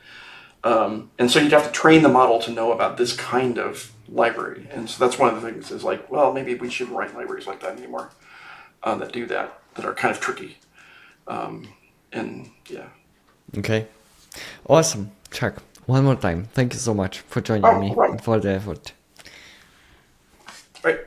And so you'd have to train the model to know about this kind of library, and so that's one of the things is like, well, maybe we shouldn't write libraries like that anymore that do that are kind of tricky, and yeah. Okay. Awesome, Chuck. One more time, thank you so much for joining me and for the effort. Right.